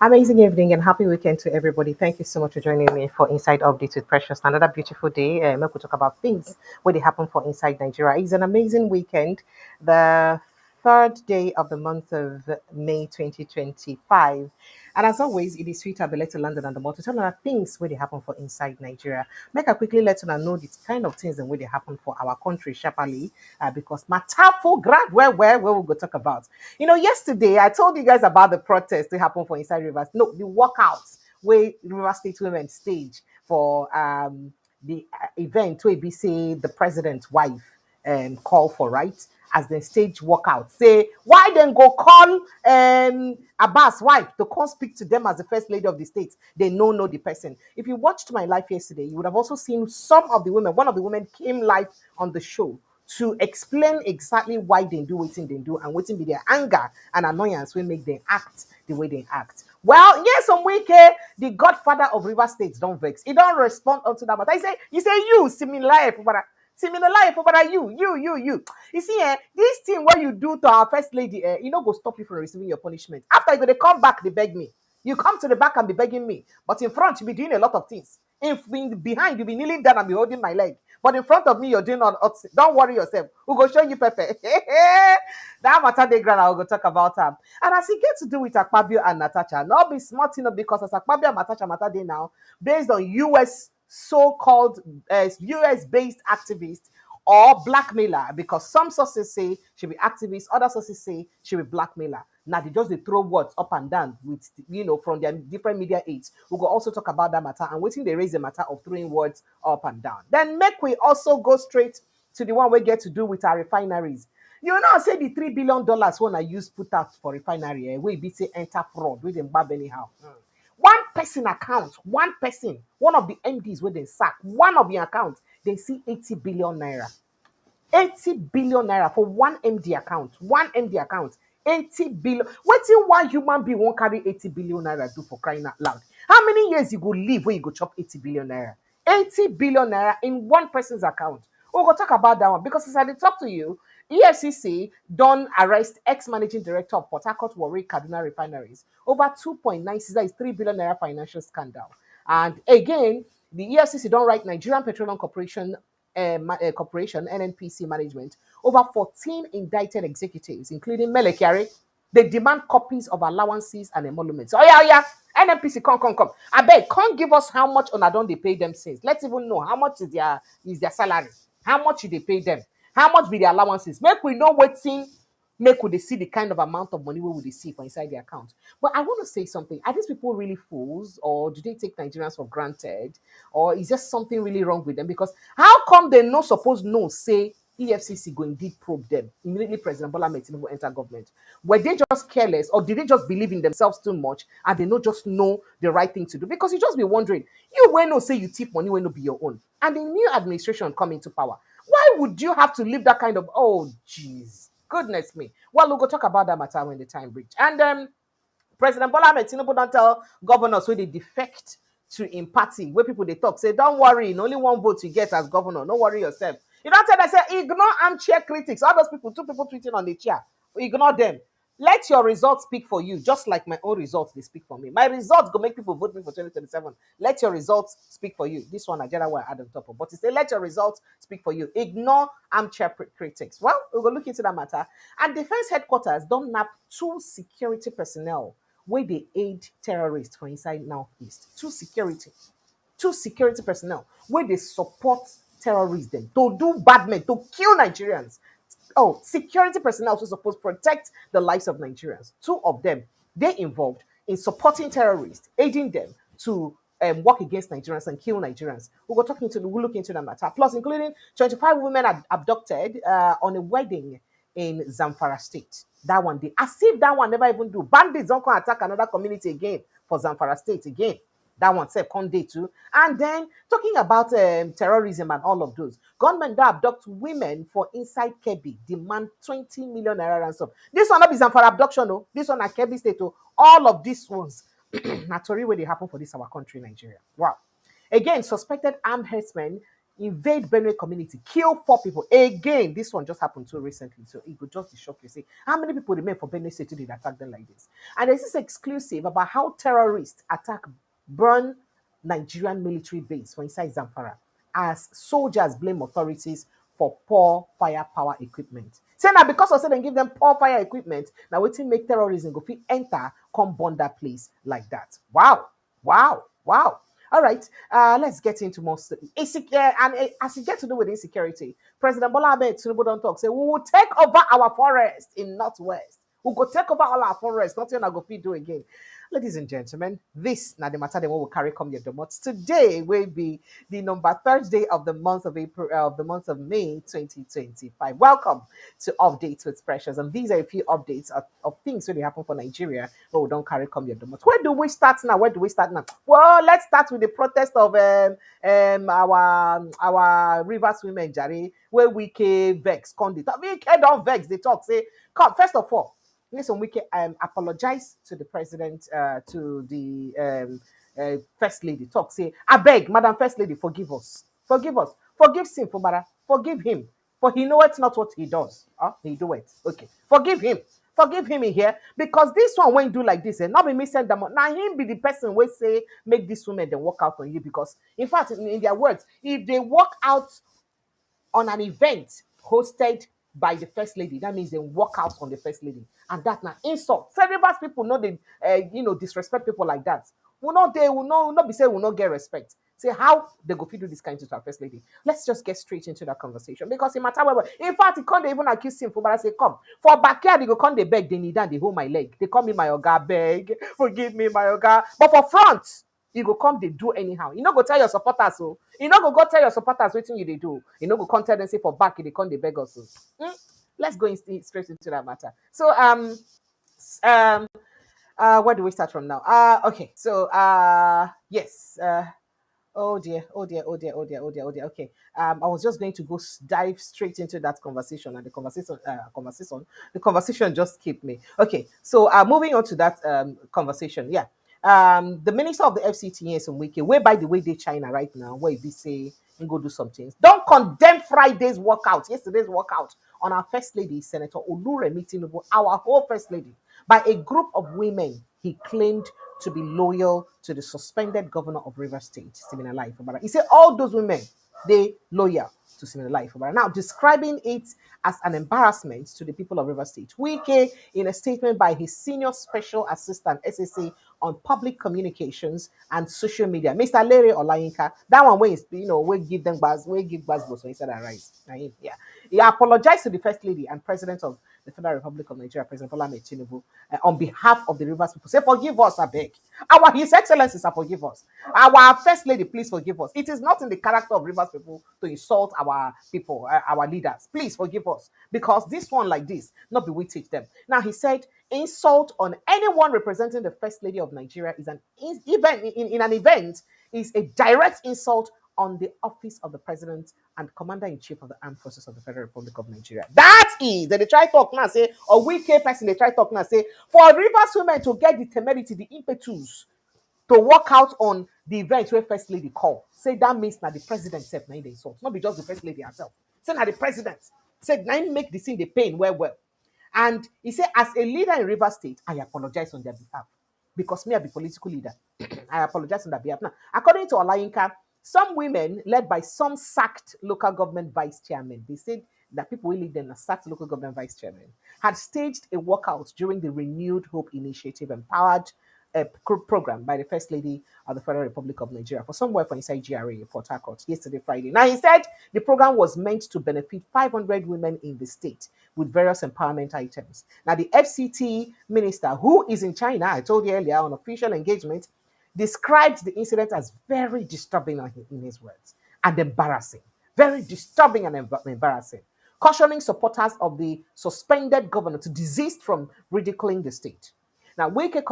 Amazing evening and happy weekend to everybody. Thank you so much for joining me for Inside Update with Precious. Another beautiful day. We could talk about things where they happen for Inside Nigeria. It's an amazing weekend. The third day of the month of May 2025. And as always, it is sweet I'll be let to London and the more to tell you things where they happen for inside Nigeria. Make a quickly let you know the kind of things and where they happen for our country, sharply, because Matafo grad where we go talk about. Yesterday I told you guys about the protest that happened for inside Rivers. No, the walkouts where River State women stage for the event where be say the president's wife call for right as the stage walkout. Say why then go call Abbas wife to come speak to them as the first lady of the state. They know the person. If you watched my live yesterday, you would have also seen some of the women. One of the women came live on the show to explain exactly why they do what they do and what be their anger and annoyance will make them act the way they act. Well, Nyesom Wike, the godfather of River States, don't vex. He don't respond unto that. But you say you, Siminalayi Fubara. Siminalayi Fubara, you. You see, this thing what you do to our first lady, go stop you from receiving your punishment. After you they come back, they beg me. You come to the back and be begging me. But in front, you be doing a lot of things. Behind, you be kneeling down and be holding my leg. But in front of me, you're doing all. Don't worry yourself. We'll go show you Pepe. That matter they grand, I'll go talk about them. And as it gets to do with Akpabio and Natasha, not be smart enough because as Akpabio and Natasha matter they now, based on US so-called US-based activists or blackmailer, because some sources say she be activist, other sources say she be blackmailer. Now they throw words up and down with from their different media aids. We will also talk about that matter and waiting they raise the matter of throwing words up and down. Then make we also go straight to the one we get to do with our refineries. Say the $3 billion one I use put out for refinery, we be say enter fraud, we didn't bab anyhow. One person account, one person, one of the MDs where they sack, one of the accounts, they see 80 billion naira. 80 billion naira for one MD account. One MD account. 80 billion. What in one human being won't carry 80 billion naira do for crying out loud? How many years you go live where you go chop 80 billion naira? 80 billion naira in one person's account. We'll go talk about that one because as I talk to you, EFCC don't arrest ex-managing director of Port Harcourt Warri Kaduna refineries over 2.9 that is 3 billion naira financial scandal. And again, the EFCC don't write Nigerian Petroleum Corporation, NNPC management, over 14 indicted executives, including Mele Kyari. They demand copies of allowances and emoluments. Oh, yeah. NNPC, come. I beg, can't give us how much on don't they pay them since. Let's even know how much is their salary. How much should they pay them? How much be the allowances? Make we know what's in. Make we see the kind of amount of money we would see for inside the account. But I want to say something. Are these people really fools, or do they take Nigerians for granted, or is there something really wrong with them? Because how come they no suppose no say EFCC go indeed probe them immediately? President Bola Ahmed Tinubu enter government. Were they just careless, or did they just believe in themselves too much and they not just know the right thing to do? Because you just be wondering, you when no say you tip money when no be your own, and the new administration come into power. Why would you have to live that kind of jeez? Goodness me. Well, we'll go talk about that matter when the time reach. And President Bola Ahmed Tinubu don't tell governors where they defect to in party, where people they talk, say, don't worry, only one vote you get as governor. Don't worry yourself. You don't tell them, say, ignore armchair critics. All those people, two people tweeting on the chair. Ignore them. Let your results speak for you, just like my own results, they speak for me. My results go make people vote me for 2027. Let your results speak for you. This one, I generally want to add on top of. But to say, let your results speak for you. Ignore armchair critics. Well, we'll go look into that matter. And Defense Headquarters don't nap 2 security personnel where they aid terrorists for inside Northeast. 2 security personnel where they support terrorists them to do bad men, to kill Nigerians. Security personnel also supposed to protect the lives of Nigerians. 2 of them, they involved in supporting terrorists, aiding them to work against Nigerians and kill Nigerians. We'll look into the matter. Plus, including 25 women abducted on a wedding in Zamfara State. That one, as if that one never even do. Bandits don't come attack another community again for Zamfara State again. That one said Conde too. And then talking about terrorism and all of those. Gunmen that abduct women for inside Kebbi demand 20 million naira ransom. This one not is for abduction, no. This one at Kebbi State, oh. All of these ones. Naturally, where they happen for this our country, Nigeria. Wow. Again, suspected armed herdsmen, invade Benue community, kill 4 people. Again, this one just happened too recently, so it could just shock you. Say, how many people remain for Benue State to attack them like this? And there's this exclusive about how terrorists attack burn Nigerian military base for inside Zamfara as soldiers blame authorities for poor firepower equipment. Say now because of say they give them poor fire equipment, now wetin make terrorism go fit enter, come burn that place like that. Wow, wow, wow. All right, let's get into more insecurity. And as you get to do with insecurity, President Bola Ahmed Tinubu don't talk. Say we will take over our forest in Northwest. We go take over all our forests. Nothing I go fit do again. Ladies and gentlemen, this now the matter they will carry come your domots. Today will be the number Thursday of the month of April of the month of May 2025. Welcome to Updates with Precious, and these are a few updates of things that happen for Nigeria. But we don't carry come your domots. Where do we start now? Where do we start now? Well, let's start with the protest of our Rivers women, Jare, where Wike vex, Wike don't vex. They talk say, come first of all. Nyesom Wike apologize to the president, to the first lady. Talk say, I beg, Madam First Lady, forgive us, forgive us, forgive Sim Fubara, forgive him, for he know it's not what he does. He do it. Okay, forgive him in here because this one when you do like this, and not be me send them. Now him be the person will say make this woman then walk out on you because in fact in their words, if they walk out on an event hosted by the first lady, that means they walk out on the first lady, and that now insult. Say Rivers people know they, disrespect people like that. Will not be say will not get respect. Say how they go fit do this kind to our first lady. Let's just get straight into that conversation because it matter where. In fact, he can't even accuse him for, but I say come for backyard. They go come they beg, they need and they hold my leg. They call me my oga, beg, forgive me my oga. But for front, you go come they do anyhow. You know go tell your supporters so. You know go tell your supporters what you they do. You know go come tell them say for back they come they beg us. Let's go straight into that matter. So where do we start from now? Okay. So yes. Oh dear, oh dear, oh dear, oh dear, oh dear, oh dear. Okay. I was just going to go dive straight into that conversation, and the conversation just kept me. Okay. So moving on to that conversation. Yeah. The minister of the FCT, Nyesom Wike, where by the way they China right now, where they say and go do some things. Don't condemn Friday's walkout, yesterday's walkout on our first lady, Senator Oluremi Tinubu, our whole first lady, by a group of women he claimed to be loyal to the suspended governor of Rivers State, Siminalayi Fubara. He said all those women, they loyal to Siminalayi Fubara. Now, describing it as an embarrassment to the people of Rivers State, Wike, in a statement by his senior special assistant, SSA, on public communications and social media, Mr. Larry Olayinka, that one way is, we give them buzz, we give buzz, so he said that right. Yeah. He apologized to the First Lady and President of the Federal Republic of Nigeria, President Bola Ahmed Tinubu, on behalf of the Rivers people. Say, forgive us, I beg. His Excellencies are forgive us. Our First Lady, please forgive us. It is not in the character of Rivers people to insult our people, our leaders. Please forgive us. Because this one like this, not be we teach them. Now, he said, insult on anyone representing the First Lady of Nigeria is an event in an event is a direct insult on the office of the President and Commander-in-Chief of the Armed Forces of the Federal Republic of Nigeria. That is, they try talk now, say, a wicked person, they try talk now, say, for Rivers women to get the temerity, the impetus to walk out on the event where First Lady call. Say that means that the President said, now they insult. Not be just the First Lady herself. Say now the President said, now make the scene the pain well. And he said, as a leader in Rivers State, I apologize on their behalf. Because me, I be political leader. I apologize on their behalf. Now, according to Olayinka, some women, led by some sacked local government vice chairmen, they said that people who lead them, sacked local government vice chairmen, had staged a walkout during the Renewed Hope Initiative empowered program by the First Lady of the Federal Republic of Nigeria for somewhere for inside GRA, Port Harcourt, yesterday, Friday. Now, he said the program was meant to benefit 500 women in the state with various empowerment items. Now, the FCT minister, who is in China, I told you earlier, on official engagement, described the incident as very disturbing in his words and embarrassing. Very disturbing and embarrassing. Cautioning supporters of the suspended governor to desist from ridiculing the state. Now, Wike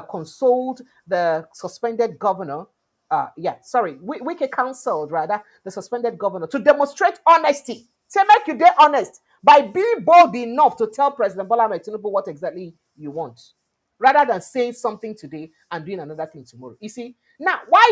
consoled the suspended governor. Wike counseled rather the suspended governor to demonstrate honesty. Say, make you honest by being bold enough to tell President Bola Ahmed Tinubu what exactly you want. rather than saying something today and doing another thing tomorrow. You see, now why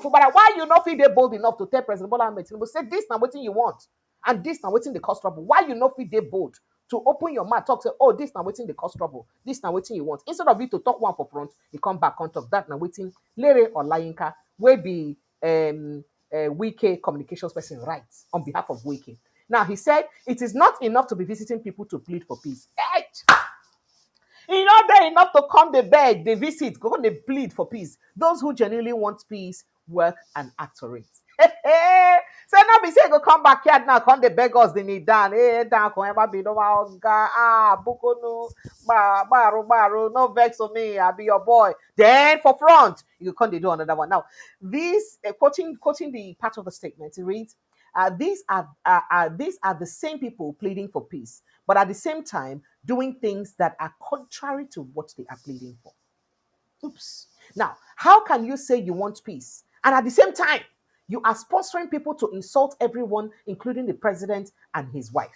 Fubara, why you not feel they bold enough to tell President Bola Ahmed Tinubu say this now what you want and this now what the cause trouble? Why you not feel they bold to open your mouth, talk, say, oh, this now waiting the cause trouble, this now waiting you want. Instead of you to talk one for front, you come back on talk that now waiting Lere or Layinka will be Wike communications person writes on behalf of Wike. Now he said it is not enough to be visiting people to plead for peace. It's not there enough to come the beg, they visit, go on, they plead for peace. Those who genuinely want peace work and act for it. So now be say go come back here now, come the beg us, they need down. Hey, down, come ever be no buko no, baro, no vex on me, I'll be your boy. Then for front, you come they do another one. Now, this quoting the part of the statement, it reads, these are the same people pleading for peace, but at the same time doing things that are contrary to what they are pleading for. Oops. Now, how can you say you want peace and at the same time you are sponsoring people to insult everyone, including the president and his wife?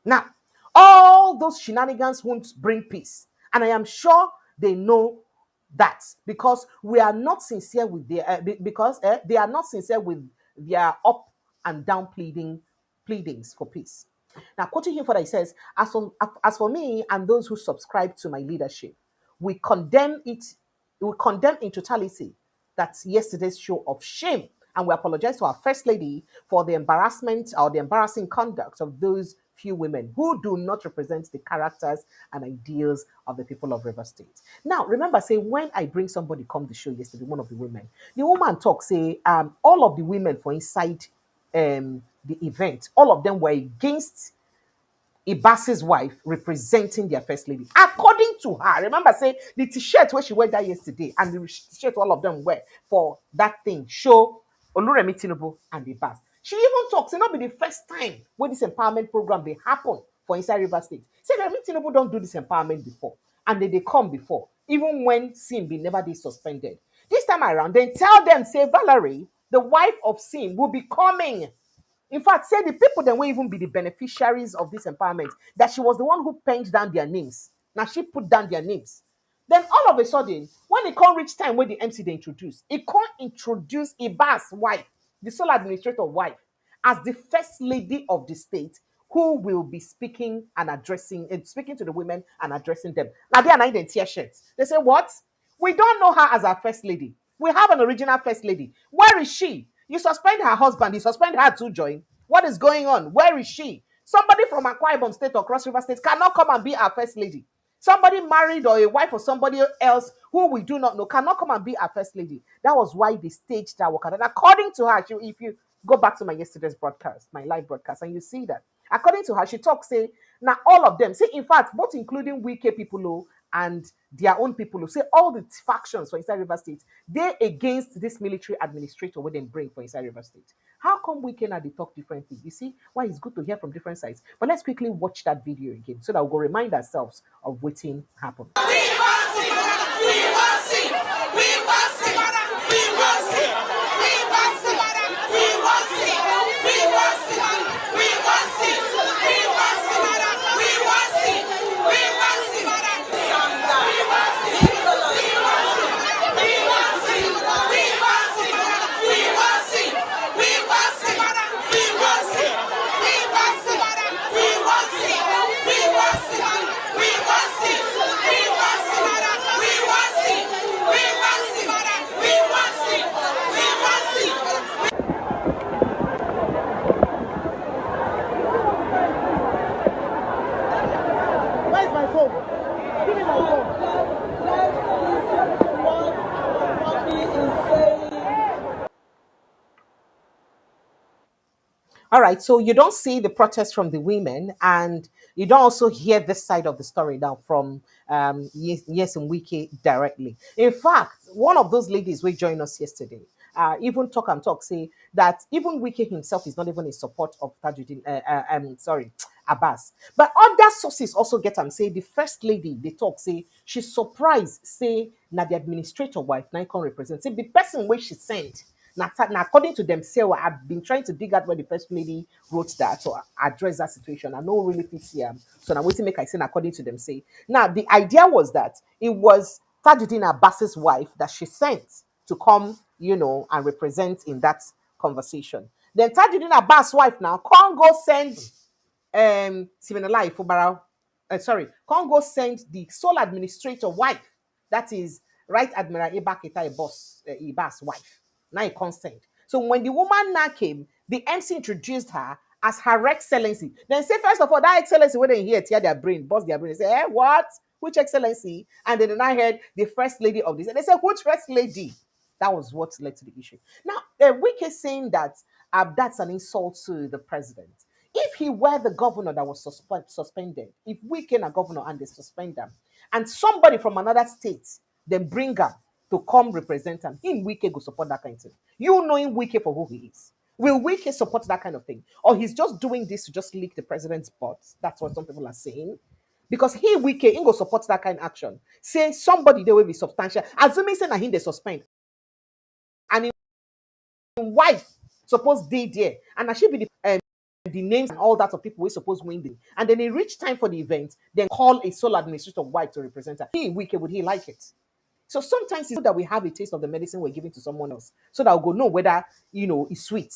Now, all those shenanigans won't bring peace, and I am sure they know that because we are not sincere with their because they are not sincere with their up and down pleadings for peace. Now, quoting him further, he says, as for me and those who subscribe to my leadership, we condemn it, we condemn in totality that's yesterday's show of shame. And we apologize to our First Lady for the embarrassment or the embarrassing conduct of those few women who do not represent the characters and ideals of the people of River State. Now, remember, say, when I bring somebody come the show yesterday, one of the women, the woman talks, say, all of the women for inside the event, all of them were against Ibas's wife representing their first lady. According to her, remember, say the t-shirt where she wore that yesterday and the t-shirt all of them wear for that thing show Oluremi Tinubu and Ibas. She even talks, it not be the first time when this empowerment program they happen for inside River State. Say Oluremi Tinubu don't do this empowerment before, and they come before, even when Sim be never be suspended. This time around, they tell them, say Valerie, the wife of Sim, will be coming. In fact, say the people that will even be the beneficiaries of this empowerment, that she was the one who penned down their names. Now she put down their names. Then all of a sudden, when it can't reach time when the MC they introduce, it can't introduce Ibas' wife, the sole administrator wife, as the first lady of the state who will be speaking and addressing and speaking to the women and addressing them. Now they are not in tear shirts. They say, what? We don't know her as our first lady. We have an original first lady. Where is she? You suspend her husband. You suspend her to join. What is going on? Where is she? Somebody from Akwa Ibom State or Cross River State cannot come and be our first lady. Somebody married or a wife of somebody else who we do not know cannot come and be our first lady. That was why they staged that work. And according to her, if you go back to my yesterday's broadcast, my live broadcast, and you see that, according to her, she talks, say, now all of them, say, in fact, both including Wike people and their own people who say all the factions for inside River State, they against this military administrator when they bring for inside River State. How come we cannot talk differently? You see why it's good to hear from different sides. But let's quickly watch that video again so that we'll remind ourselves of what happened. All right, so you don't see the protest from the women, and you don't also hear this side of the story now from Nyesom Wike directly. In fact, one of those ladies who joined us yesterday, even talk say that even Wike himself is not even in support of Tajuddin, Abbas. But other sources also get and say the first lady they talk say she's surprised, say now the administrator wife now can represent say the person where she sent Now, according to them, say, well, I've been trying to dig out where the first lady wrote that to address that situation. I know really fits here. So now waiting make I say according to them say. Now the idea was that it was Tajuddin Abbas's wife that she sent to come, and represent in that conversation. Then Tajuddin Abbas' wife now can't go send Siminalayi Fubara, Congo sent the sole administrator wife, that is Right Admiral Ibakita Ibas' wife. Now he consent. So when the woman now came, the MC introduced her as Her Excellency. Then say, first of all, that Excellency, when they hear tear their brain, bust their brain, they say, what? Which Excellency? And then I heard the First Lady of this. And they said, which First Lady? That was what led to the issue. Now, Wike is saying that that's an insult to the president. If he were the governor that was suspended, if we can a governor and they suspend them, and somebody from another state then bring him to come represent him Wike go support that kind of thing. You knowing Wike for who he is. Will Wike support that kind of thing? Or he's just doing this to just lick the president's butt? That's what some people are saying. Because he Wike he go support that kind of action. Say somebody they will be substantial. Assuming say na him they suspend. And him wife suppose they there. And I should be the names and all that of people we supposed win them. And then it reached time for the event, then call a sole administrator wife to represent her. He Wike, would he like it? So sometimes it's good that we have a taste of the medicine we're giving to someone else so that we'll go know whether, it's sweet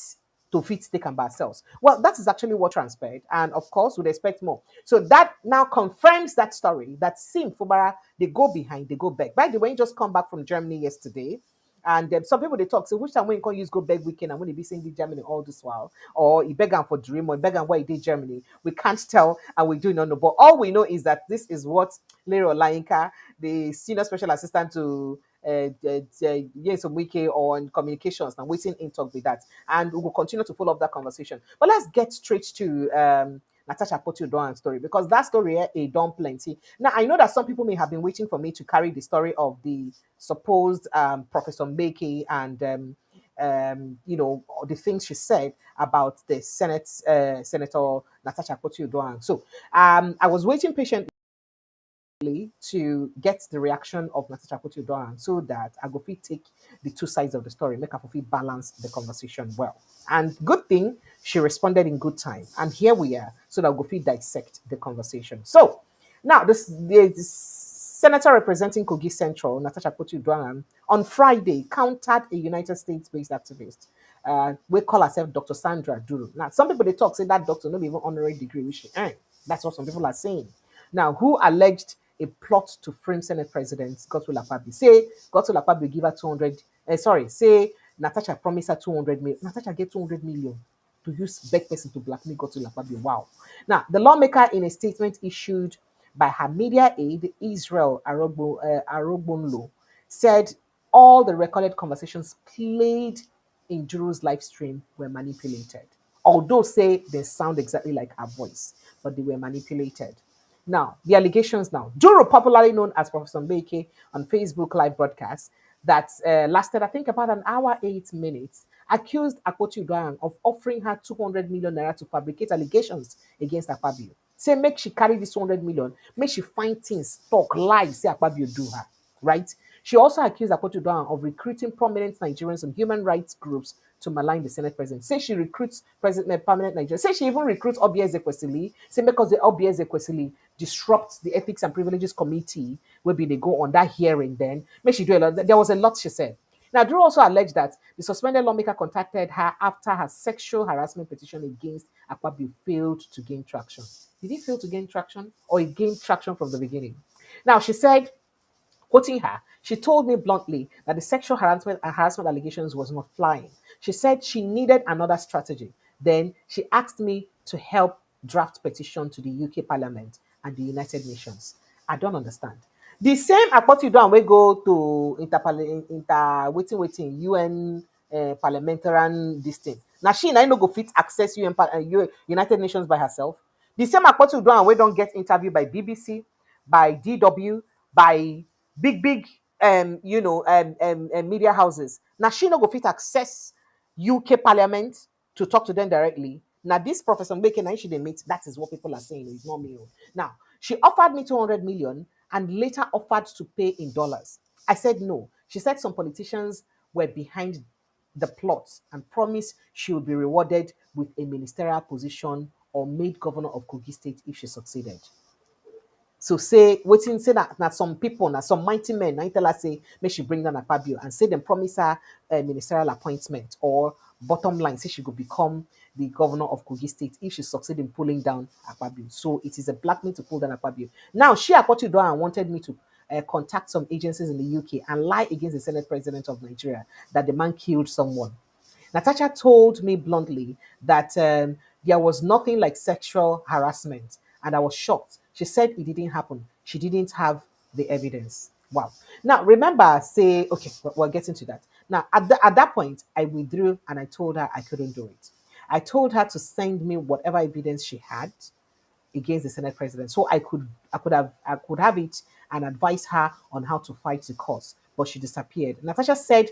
to fit stick and by ourselves. Well, that is actually what transpired. And of course, we'd expect more. So that now confirms that story that Sim Fubara, they go behind, they go back. By the way, he just come back from Germany yesterday. And some people they talk, so which time when you can use go beg weekend and when they be saying Germany all this while, or he beg for dream, or he beg where he did Germany, we can't tell and we do not know. But all we know is that this is what Lero Lainka, the senior special assistant to Nyesom Wike on communications, and waiting in talk with that. And we will continue to follow up that conversation. But let's get straight to Natasha Akpoti-Uduaghan story, because that story a done plenty. Now I know that some people may have been waiting for me to carry the story of the supposed Professor Mbeki and the things she said about the Senator Natasha Akpoti-Uduaghan. So I was waiting patiently to get the reaction of Natasha Akpoti-Uduaghan so that I go fit take the two sides of the story, make her fit balance the conversation well. And good thing she responded in good time. And here we are, so that we go fit dissect the conversation. So now this senator representing Kogi Central, Natasha Akpoti-Uduaghan, on Friday countered a United States-based activist. We call herself Dr. Sandra Duru. Now, some people they talk say that doctor not even honorary degree which she earned. That's what some people are saying. Now, who alleged a plot to frame Senate President Godswill Akpabio? Say Godswill Akpabio give her 200. Say Natasha promised her 200 million. Natasha get 200 million to use back person to blackmail Godswill Akpabio. Wow. Now, the lawmaker in a statement issued by her media aide, Israel Arogbonlo, said all the recorded conversations played in Duru's live stream were manipulated. Although say they sound exactly like her voice, but they were manipulated. Now, the allegations now. Duru, popularly known as Professor Mbeki on Facebook live broadcast that lasted, I think, about an hour, 8 minutes, accused Akpoti-Uduaghan of offering her 200 million naira to fabricate allegations against Akpabio. Say, make she carry this 200 million, make she find things, talk, lie, say Akpabio do her, right? She also accused Akpoti-Uduaghan of recruiting prominent Nigerians and human rights groups to malign the Senate president. Say she recruits permanent Nigerians. Say she even recruits Obi Ezekwesili. Say because the Obi Ezekwesili disrupts the Ethics and Privileges Committee, where be they go on that hearing then. Make she do a lot. There was a lot she said. Now, Drew also alleged that the suspended lawmaker contacted her after her sexual harassment petition against Akpabio failed to gain traction. Did he fail to gain traction, or he gained traction from the beginning? Now, she said, quoting her, she told me bluntly that the sexual harassment allegations was not flying. She said she needed another strategy. Then she asked me to help draft petition to the UK Parliament and the United Nations. I don't understand. The same Akpoti-Uduaghan we go to waiting UN parliamentarian this thing. Now she no go fit access United Nations by herself. The same Akpoti-Uduaghan we don't get interviewed by BBC, by DW, by big media houses. Now she no go fit access UK Parliament to talk to them directly. Now this Professor Mbeki and she they meet. That is what people are saying. It's not me. Now she offered me 200 million and later offered to pay in dollars. I said no. She said some politicians were behind the plots and promised she would be rewarded with a ministerial position or made governor of Kogi State if she succeeded. So say waiting say that some people, now some mighty men, now tell her say may she bring down Akpabio and say them promise her a ministerial appointment or bottom line say she could become the governor of Kogi State if she succeed in pulling down Akpabio. So it is a blackmail to pull down Akpabio. Now she Akpoti-Uduaghan wanted me to contact some agencies in the UK and lie against the Senate President of Nigeria that the man killed someone. Natasha told me bluntly that there was nothing like sexual harassment, and I was shocked. She said it didn't happen. She didn't have the evidence. Wow. Now, remember, say, okay, we're getting to that. Now, at that point, I withdrew and I told her I couldn't do it. I told her to send me whatever evidence she had against the Senate president. So I could have it and advise her on how to fight the cause. But she disappeared. Natasha said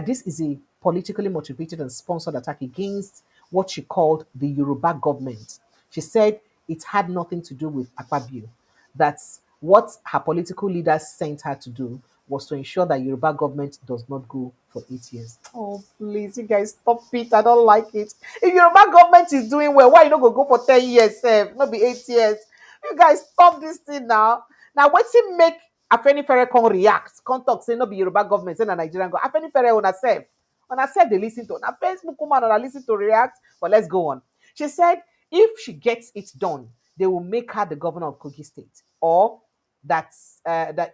this is a politically motivated and sponsored attack against what she called the Yoruba government. She said it had nothing to do with Akpabio. That's what her political leaders sent her to do was to ensure that Yoruba government does not go for 8 years. Oh, please, you guys stop it. I don't like it. If Yoruba government is doing well, why you not go for 10 years, not be 8 years? You guys stop this thing now. Now, what's it make Afenifere come react? Come talk, say no be Yoruba government, say na Nigerian go. Afenifere on herself, they listen to. Now, Facebook woman on listen to react, but let's go on. She said if she gets it done, they will make her the governor of Kogi State, or that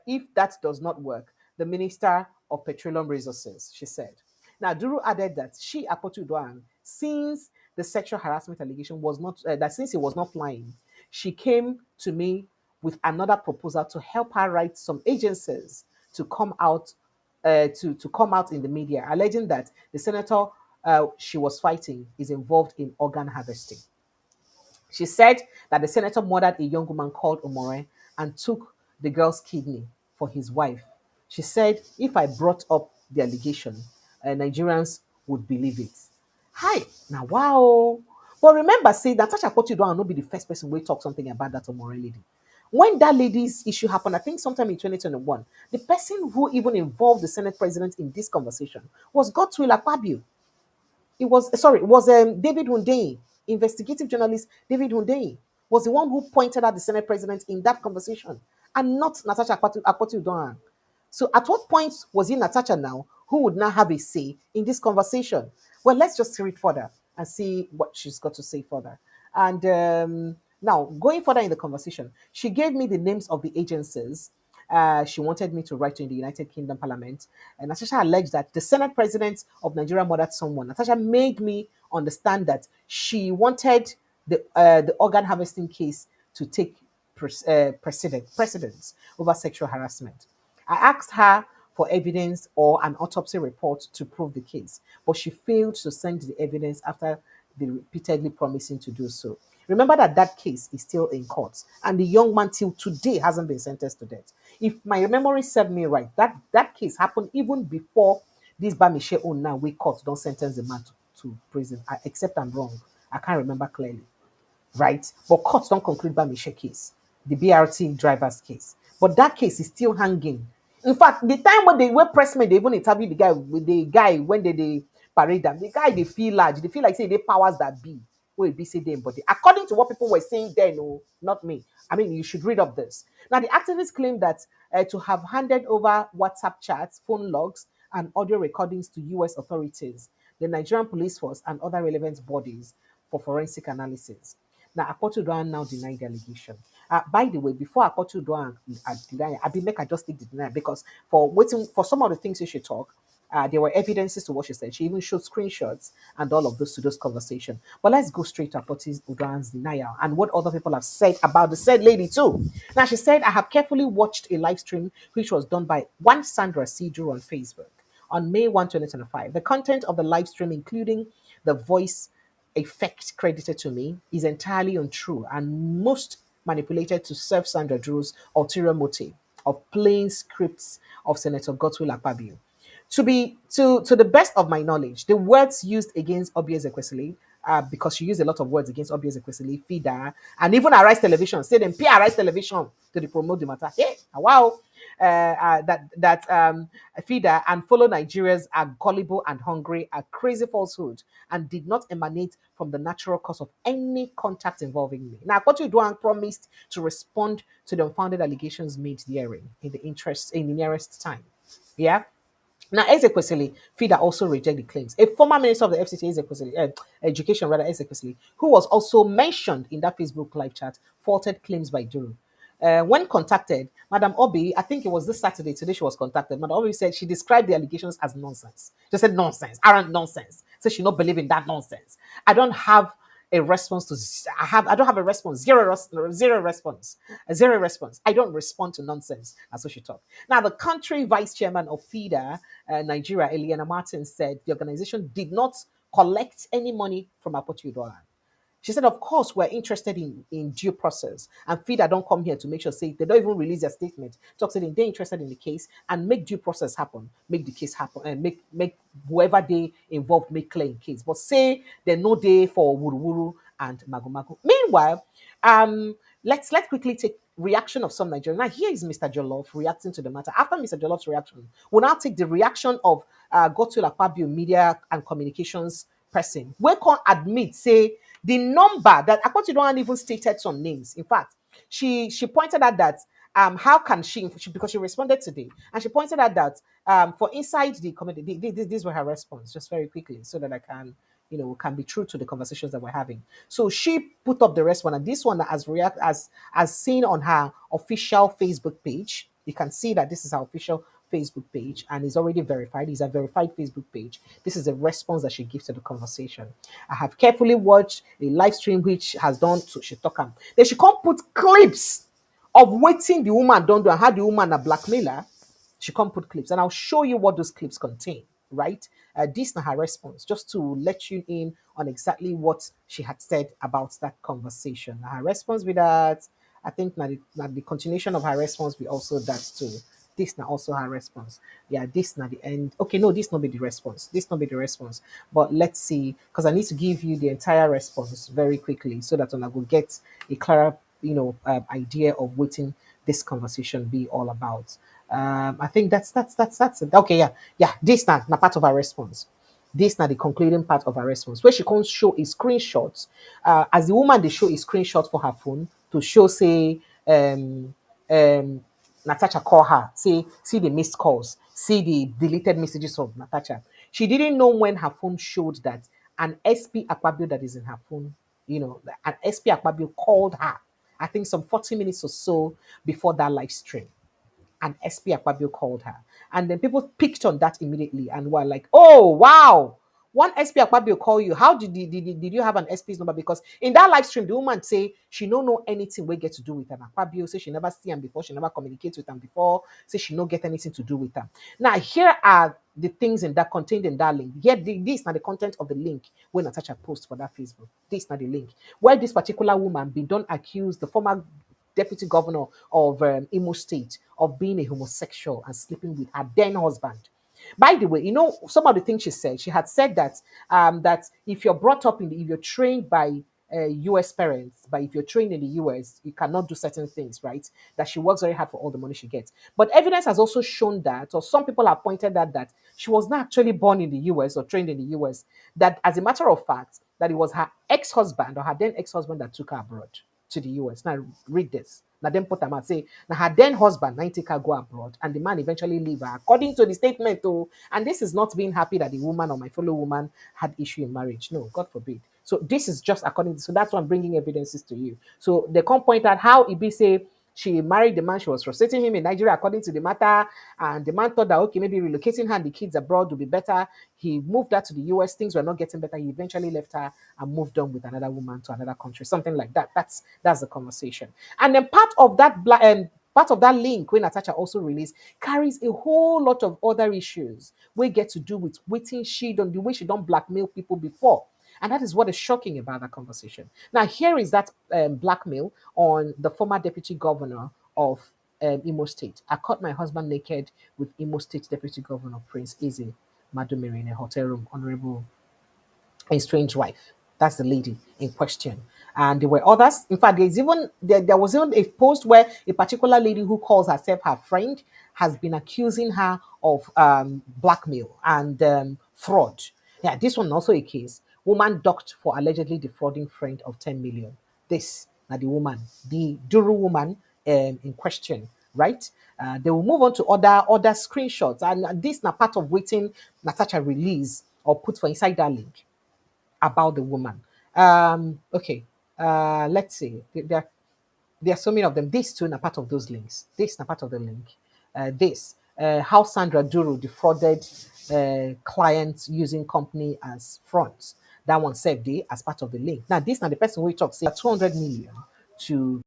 if that does not work, the Minister of Petroleum Resources, she said. Now, Duru added that she, Akpoti-Uduaghan, since the sexual harassment allegation was not, that since it was not flying, she came to me with another proposal to help her write some agencies to come out to come out in the media, alleging that the senator she was fighting is involved in organ harvesting. She said that the senator murdered a young woman called Omore and took the girl's kidney for his wife. She said if I brought up the allegation, Nigerians would believe it. Hi, now wow. But remember, say Natasha Akpoti-Uduaghan will not be the first person we talk something about that Omore lady. When that lady's issue happened, I think sometime in 2021, the person who even involved the Senate president in this conversation was Godswill Akpabio. It was David Hundeyin, investigative journalist David Hundeyin, was the one who pointed out the Senate president in that conversation, and not Natasha Akpoti-Uduaghan. So at what point was it Natasha now who would now have a say in this conversation? Well, let's just read further and see what she's got to say further. And now, going further in the conversation, she gave me the names of the agencies she wanted me to write to in the United Kingdom Parliament. And Natasha alleged that the Senate President of Nigeria murdered someone. Natasha made me understand that she wanted the organ harvesting case to take precedence over sexual harassment. I asked her for evidence or an autopsy report to prove the case, but she failed to send the evidence after repeatedly promising to do so. Remember that that case is still in court, and the young man till today hasn't been sentenced to death. If my memory served me right, that case happened even before this Bamishe own now we court don't sentence the man to prison. Except I'm wrong. I can't remember clearly, right? But courts don't conclude Bamishe case, the BRT driver's case. But that case is still hanging. In fact, the time when they were pressmen, they even interview the guy when they parade them. The guy they feel large, they feel like say they powers that be. Will be say them, but according to what people were saying then, no, not me. I mean, you should read up this. Now, the activists claim that to have handed over WhatsApp chats, phone logs, and audio recordings to US authorities, the Nigerian police force, and other relevant bodies for forensic analysis. Now, Akpoti-Uduaghan now denied the allegation. By the way, before Akpoti-Uduaghan deny, I be make I just take the denial because for waiting for some of the things she talk, there were evidences to what she said. She even showed screenshots and all of those to those conversation. But let's go straight to Akpoti-Uduaghan's denial and what other people have said about the said lady too. Now she said, I have carefully watched a live stream which was done by one Sandra Duru on Facebook on May 1, 2025. The content of the live stream, including the voice effect credited to me, is entirely untrue and most manipulated to serve Sandra Duru's ulterior motive of playing scripts of Senator Godswill Akpabio. To the best of my knowledge, the words used against Obi Ezekwesili, because she used a lot of words against Obi Ezekwesili, FIDA, and even Arise Television, say them P Arise Television to promote the matter. Hey, wow. that FIDA and fellow Nigerians are gullible and hungry are crazy falsehood and did not emanate from the natural cause of any contact involving me. Now, Akpoti-Uduaghan promised to respond to the unfounded allegations made therein in the nearest time. Yeah. Now, Ezekwesili, FIDA also rejected the claims. A former minister of the FCT, Education, rather, Ezekwesili, who was also mentioned in that Facebook live chat, faulted claims by Duru. When contacted, Madam Obi, I think it was this Saturday, today she was contacted. Madam Obi said she described the allegations as nonsense. She said nonsense, arrant nonsense. Said she not believe in that nonsense. I don't have a response to I don't have a response. Zero response. Zero response. I don't respond to nonsense. That's what she talked. Now, the country vice chairman of FIDA, Nigeria, Eliana Martin, said the organization did not collect any money from Akpoti-Uduaghan. She said, of course, we're interested in due process. And FIDA don't come here to make sure, say, they don't even release their statement. Talk saying they're interested in the case and make due process happen, make the case happen, and make whoever they involved make clear in case. But say they're no day for Wuru Wuru and Magu Magu. Meanwhile, let's quickly take reaction of some Nigerians. Now, here is Mr. Jollof reacting to the matter. After Mr. Jolloff's reaction, we'll now take the reaction of Godswill Akpabio, media and communications person. We can't admit, say, the number that Akpoti-Uduaghan even stated some names. In fact, she pointed out that how can because she responded today, and she pointed out that for inside the committee, these were her response, just very quickly, so that I can can be true to the conversations that we're having. So she put up the response, and this one has as seen on her official Facebook page. You can see that this is her official Facebook page and is already verified. It's a verified Facebook page. This is a response that she gives to the conversation. I have carefully watched a live stream which has done so she talk. Then she can't put clips of waiting the woman don't do and how the woman a blackmailer. She can't put clips, and I'll show you what those clips contain. Right? This is her response, just to let you in on exactly what she had said about that conversation. Her response with that, I think now the continuation of her response be also that too. This now also her response. Yeah, this now the end. Okay, no, this not be the response. This not be the response. But let's see, because I need to give you the entire response very quickly so that I will get a clearer, idea of what this conversation be all about. I think that's it. Okay, yeah. This now part of our response. This now the concluding part of her response, where she can't show a screenshot. As the woman, they show a screenshot for her phone to show, say, um, Natasha call her, say, see the missed calls, see the deleted messages of Natasha. She didn't know when her phone showed that an SP Akpabio that is in her phone, an SP Akpabio called her, I think some 40 minutes or so before that live stream, and SP Akpabio called her. And then people picked on that immediately and were like, oh, wow. One SP Akpabio call you. How did you have an SP's number? Because in that live stream, the woman say she don't know anything we get to do with an Akpabio. Say she never see him before. She never communicate with him before. Say she no get anything to do with him. Now, here are the things in that contained in that link. Here, this now the content of the link when Natasha post for that Facebook. This now the link where this particular woman been done accused the former deputy governor of Imo State of being a homosexual and sleeping with her then husband. By the way, some of the things she had said that that if you're brought up if you're trained by US parents, but if you're trained in the US, you cannot do certain things, right? That she works very hard for all the money she gets. But evidence has also shown that, or some people have pointed out that she was not actually born in the US or trained in the US. That, as a matter of fact, that it was her ex-husband or her then ex-husband that took her abroad to the US. Now read this. Now then put them out say now her then husband now take her go abroad and the man eventually leave her according to the statement. Oh, and this is not being happy that the woman or my fellow woman had issue in marriage. No, God forbid. So this is just according to, so that's why I'm bringing evidences to you. So they can't point out how it be say she married the man, she was frustrating him in Nigeria according to the matter, and the man thought that okay, maybe relocating her and the kids abroad would be better. He moved her to the US, things were not getting better. He eventually left her and moved on with another woman to another country, something like that. That's the conversation. And then part of that link when Natasha also released carries a whole lot of other issues we get to do with waiting she done the way she don't blackmail people before. And that is what is shocking about that conversation. Now, here is that blackmail on the former deputy governor of Imo State. I caught my husband naked with Imo State Deputy Governor Prince Izzy Madumere in a hotel room, Honorable estranged wife. That's the lady in question. And there were others. In fact, there was even a post where a particular lady who calls herself her friend has been accusing her of blackmail and fraud. Yeah, this one also a case. Woman docked for allegedly defrauding friend of 10 million. This now the woman, the Duru woman in question, right? They will move on to other screenshots, and this now part of waiting Natasha release or put for inside that link about the woman. Okay, let's see. There are so many of them. These two are part of those links. This is part of the link. How Sandra Duru defrauded clients using company as fronts. That one saved day as part of the link. Now, this now the person we talk say 200 million to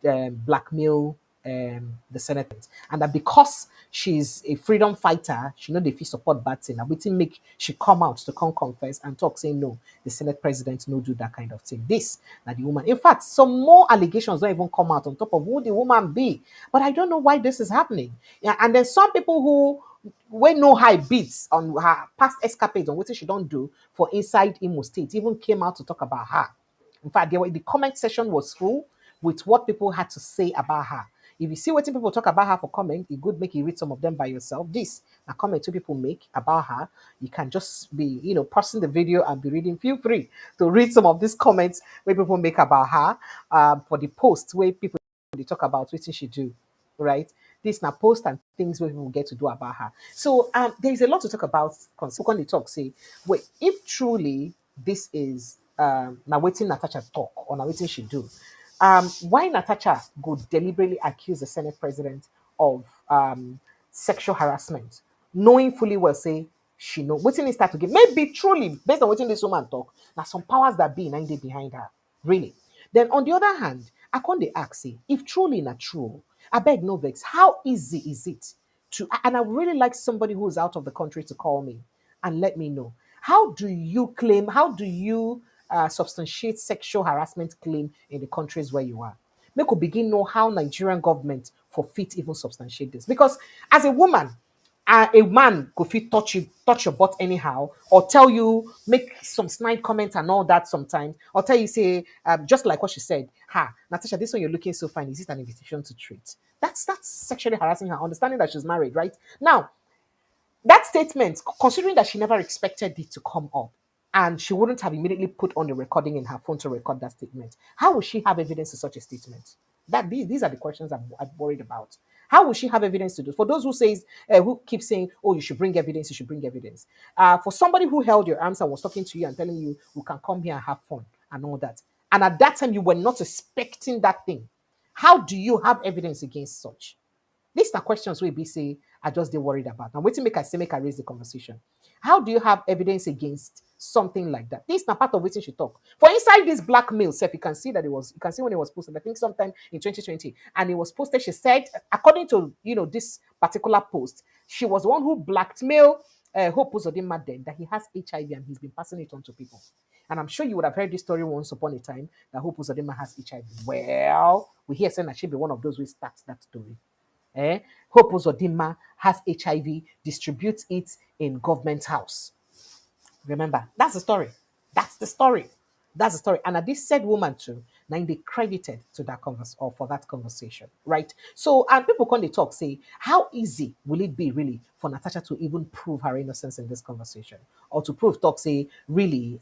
blackmail the Senate, and that because she's a freedom fighter, she know if you support bad thing. And we think make she come out to come confess and talk saying no, the Senate President no do that kind of thing. This that the woman. In fact, some more allegations don't even come out on top of who the woman be. But I don't know why this is happening. Yeah, and there's some people who when no high beats on her past escapades on what she don't do for inside Imo State, even came out to talk about her. In fact, the comment section was full with what people had to say about her. If you see what people talk about her for comment, it could make you read some of them by yourself. This a comment two people make about her. You can just be, pausing the video and be reading. Feel free to read some of these comments where people make about her for the posts where people they talk about what she do, right? This now post and things where people get to do about her. So there is a lot to talk about. Consequently, talk say, wait, if truly this is now waiting Natasha talk or now waiting she do. Why Natasha would deliberately accuse the Senate President of sexual harassment, knowing fully well, say she know waiting start to give maybe truly based on waiting this woman talk. Now some powers that be 90 behind her, really. Then on the other hand, I can't they ask say if truly not true, I beg no vex. How easy is it to? And I would really like somebody who's out of the country to call me and let me know. How do you claim? How do you substantiate sexual harassment claim in the countries where you are? Make we begin know how Nigerian government for fit even substantiate this. Because as a woman, a man go fit touch your butt anyhow, or tell you make some snide comments and all that sometimes, or tell you say just like what she said, Natasha, this one you're looking so fine, is it an invitation to treat? That's sexually harassing her, understanding that she's married, right? Now, that statement, considering that she never expected it to come up, and she wouldn't have immediately put on the recording in her phone to record that statement, how would she have evidence to such a statement? These are the questions I'm worried about. How will she have evidence to do? For those who keep saying, "Oh, you should bring evidence, you should bring evidence." For somebody who held your arms and was talking to you and telling you, "We can come here and have fun," and all that, and at that time you were not expecting that thing, how do you have evidence against such? These are questions we be say I just they worried about. And waiting make I raise the conversation. How do you have evidence against something like that? This is not part of waiting she talk. For inside this blackmail self, you can see that you can see when it was posted, I think sometime in 2020, and it was posted. She said, according to this particular post, she was the one who blackmailed Hope Uzodinma then that he has HIV and he's been passing it on to people. And I'm sure you would have heard this story once upon a time that Hope Uzodinma has HIV. Well, we hear saying that she'll be one of those who starts that story. Hope Uzodinma has HIV, distributes it in government house. Remember, that's the story. That's the story. That's the story. And this said woman too, now they credited to that converse or for that conversation, right? So, and people can they talk, say, how easy will it be really for Natasha to even prove her innocence in this conversation, or to prove talk, say, really,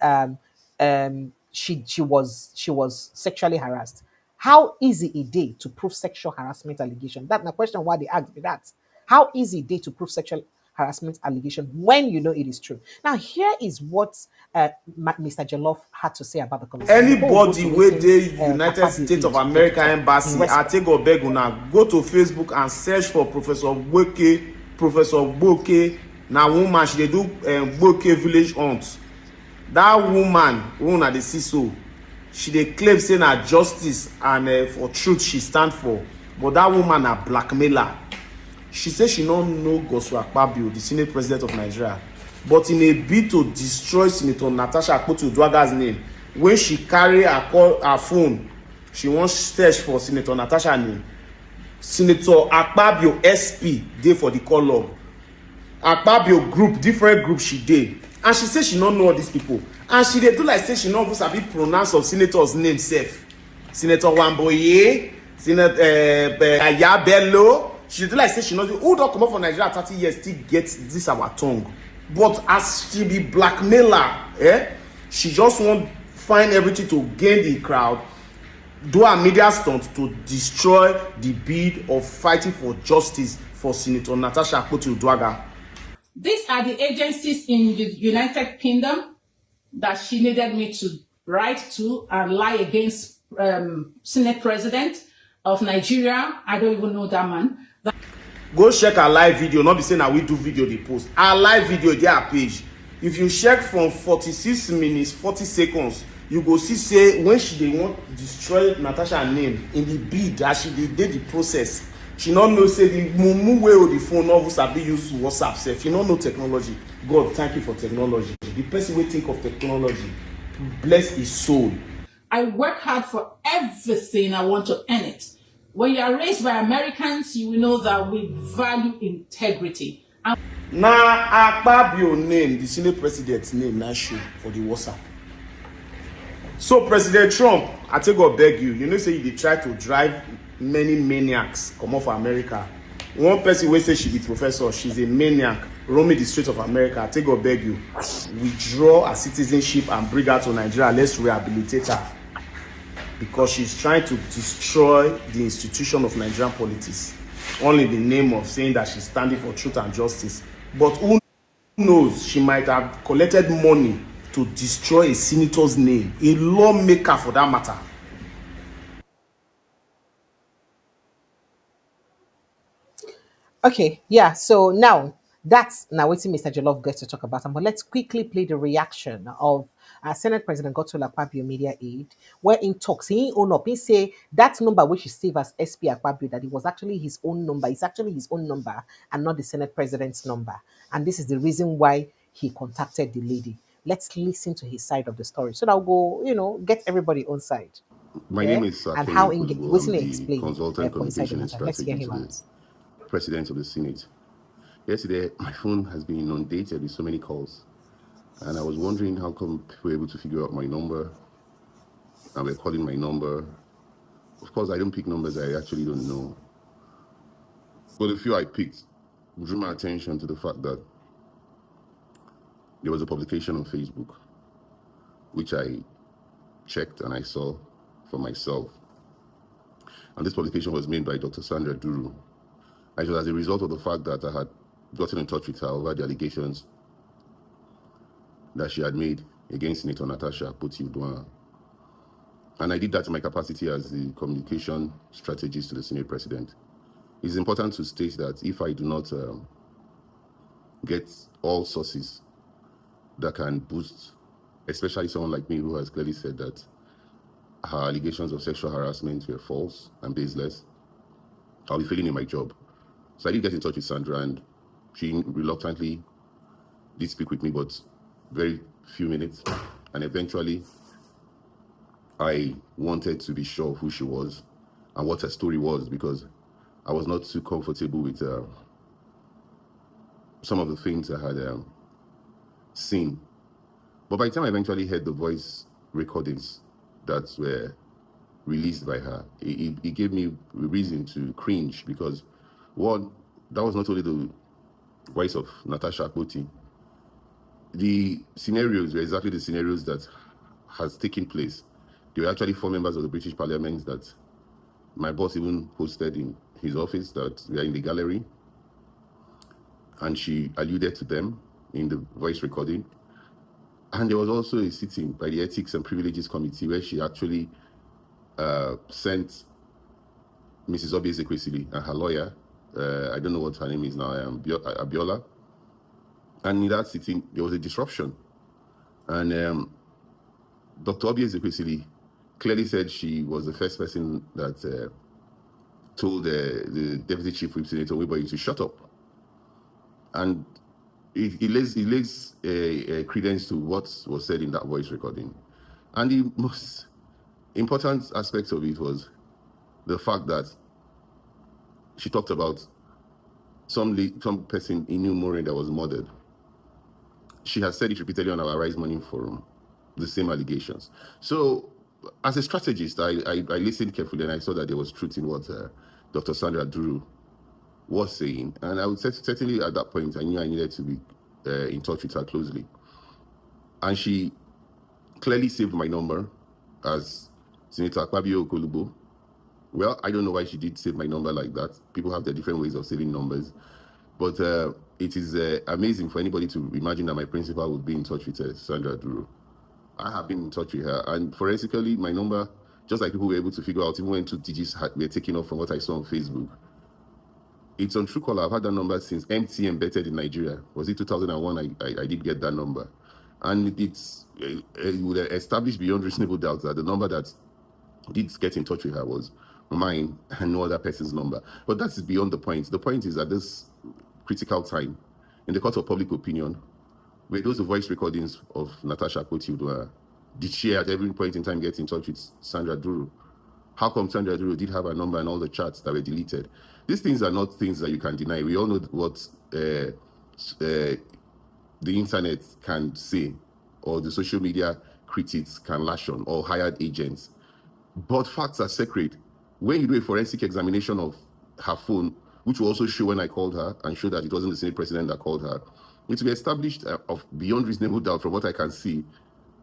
she was sexually harassed. How easy it did to prove sexual harassment allegation? That's the question why they asked me that. How easy it did to prove sexual harassment allegation when you know it is true? Now, here is what Mr. Jollof had to say about the conversation. Anybody wey dey United States of America embassy, I take beg una go to Facebook and search for Professor Wike, Professor Gboke. Na woman, she dey do Gboke village hunt. That woman, una dey see so, she dey claim say na justice and for truth she stand for, but that woman na blackmailer. She say she no know Godswill Akpabio, the Senate President of Nigeria, but in a bid to destroy Senator Natasha Akpoti-Uduaghan's name, when she carry her phone, she wants search for Senator Natasha name. Senator Akpabio SP dey for the call log. Akpabio group, different group she dey. and she say she no know all these people, and she dey do like say she no even sabi pronounce of senators name sef. Senator Wamboye, Senator Ayabello. She do like say she know who don comot for Nigeria 30 years still get this our tongue. But as she be blackmailer, she just wan find everything to gain the crowd, do a media stunt to destroy the bid of fighting for justice for Senator Natasha Akpoti-Uduaghan. These are the agencies in the United Kingdom that she needed me to write to and lie against Senate President of Nigeria. I don't even know that man. Go check her live video, not be saying that we do video they post. Her live video dey her page. If you check from 46 minutes 40 seconds, you go see say when she dey want destroy Natasha name in the bid as she did the process, she no know say the mumu wey o the phone no sabi use WhatsApp sef. She no know technology. God, thank you for technology. The person wey think of technology, bless his soul. I work hard for everything I want to earn it. When you are raised by Americans, you will know that we value integrity. Na Akpabio name, the Senate President's name, na show for the WhatsApp. So President Trump, I take God beg you. You know say you dey try to drive many maniacs come off America. One person wey say she be professor, she's a maniac, roaming the streets of America. I take God beg you. Withdraw her citizenship and bring her to Nigeria. Let's rehabilitate her. Because she's trying to destroy the institution of Nigerian politics, all in the name of saying that she's standing for truth and justice. But who knows, she might have collected money to destroy a senator's name, a lawmaker for that matter. Okay, yeah. So now that's now waiting Mr. Jolov gets to talk about them. But let's quickly play the reaction of Senate President Godswill Akpabio media aide, where in talks, he own up, he say that number which is saved as SP Akpabio, that it was actually his own number. It's actually his own number and not the Senate President's number. And this is the reason why he contacted the lady. Let's listen to his side of the story. So that will go, get everybody on side. My name is and how Kogi he explain consultant for inside the communication and matter. Let's hear strategy him to the out. President of the Senate. Yesterday, my phone has been inundated with so many calls, and I was wondering how come people were able to figure out my number, and we're calling my number. Of course, I don't pick numbers I actually don't know, but the few I picked drew my attention to the fact that there was a publication on Facebook, which I checked and I saw for myself. And this publication was made by Dr. Sandra Duru. It was as a result of the fact that I had gotten in touch with her over the allegations that she had made against Senator Natasha Akpoti-Uduaghan. And I did that in my capacity as the communication strategist to the Senate President. It's important to state that if I do not get all sources that can boost, especially someone like me who has clearly said that her allegations of sexual harassment were false and baseless, I'll be failing in my job. So I did get in touch with Sandra, and she reluctantly did speak with me, but very few minutes. And eventually, I wanted to be sure of who she was and what her story was, because I was not too comfortable with some of the things I had seen. But by the time I eventually heard the voice recordings that were released by her, it gave me reason to cringe, because one, that was not only the voice of Natasha Akpoti. The scenarios were exactly the scenarios that has taken place. There were actually 4 members of the British Parliament that my boss even hosted in his office that were in the gallery, and she alluded to them in the voice recording. And there was also a sitting by the Ethics and Privileges Committee where she actually sent Mrs. Obi Ezekwesili and her lawyer, I don't know what her name is now, Abiola. And in that sitting, there was a disruption. And Dr. Obi Ezekwesili clearly said she was the first person that told the Deputy Chief Whip, Senator Wike, to shut up. And he lays credence to what was said in that voice recording. And the most important aspect of it was the fact that she talked about some person in New Morin that was murdered. she has said it repeatedly on our Rise Morning Forum, the same allegations. So, as a strategist, I listened carefully and I saw that there was truth in what Dr. Sandra Duru was saying. And I would say, certainly at that point, I knew I needed to be in touch with her closely. And she clearly saved my number as Senator Akpabio Okolubo. Well, I don't know why she did save my number like that. People have their different ways of saving numbers. But it is amazing for anybody to imagine that my principal would be in touch with Sandra Duru. I have been in touch with her. And forensically, my number, just like people were able to figure out, even when 2 digits were taken off from what I saw on Facebook, it's on Truecaller. I've had that number since MTN betted in Nigeria. Was it 2001? I did get that number. And it would establish beyond reasonable doubt that the number that did get in touch with her was mine and no other person's number. But that's beyond the point. The point is, at this critical time, in the court of public opinion, were those the voice recordings of Natasha Akpoti-Uduaghan? Did she at every point in time get in touch with Sandra Duru? How come Sandra Duru did have her number and all the chats that were deleted? These things are not things that you can deny. We all know what the internet can say, or the social media critics can lash on, or hired agents. But facts are sacred. When you do a forensic examination of her phone, which will also show when I called her and show that it wasn't the Senate President that called her, it will be established of beyond reasonable doubt from what I can see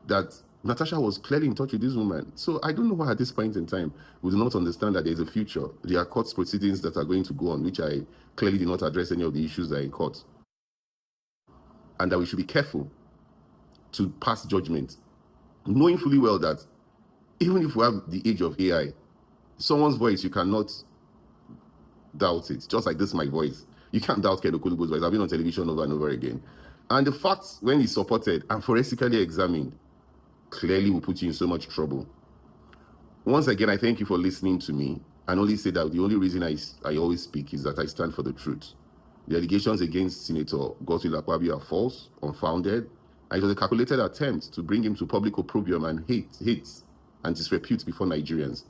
that Natasha was clearly in touch with this woman. So I don't know why at this point in time we do not understand that there's a future. There are court proceedings that are going to go on, which I clearly did not address any of the issues that are in court. And that we should be careful to pass judgment, knowing fully well that even if we have the age of AI, someone's voice, you cannot doubt it. Just like this, my voice. You can't doubt Ken Okolubo's voice. I've been on television over and over again. And the facts, when it's supported and forensically examined, clearly will put you in so much trouble. Once again, I thank you for listening to me, and only say that the only reason I always speak is that I stand for the truth. The allegations against Senator Godswill Akpabio are false, unfounded, and it was a calculated attempt to bring him to public opprobrium and hate and disrepute before Nigerians,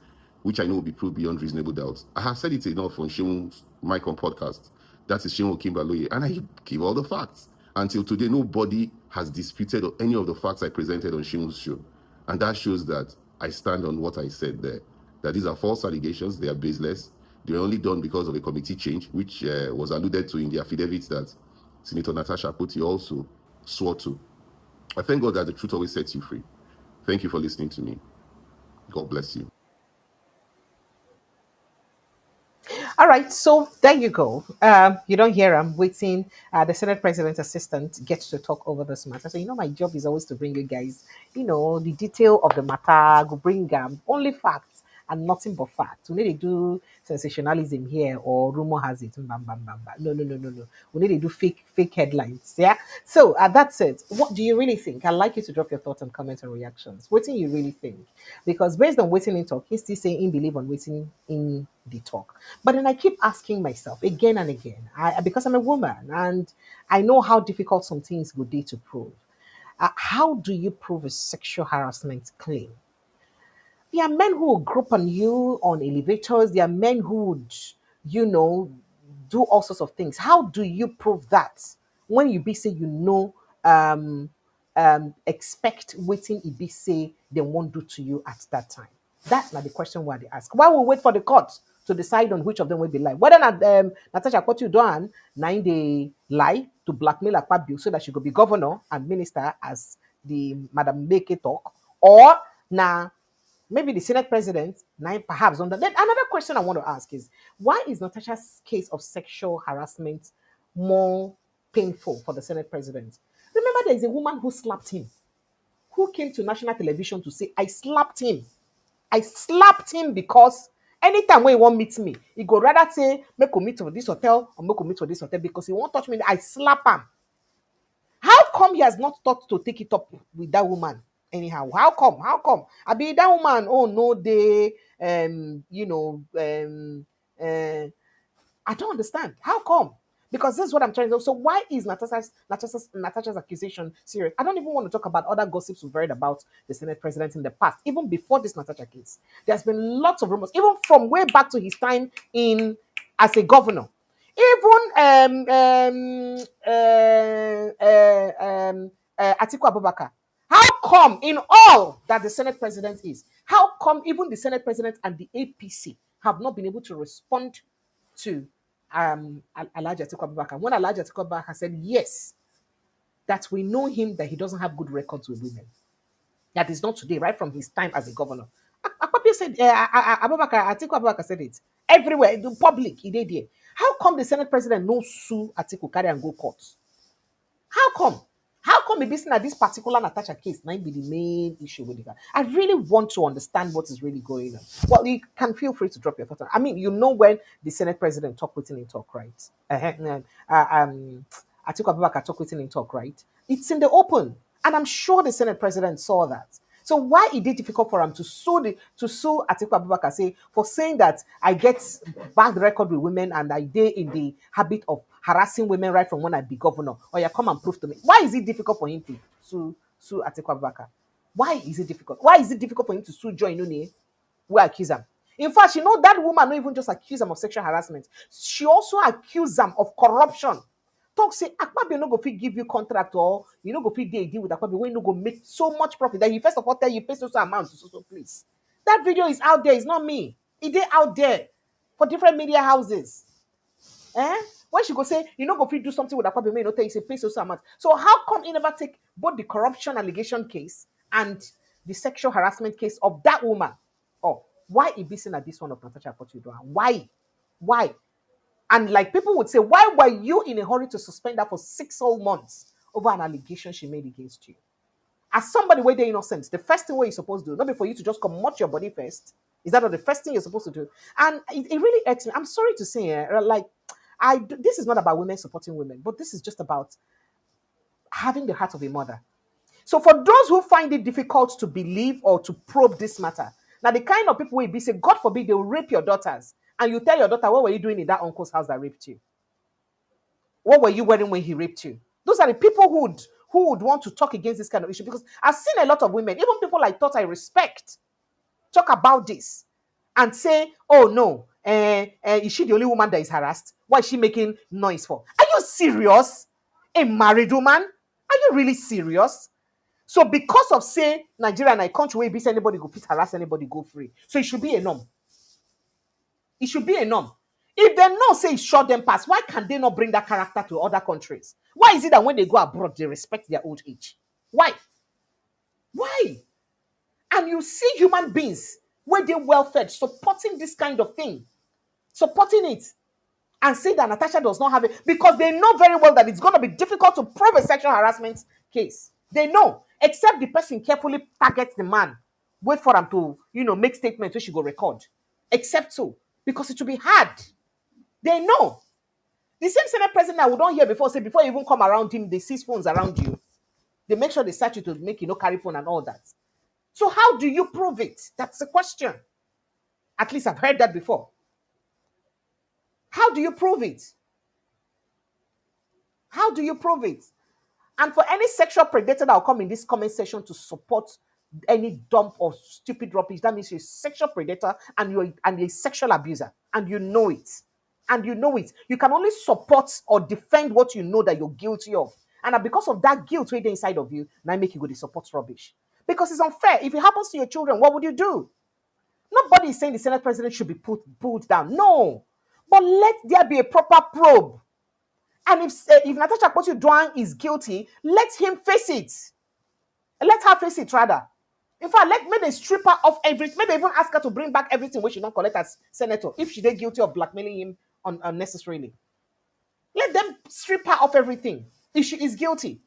which I know will be proved beyond reasonable doubt. I have said it enough on Shim's Micron podcast. That is Shimo Kimbaloye, and I give all the facts. Until today, nobody has disputed any of the facts I presented on Shimo's show. And that shows that I stand on what I said there. That these are false allegations, they are baseless. They were only done because of a committee change, which was alluded to in the affidavits that Senator Natasha Akpoti also swore to. I thank God that the truth always sets you free. Thank you for listening to me. God bless you. All right, so there you go. You don't hear I'm waiting. The Senate President's assistant gets to talk over this matter. So, my job is always to bring you guys, the detail of the matter, go bring only facts and nothing but facts. We need to do sensationalism here or rumor has it. Bam, bam, bam, bam. No, no, no, no, no. We need to do fake headlines. Yeah. So that's it. What do you really think? I'd like you to drop your thoughts and comments and reactions. What do you really think? Because based on waiting in talk, he's still saying in believe on waiting in the talk. But then I keep asking myself again and again, because I'm a woman and I know how difficult some things would be to prove. How do you prove a sexual harassment claim? There are men who will group on you on elevators. There are men who would, do all sorts of things. How do you prove that when you be say um expect waiting it be say they won't do to you at that time? That's not the question why they ask. Why we wait for the court to decide on which of them will be lie? Whether not Natasha Akpoti-Uduaghan 9-day lie to blackmail Akpabio so that she could be governor and minister as the Madam Make talk, or now maybe the Senate President, now perhaps on that. Then another question I want to ask is why is Natasha's case of sexual harassment more painful for the Senate President? Remember, there is a woman who slapped him, who came to national television to say, I slapped him. I slapped him because anytime when he won't meet me, he go rather say, make we meet for this hotel or make we meet for this hotel because he won't touch me. I slap him. How come he has not thought to take it up with that woman anyhow? How come? How come? I be that woman, oh no, they I don't understand. How come? Because this is what I'm trying to do. So why is Natasha's accusation serious? I don't even want to talk about other gossips we've heard about the Senate President in the past, even before this Natasha case. There's been lots of rumors, even from way back to his time in as a governor. Even Atiku Abubakar. How come in all that the Senate President is, how come even the Senate President and the APC have not been able to respond to Alhaji Atiku Abubakar? When Alhaji Atiku Abubakar said, yes, that we know him, that he doesn't have good records with women. That is not today, right from his time as a governor. Akpabio said, Atiku Abubakar said it. Everywhere, in the public, he did it. How come the Senate President no sue Atiku, carry and go court? How come? How come it be seen that this particular Natasha case might be the main issue with it? I really want to understand what is really going on. Well, you can feel free to drop your thoughts. I mean, you know when the Senate President talk within in talk, right? Atiku Abubakar talk within in talk, right? It's in the open, and I'm sure the Senate President saw that. So why is it difficult for him to sue Atiku Abubakar for saying that I get bad record with women and I did in the habit of harassing women right from when I be governor? Or you come and prove to me. Why is it difficult for him to sue Atiku Abubakar? Why is it difficult? Why is it difficult for him to sue Joy Nune? We accuse him. In fact, you know that woman not even just accuse him of sexual harassment. She also accused him of corruption. Talk say Akpabio no go fit give you contract, or you no go fit deal with Akpabio when you no go make so much profit that he first of all tell you pay so amount to so please. That video is out there. It's not me. It is out there for different media houses. When she go say you no go fit do something with Akpabio, may not tell you say pay so amount. So how come he never take both the corruption allegation case and the sexual harassment case of that woman? Oh, why he be seen at this one of Natasha Akpoti-Uduaghan? Why? And like people would say, why were you in a hurry to suspend her for 6 whole months over an allegation she made against you? As somebody where they're innocent, the first thing what you're supposed to do, not be for you to just commot your body first. Is that not the first thing you're supposed to do? And it really irks me. I'm sorry to say, this is not about women supporting women, but this is just about having the heart of a mother. So for those who find it difficult to believe or to probe this matter, now the kind of people will be say, God forbid, they will rape your daughters. And you tell your daughter, what were you doing in that uncle's house that raped you? What were you wearing when he raped you? Those are the people who would want to talk against this kind of issue, because I've seen a lot of women, even people I thought I respect, talk about this and say, oh no, is she the only woman that is harassed? Why is she making noise for? Are you serious? A married woman? Are you really serious? So because of say Nigeria and a country where anybody go fit harass anybody go free. So it should be a norm. It should be a norm. If they know say it short them pass, why can they not bring that character to other countries? Why is it that when they go abroad, they respect their old age? Why? And you see human beings where they're well-fed, supporting this kind of thing, supporting it, and say that Natasha does not have it, because they know very well that it's going to be difficult to prove a sexual harassment case. They know, except the person carefully targets the man, wait for them to, make statements which she go record. Except so, because it will be hard. They know. The same Senate President that we don't hear before, say before you even come around him, they seize phones around you. They make sure they search you to make carry phone and all that. So how do you prove it? That's the question. At least I've heard that before. How do you prove it? How do you prove it? And for any sexual predator that will come in this comment section to support any dump or stupid rubbish, that means you're a sexual predator and you're a sexual abuser. And you know it. You can only support or defend what you know that you're guilty of. And because of that guilt within inside of you, now make you go to support rubbish. Because it's unfair. If it happens to your children, what would you do? Nobody is saying the Senate President should be pulled down. No. But let there be a proper probe. And if Natasha Akpoti-Uduaghan is guilty, let him face it. Let her face it, rather. In fact, maybe they strip her of everything. Maybe even ask her to bring back everything which she don't collect as senator, if she did guilty of blackmailing him unnecessarily. Let them strip her of everything if she is guilty.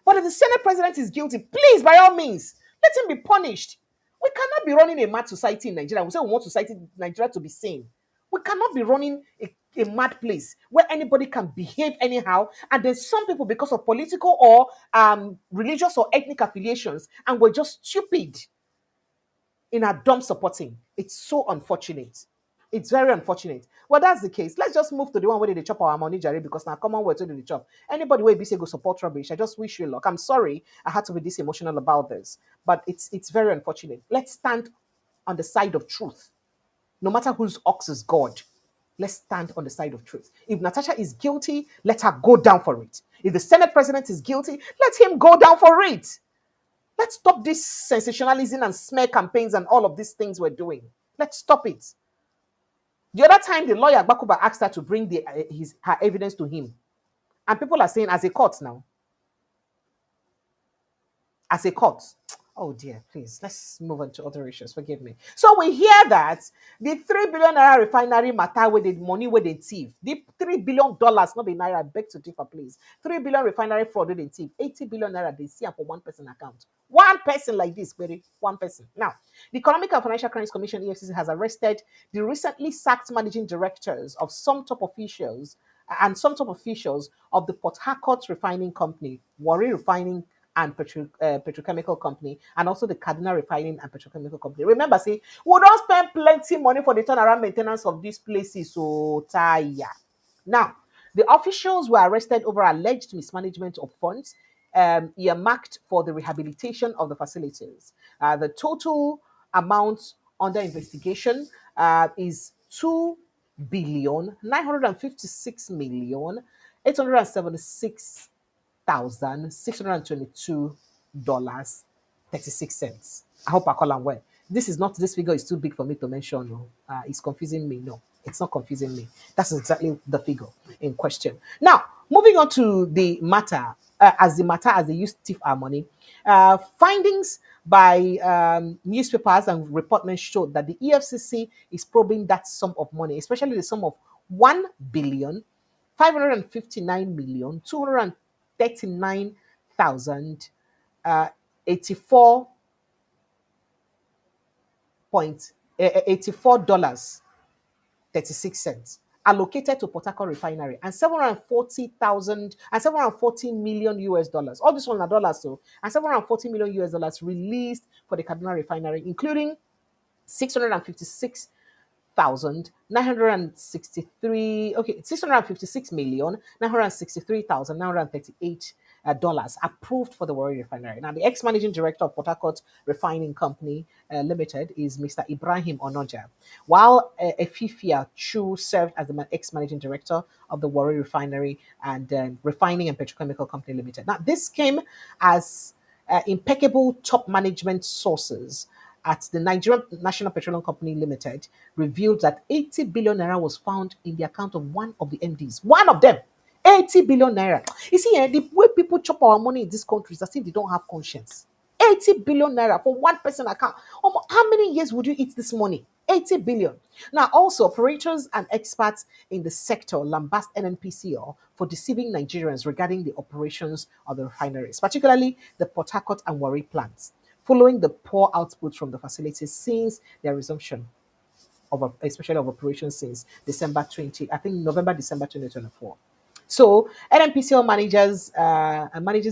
But if the Senate President is guilty, please, by all means, let him be punished. We cannot be running a mad society in Nigeria. We say we want society in Nigeria to be sane. We cannot be running a mad place where anybody can behave anyhow. And there's some people, because of political or religious or ethnic affiliations, and we're just stupid in our dumb supporting. It's so unfortunate. It's very unfortunate. Well, that's the case. Let's just move to the one where they chop our money, Jerry, because now common word to the chop. Anybody where be say go support rubbish, I just wish you luck. I'm sorry I had to be this emotional about this, but it's very unfortunate. Let's stand on the side of truth, no matter whose ox is God. Let's stand on the side of truth. If Natasha is guilty, let her go down for it. If the Senate President is guilty, let him go down for it. Let's stop this sensationalism and smear campaigns and all of these things we're doing. Let's stop it. The other time, the lawyer Bakuba asked her to bring her evidence to him. And people are saying, as a court now, as a court. Oh dear, please, let's move on to other issues. Forgive me. So we hear that the 3 billion naira refinery matter with the money with the thief. The $3 billion, not the naira, I beg to differ, please. 3 billion refinery fraud with the thief. 80 billion naira they see for one person account. One person like this, very one person. Now, the Economic and Financial Crimes Commission (EFCC) has arrested the recently sacked managing directors of some top officials of the Port Harcourt Refining Company, Warri Refining and petrochemical company, and also the Kaduna Refining and Petrochemical Company. Remember, say, we don't spend plenty money for the turnaround maintenance of these places, so tire. Now, the officials were arrested over alleged mismanagement of funds earmarked for the rehabilitation of the facilities. The total amount under investigation is 2,956,876,622.36. I hope I call them well. This figure is too big for me to mention. No. It's confusing me. No, it's not confusing me. That's exactly the figure in question. Now, moving on to the matter, as they use to thief our money. Findings by newspapers and reportmen showed that the EFCC is probing that sum of money, especially the sum of 1,559,239,000 84 point $84 36 allocated to Port Harcourt Refinery and 740 million US dollars. All this one are dollars, so and 740 million US dollars released for the Kaduna Refinery, including 656,963,963,938 dollars approved for the Warri Refinery. Now, the ex-managing director of Port Harcourt Refining Company Limited is Mr. Ibrahim Onoja, while Efifia Chu served as the ex-managing director of the Warri Refinery and Refining and Petrochemical Company Limited. Now, this came as impeccable top management sources at the Nigerian National Petroleum Company Limited revealed that 80 billion naira was found in the account of one of the MDs. One of them, 80 billion naira. You see, the way people chop our money in this country is as if they don't have conscience. 80 billion naira for one person account. How many years would you eat this money? 80 billion. Now, also, operators and experts in the sector lambast NNPCL for deceiving Nigerians regarding the operations of the refineries, particularly the Port Harcourt and Warri plants, following the poor output from the facilities since their resumption especially of operations since November, December 2024. So NNPCL manages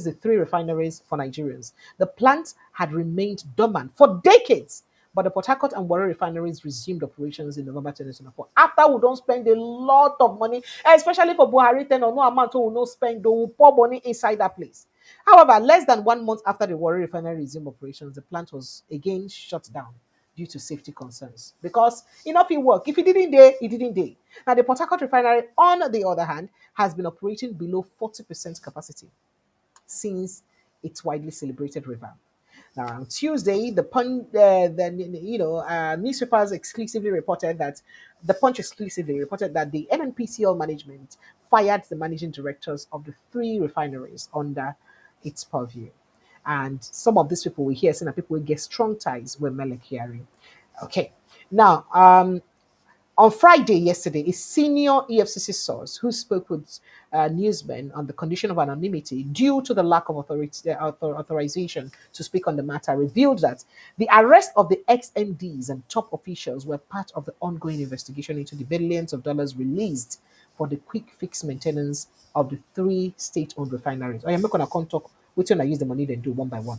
the three refineries for Nigerians. The plant had remained dormant for decades, but the Port Harcourt and Warri refineries resumed operations in November 2024. After we don't spend a lot of money, especially for Buhari, then no amount we will not spend, they will pour money inside that place. However, less than 1 month after the Warri refinery resumed operations, the plant was again shut down due to safety concerns. Because enough it work. If it didn't day, it didn't day. Now, the Port Harcourt refinery, on the other hand, has been operating below 40% capacity since its widely celebrated revamp. Now, on Tuesday, newspapers exclusively reported that the Punch exclusively reported that the NNPCL management fired the managing directors of the three refineries under its purview. And some of these people we hear saying that people will get strong ties with Melek hearing. Okay. Now, on Friday, yesterday, a senior EFCC source who spoke with newsmen on the condition of anonymity due to the lack of authorization to speak on the matter revealed that the arrest of the ex-MDs and top officials were part of the ongoing investigation into the billions of dollars released for the quick fix maintenance of the three state-owned refineries. I'm not going to talk which one I use the money, then do one by one.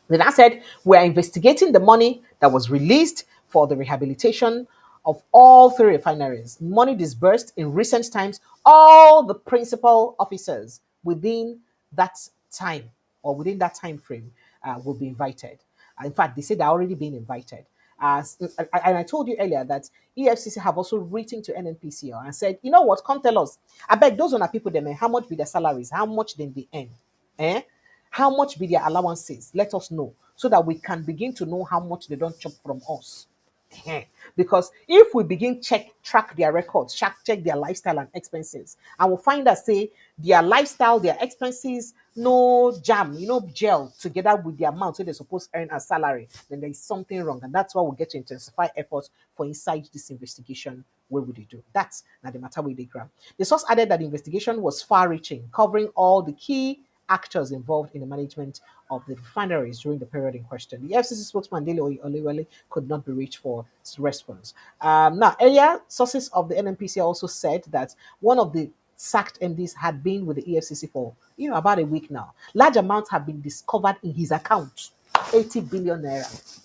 Then I said, we're investigating the money that was released for the rehabilitation of all three refineries. Money disbursed in recent times, all the principal officers within that time or within that time frame will be invited. In fact, they said they're already being invited. And I told you earlier that EFCC have also written to NNPCL and said, you know what, come tell us. I beg those on our people, them, how much be their salaries, how much then they earn, eh? How much be their allowances? Let us know so that we can begin to know how much they don't chop from us. Because if we begin track their records, check their lifestyle and expenses, and we'll find that say their lifestyle, their expenses, no jam, gel together with the amount so they're supposed to earn a salary, then there is something wrong. And that's why we get to intensify efforts for inside this investigation. Where would they do? That's not the matter with the grab. The source added that the investigation was far-reaching, covering all the key actors involved in the management of the refineries during the period in question. The FCC spokesman Dele Olewale could not be reached for response. Now, earlier sources of the NNPC also said that one of the sacked MDs had been with the EFCC for about a week now. Large amounts have been discovered in his account. 80 billion naira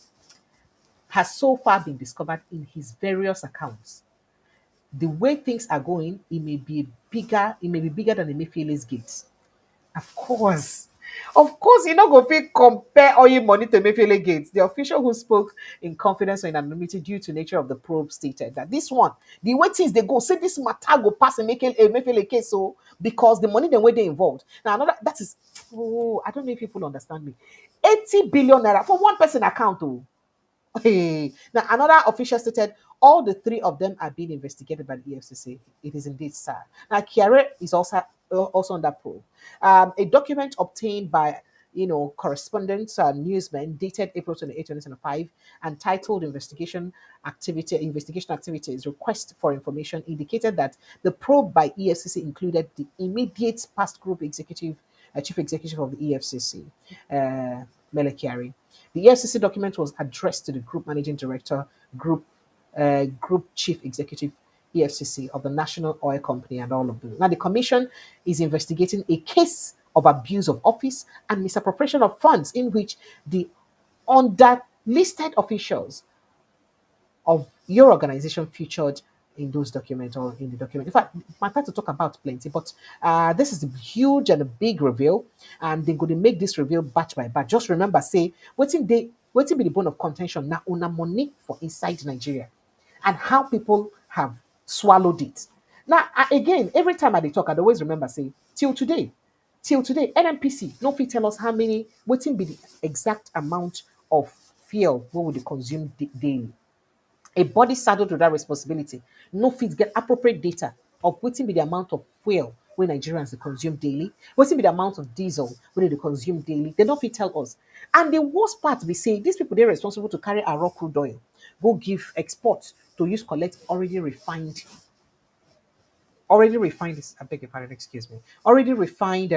has so far been discovered in his various accounts. The way things are going, it may be bigger than the Emefiele's gates. Of course. Of course, you know, go fit compare oil money to Emefiele Gates. The official who spoke in confidence or in anonymity due to nature of the probe stated that this one, the way things they go, say this matter go pass Emefiele case, so because the money the way they involved. Now another that is, oh, I don't know if people understand me. 80 billion naira for one person account, oh. Hey. Now, another official stated all the three of them are being investigated by the EFCC. It is indeed sad. Now, Kiare is also on that probe. A document obtained by correspondents and newsmen dated April 28, 2025, and titled Investigation Activities Request for Information indicated that the probe by EFCC included the immediate past chief executive of the EFCC, Mele Kyari. The EFCC document was addressed to the Group Managing Director, Group Chief Executive, EFCC of the National Oil Company, and all of them. Now, the Commission is investigating a case of abuse of office and misappropriation of funds in which the underlisted officials of your organization featured in those documents or in the document. In fact, matter to talk about plenty, but this is a huge and a big reveal, and they're going to make this reveal batch by batch. Just remember, say, waiting be the bone of contention now on money for inside Nigeria and how people have swallowed it. Now, again, every time I talk, I always remember, say, till today, NNPC no fit tell us how many, waiting be the exact amount of fuel we would consume daily. A body saddled with that responsibility no fit get appropriate data of wetin be the amount of fuel wey Nigerians dey consume daily, wetin be the amount of diesel wey they consume daily. They no fit tell us. And the worst part be say these people they're responsible to carry our raw crude oil go give export to use collect already refined this, I beg your pardon, excuse me, already refined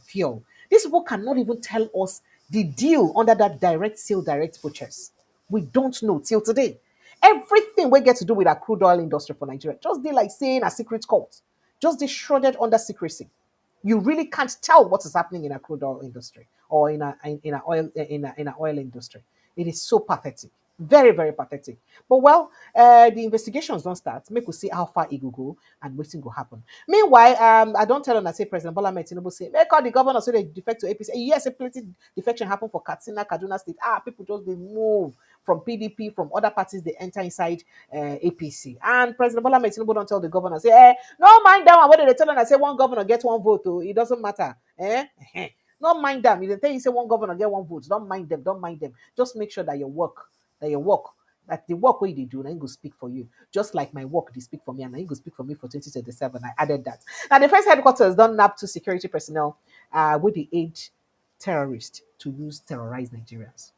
fuel. These people cannot even tell us the deal under that direct sale, direct purchase. We don't know till today. Everything we get to do with our crude oil industry for Nigeria, just they like saying a secret cult, just they shrouded under secrecy. You really can't tell what is happening in a crude oil industry or in a oil industry. It is so pathetic. Very, very pathetic. But well, the investigations don't start. Make we see how far it will go and waiting will happen. Meanwhile, I don't tell them I say President Bola Ahmed Tinubu say, make all the governors say they defect to APC. Yes, a plenty defection happened for Katsina, Kaduna State. People just they move from PDP, from other parties, they enter inside APC. And President Bola Ahmed Tinubu don't tell the governor, say, no mind them. What did they tell them? I say one governor gets one vote. Oh, it doesn't matter. Don't mind them. If they tell you say one governor get one vote, don't mind them. Don't mind them. Just make sure that that the work way they do, and I go speak for you. Just like my work, they speak for me, and I go speak for me for 2027. I added that. Now, the first headquarters done nab to security personnel with the aid terrorists to use terrorize Nigerians.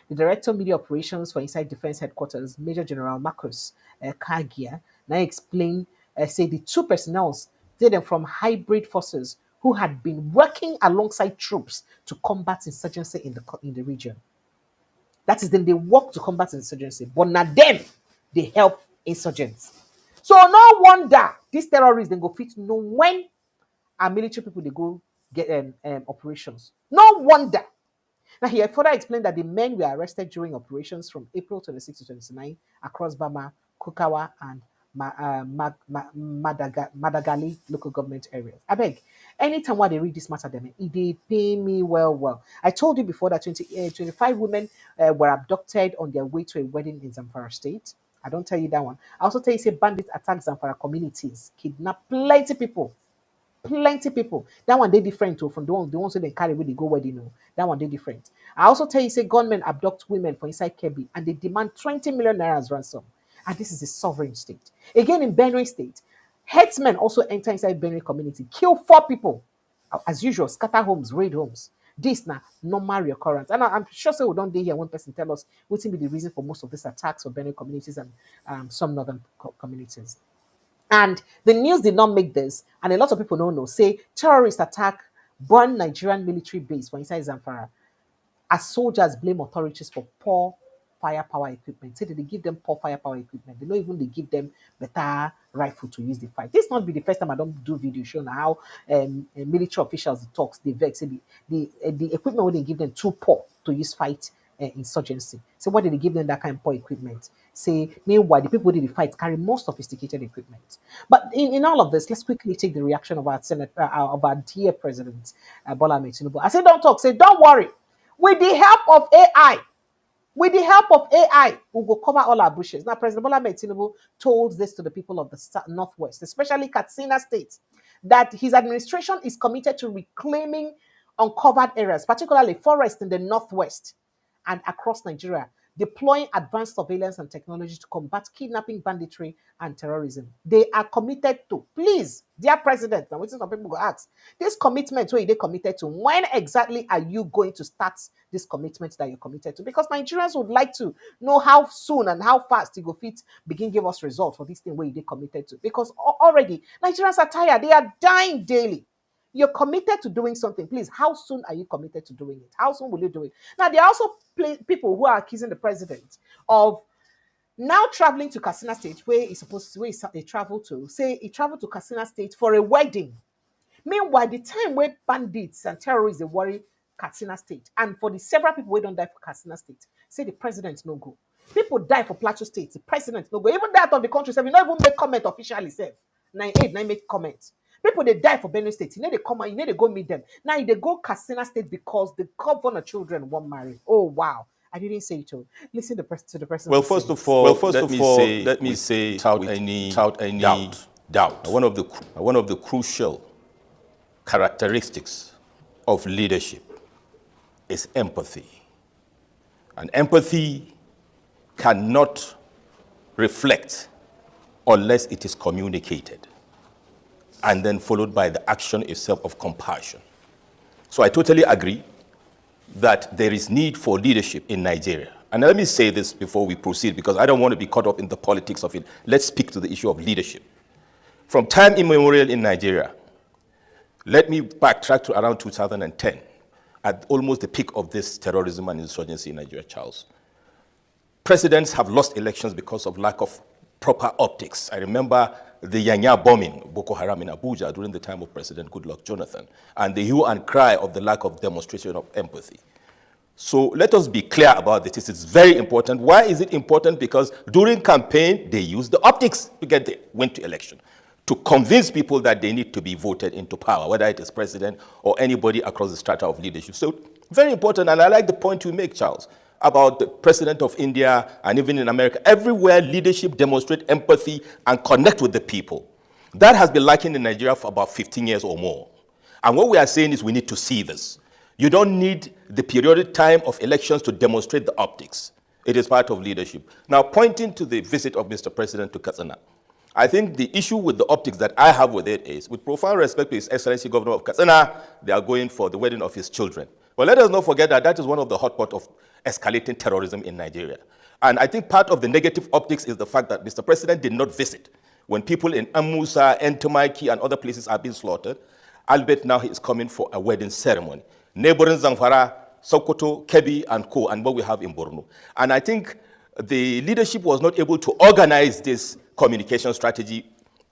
The Director of Media Operations for Inside Defense Headquarters, Major General Marcus Kagia, now explained, say the two personnel did them from hybrid forces who had been working alongside troops to combat insurgency in the region. That is, then they work to combat insurgency, but not them, they help insurgents. So no wonder these terrorists then go fit know when our military people they go get operations. No wonder. Now, he further explained that the men were arrested during operations from April 26 to 29 across Bama, Kukawa, and Madagali local government areas. I beg, anytime while they read this matter, they pay me well. I told you before that 25 women were abducted on their way to a wedding in Zamfara State. I don't tell you that one. I also tell you, say bandits attack Zamfara communities, kidnap plenty people. Plenty people. That one they different too from the ones who they carry when they go where they know. That one they different. I also tell you, say gunmen abduct women for inside Kebbi and they demand 20 million naira as ransom. And this is a sovereign state. Again, in Benue State, headsmen also enter inside Benue community, kill 4 people. As usual, scatter homes, raid homes. This now normal recurrence. And I'm sure so we don't dey here one person tell us what will be the reason for most of these attacks for Benue communities and some northern communities. And the news did not make this, and a lot of people don't know. Say terrorist attack burn Nigerian military base for inside Zamfara, as soldiers blame authorities for poor firepower equipment. Say that they give them poor firepower equipment. They don't even they give them better rifle to use the fight. This not be the first time I don't do video showing how military officials talks. They vex. Say the equipment when they give them too poor to use fight insurgency. So why did they give them that kind of poor equipment? Say meanwhile the people who did the fight carry more sophisticated equipment. But in all of this, let's quickly take the reaction of our Senate of our dear President Bola Ahmed Tinubu. I say don't talk. Say don't worry. With the help of AI, we will cover all our bushes. Now, President Bola Ahmed Tinubu told this to the people of the Northwest, especially Katsina State, that his administration is committed to reclaiming uncovered areas, particularly forests in the Northwest and across Nigeria, deploying advanced surveillance and technology to combat kidnapping, banditry, and terrorism. They are committed to. Please, dear President, now some people go ask, this commitment, where are they committed to? When exactly are you going to start this commitment that you're committed to? Because Nigerians would like to know how soon and how fast you go fit begin give us results for this thing where they committed to. Because already Nigerians are tired. They are dying daily. You're committed to doing something. Please, how soon are you committed to doing it? How soon will you do it? Now, there are also people who are accusing the president of now traveling to Katsina State, where he's supposed to, he traveled to. Say he traveled to Katsina State for a wedding. Meanwhile, the time where bandits and terrorists they worry Katsina State, and for the several people who don't die for Katsina State, say the president no go. People die for Plateau State, the president no go. Even that of the country, say we not even make comment officially. Say 9 make comment. People they die for Benue State. You know they come out, you know they go meet them. Now they go Katsina State because the governor children won't marry. Oh wow. I didn't say it all. Listen to the person. Well, first of all, let me say without any doubt. One of the crucial characteristics of leadership is empathy. And empathy cannot reflect unless it is communicated, and then followed by the action itself of compassion. So I totally agree that there is need for leadership in Nigeria. And let me say this before we proceed, because I don't want to be caught up in the politics of it. Let's speak to the issue of leadership. From time immemorial in Nigeria, let me backtrack to around 2010, at almost the peak of this terrorism and insurgency in Nigeria, Charles. Presidents have lost elections because of lack of proper optics. I remember the Yanya bombing, Boko Haram in Abuja during the time of President Goodluck Jonathan, and the hue and cry of the lack of demonstration of empathy. So let us be clear about this. This is very important. Why is it important? Because during campaign, they used the optics to went to election, to convince people that they need to be voted into power, whether it is president or anybody across the strata of leadership. So very important, and I like the point you make, Charles, about the president of India and even in America. Everywhere leadership demonstrate empathy and connect with the people. That has been lacking in Nigeria for about 15 years or more. And what we are saying is we need to see this. You don't need the periodic time of elections to demonstrate the optics. It is part of leadership. Now, pointing to the visit of Mr. President to Katsina, I think the issue with the optics that I have with it is, with profound respect to His Excellency Governor of Katsina, they are going for the wedding of his children. But let us not forget that that is one of the hotspot of escalating terrorism in Nigeria. And I think part of the negative optics is the fact that Mr. President did not visit when people in Amusa, Entomaiki, and other places are being slaughtered. Albeit now he is coming for a wedding ceremony. Neighboring Zamfara, Sokoto, Kebbi, and Co., and what we have in Borno. And I think the leadership was not able to organize this communication strategy,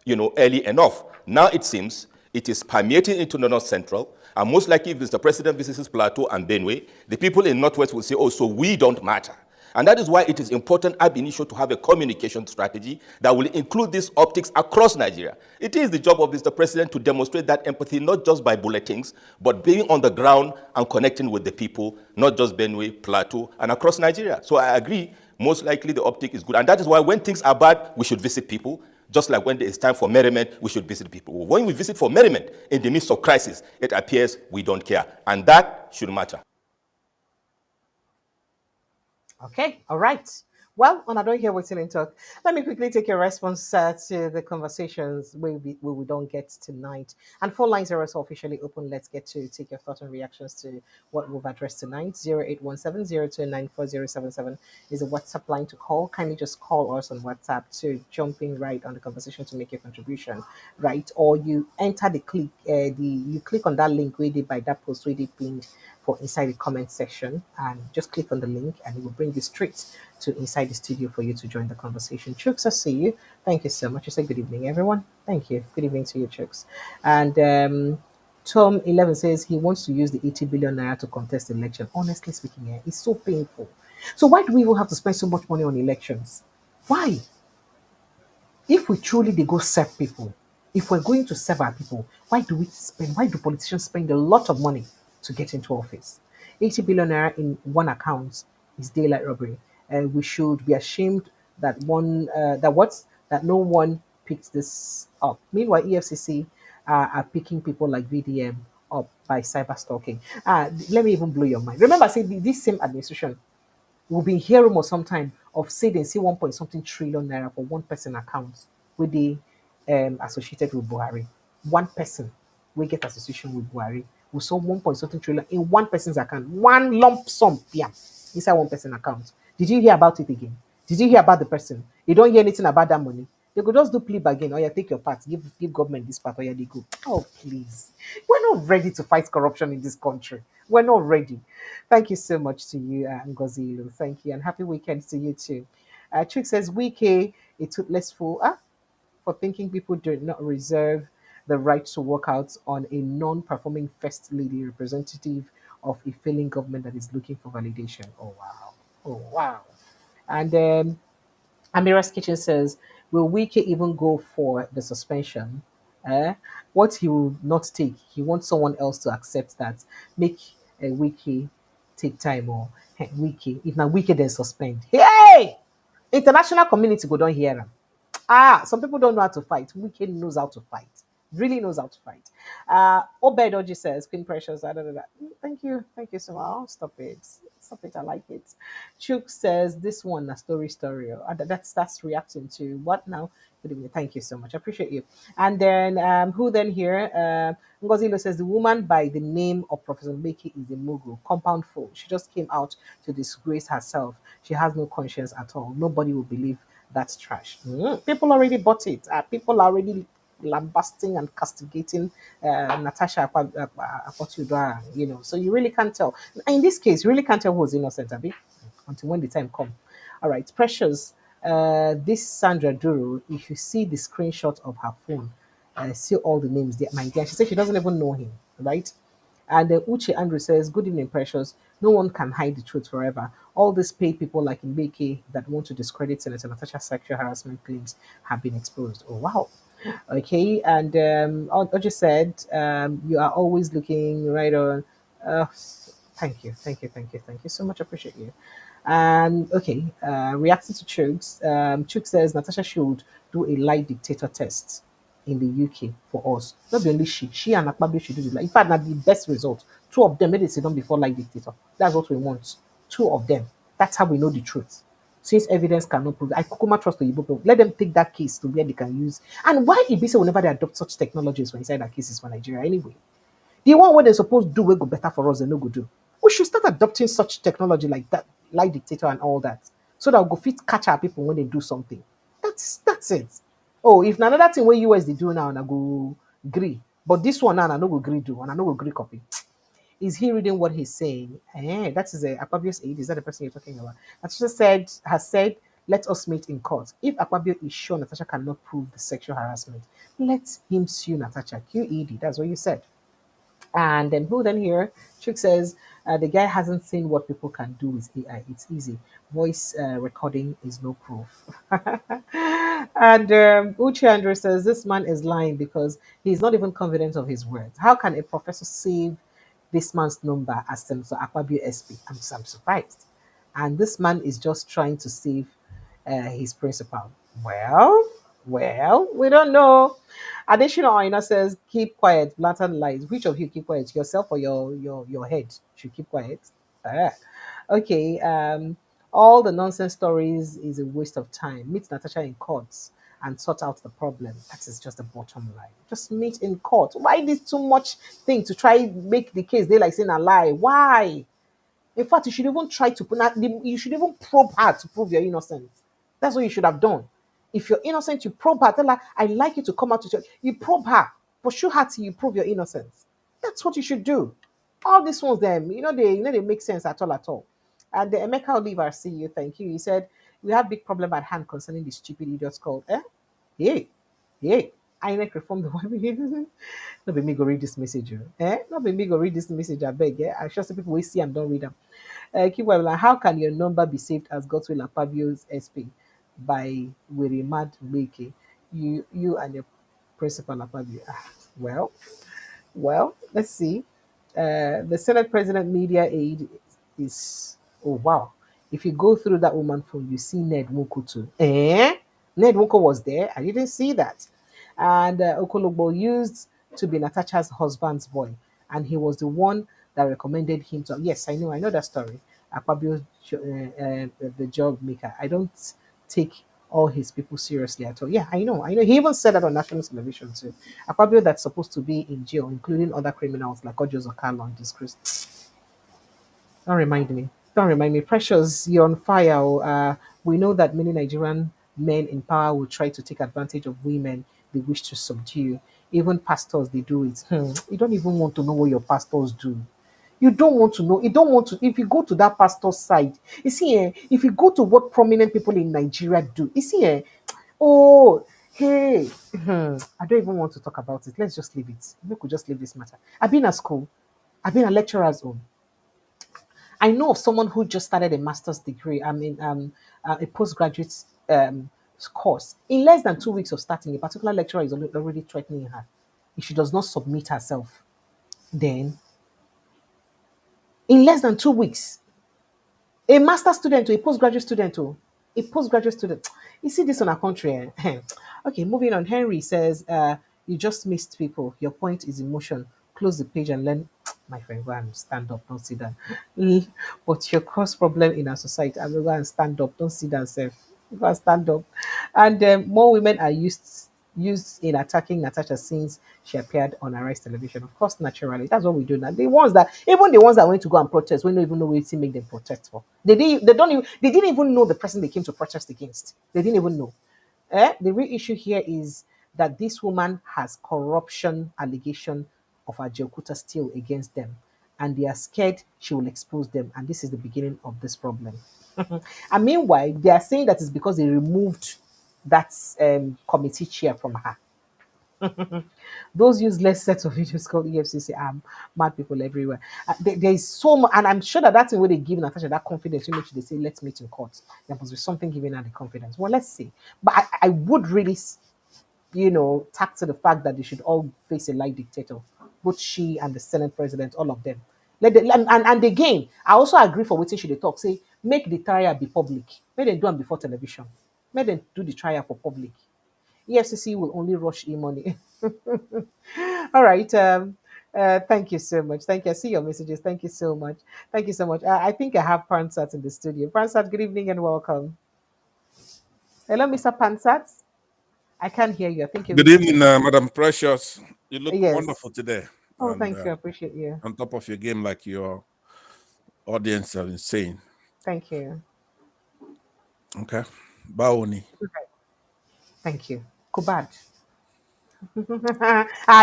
early enough. Now it seems it is permeating into the North Central, and most likely if Mr. President visits Plateau and Benue, the people in Northwest will say, oh, so we don't matter. And that is why it is important ab initio to have a communication strategy that will include these optics across Nigeria. It is the job of Mr. President to demonstrate that empathy, not just by bulletins, but being on the ground and connecting with the people, not just Benue, Plateau, and across Nigeria. So I agree, most likely the optic is good. And that is why when things are bad, we should visit people. Just like when it's time for merriment, we should visit people. When we visit for merriment in the midst of crisis, it appears we don't care. And that should matter. Okay, all right. Well, when I don't hear what's in talk, let me quickly take your response to the conversations we don't get tonight. And phone lines are also officially open. Let's get to take your thoughts and reactions to what we've addressed tonight. 0817 is a WhatsApp line to call. Kindly just call us on WhatsApp to jump in right on the conversation to make your contribution, right? Or you enter you click on that link where they by that post where they pinned for inside the comment section, and just click on the link and it will bring you straight to inside the studio for you to join the conversation. Chooks, I see you. Thank you so much. You say good evening, everyone. Thank you. Good evening to you, Chooks. And Tom 11 says he wants to use the 80 billion naira to contest the election. Honestly speaking, it's so painful. So why do we even have to spend so much money on elections? Why? If we truly they go serve people, if we're going to serve our people, why do politicians spend a lot of money to get into office? 80 billion naira in one account is daylight robbery. We should be ashamed that no one picked this up. Meanwhile, EFCC are picking people like VDM up by cyber stalking. Let me even blow your mind. Remember, I said this same administration we'll be hearing more sometime of say they see 1 point something trillion naira for one person account with the associated with Buhari. One person we get association with Buhari. We saw 1 point something trillion in one person's account. One lump sum, yeah, inside one person account. Did you hear about it again? Did you hear about the person? You don't hear anything about that money. They could just do plea bargain. Oh, yeah, take your part. Give government this part. Oh, yeah, they go. Oh, please. We're not ready to fight corruption in this country. We're not ready. Thank you so much to you, Ngozi Ilu. Thank you. And happy weekend to you too. Trick says, Wike, it took less for thinking people do not reserve the right to walk out on a non-performing first lady representative of a failing government that is looking for validation. Oh, wow. Oh, wow. And Amira's Kitchen says, will Wike even go for the suspension? What he will not take, he wants someone else to accept that. Make a Wike take time or Wike. If not Wike, then suspend. Hey! International community go don't hear him. Some people don't know how to fight. Wike knows how to fight. Really knows how to fight. Obedoji says, Queen Precious. Thank you so much. Stop it. I like it. Chuk says, this one a story. That's reacting to what now? Good evening. Thank you so much. I appreciate you. And then who then here? Ngozilo says the woman by the name of Professor Mbeki is a mogul, compound fool. She just came out to disgrace herself. She has no conscience at all. Nobody will believe that's trash. People already bought it. People are already lambasting and castigating Natasha Akpoti-Uduaghan, so you really can't tell. In this case, you really can't tell who's innocent, Abi, until when the time comes. All right, Precious, this Sandra Duru, if you see the screenshot of her phone, see all the names there, my dear, she said she doesn't even know him, right? And Uche Andrew says, good evening, Precious. No one can hide the truth forever. All these paid people like Mbeke that want to discredit Senator Natasha's sexual harassment claims have been exposed. Oh, wow. Okay. And Oji said, you are always looking right on. Thank you. Thank you so much. I appreciate you. And okay, reacting to Chooks, Chook says Natasha should do a lie dictator test in the UK for us. Not only she and Akpabio should do the lie. In fact, not the best result. Two of them made it sit down before lie dictator. That's what we want. Two of them. That's how we know the truth. Since evidence cannot prove, I Kukuma trust the Igbo people. Let them take that case to where they can use. And why Ibisa whenever they adopt such technologies for inside their cases for Nigeria anyway? The one where they're supposed to do will go better for us, they no go do. We should start adopting such technology like that, like dictator and all that, so that we'll go fit catch our people when they do something. That's it. Oh, if another thing where US they do now, and I go agree, but this one now I no go agree do, and I no go agree copy. Is he reading what he's saying? That is a Akpabio's aide. Is that the person you're talking about? Natasha has said, let us meet in court. If Akpabio is sure Natasha cannot prove the sexual harassment, let him sue Natasha. QED, that's what you said. And then who then here? Chick says the guy hasn't seen what people can do with AI. It's easy. Voice recording is no proof. And Uche Andrew says this man is lying because he's not even confident of his words. How can a professor save this man's number as Senator Akpabio SP? I'm surprised. And this man is just trying to save his principal. Well, we don't know. Additional Aina says, keep quiet, blatant lies. Which of you keep quiet? Yourself or your head should keep quiet? Ah. Okay. All the nonsense stories is a waste of time. Meet Natasha in courts and sort out the problem. That is just the bottom line. Just meet in court. Why this too much thing to try make the case they like saying a lie? Why? In fact, you should even try to you should even probe her to prove you're innocent. That's what you should have done. If you're innocent, you probe her. Tell her, I'd like you to come out to church. You probe her, pursue her till you prove your innocence. That's what you should do. All these ones, them, they make sense at all, at all. And the Emeka Oliver, see you, thank you. He said, we have big problem at hand concerning the stupid idiots called, Hey, hey, INEC reform the one. Not be me go read this message, Not be me go read this message, I beg, I sure some people will see and don't read them. Keep like, how can your number be saved as Godswill Akpabio's SP by Wirimad Wike? You and your principal Akpabio. Well, let's see. The Senate President media aide is, oh wow. If you go through that woman phone, you see Ned Nwoko too. Ned Nwoko was there. I didn't see that. And Okologbo used to be Natasha's husband's boy, and he was the one that recommended him to. Yes, I know that story. Akpabio, the job maker. I don't take all his people seriously at all. Yeah, I know. He even said that on national television too. Akpabio that's supposed to be in jail, including other criminals like Ojo Zokalo and disgrace. Don't remind me. Don't remind me. Precious, you're on fire. Oh. We know that many Nigerian men in power will try to take advantage of women they wish to subdue. Even pastors, they do it. You don't even want to know what your pastors do. You don't want to know. You don't want to. If you go to that pastor's side, you see, if you go to what prominent people in Nigeria do, you see, oh, hey, I don't even want to talk about it. Let's just leave it. We could just leave this matter. I've been at school. I've been a lecturer's home. I know of someone who just started a master's degree. A postgraduate course. In less than 2 weeks of starting, a particular lecturer is already threatening her if she does not submit herself. Then, in less than 2 weeks, a master student or a postgraduate student or a postgraduate student. You see this in our country. Okay, moving on. Henry says, you just missed people. Your point is emotion. Close the page and learn. My friend, go and stand up, don't sit down. But your cause problem in our society, I will go and stand up, don't sit down, self. Go and stand up. And more women are used in attacking Natasha since she appeared on Arise television. Of course, naturally, that's what we do now. Even the ones that went to go and protest, we don't even know what to make them protest for. They didn't even know the person they came to protest against. They didn't even know. The real issue here is that this woman has corruption allegation of Ajaokuta still against them, and they are scared she will expose them. And this is the beginning of this problem. And meanwhile, they are saying that it's because they removed that committee chair from her. Those useless sets of videos called EFCC are mad people everywhere. There is so much, and I'm sure that that's the way they give Natasha that confidence in which they say, let's meet in court. There must be something giving her the confidence. Well, let's see. But I would really, tack to the fact that they should all face a lie dictator, both she and the Senate president, all of them. And again, I also agree for what she they talk. Say, make the trial be public. Make them do them before television. Make them do the trial for public. EFCC will only rush e-money. All right. Thank you so much. Thank you. I see your messages. Thank you so much. Thank you so much. I think I have Pansat in the studio. Pansat, good evening and welcome. Hello, Mr. Pansat. I can't hear you. I think you're Good evening, Madam Precious. You look Yes. wonderful today. Oh, And, thank you. I appreciate you. on top of your game, like your audience are insane. Thank you. Okay. Baoni. Thank you. Kubad. All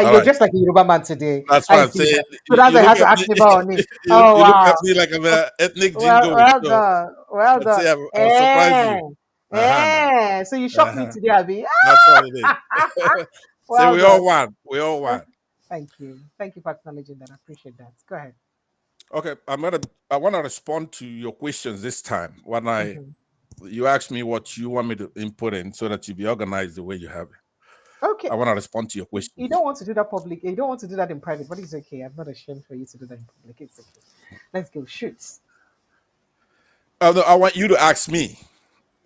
You're right. just like a Yoruba man today. That's I why I'm see saying that. So that's why I look had to at ask me. you about me. you, Oh, you look at wow. me like I'm an ethnic Well, jingo. well So done. Well I'd say done. I'll surprise you. Now. So you shocked me today, Abby. That's all it is. Say Well we all done. won. We all won. Thank you. Thank you for acknowledging that. I appreciate that. Go ahead. Okay, I want to respond to your questions this time. When Mhm. you asked me what you want me to input in so that you be organized the way you have it. Okay. I want to respond to your You questions. don't want to do that public. You don't want to do that in private, but it's okay. I'm not ashamed for you to do that in public. It's okay. Let's go. Shoot. No, I want you to ask me.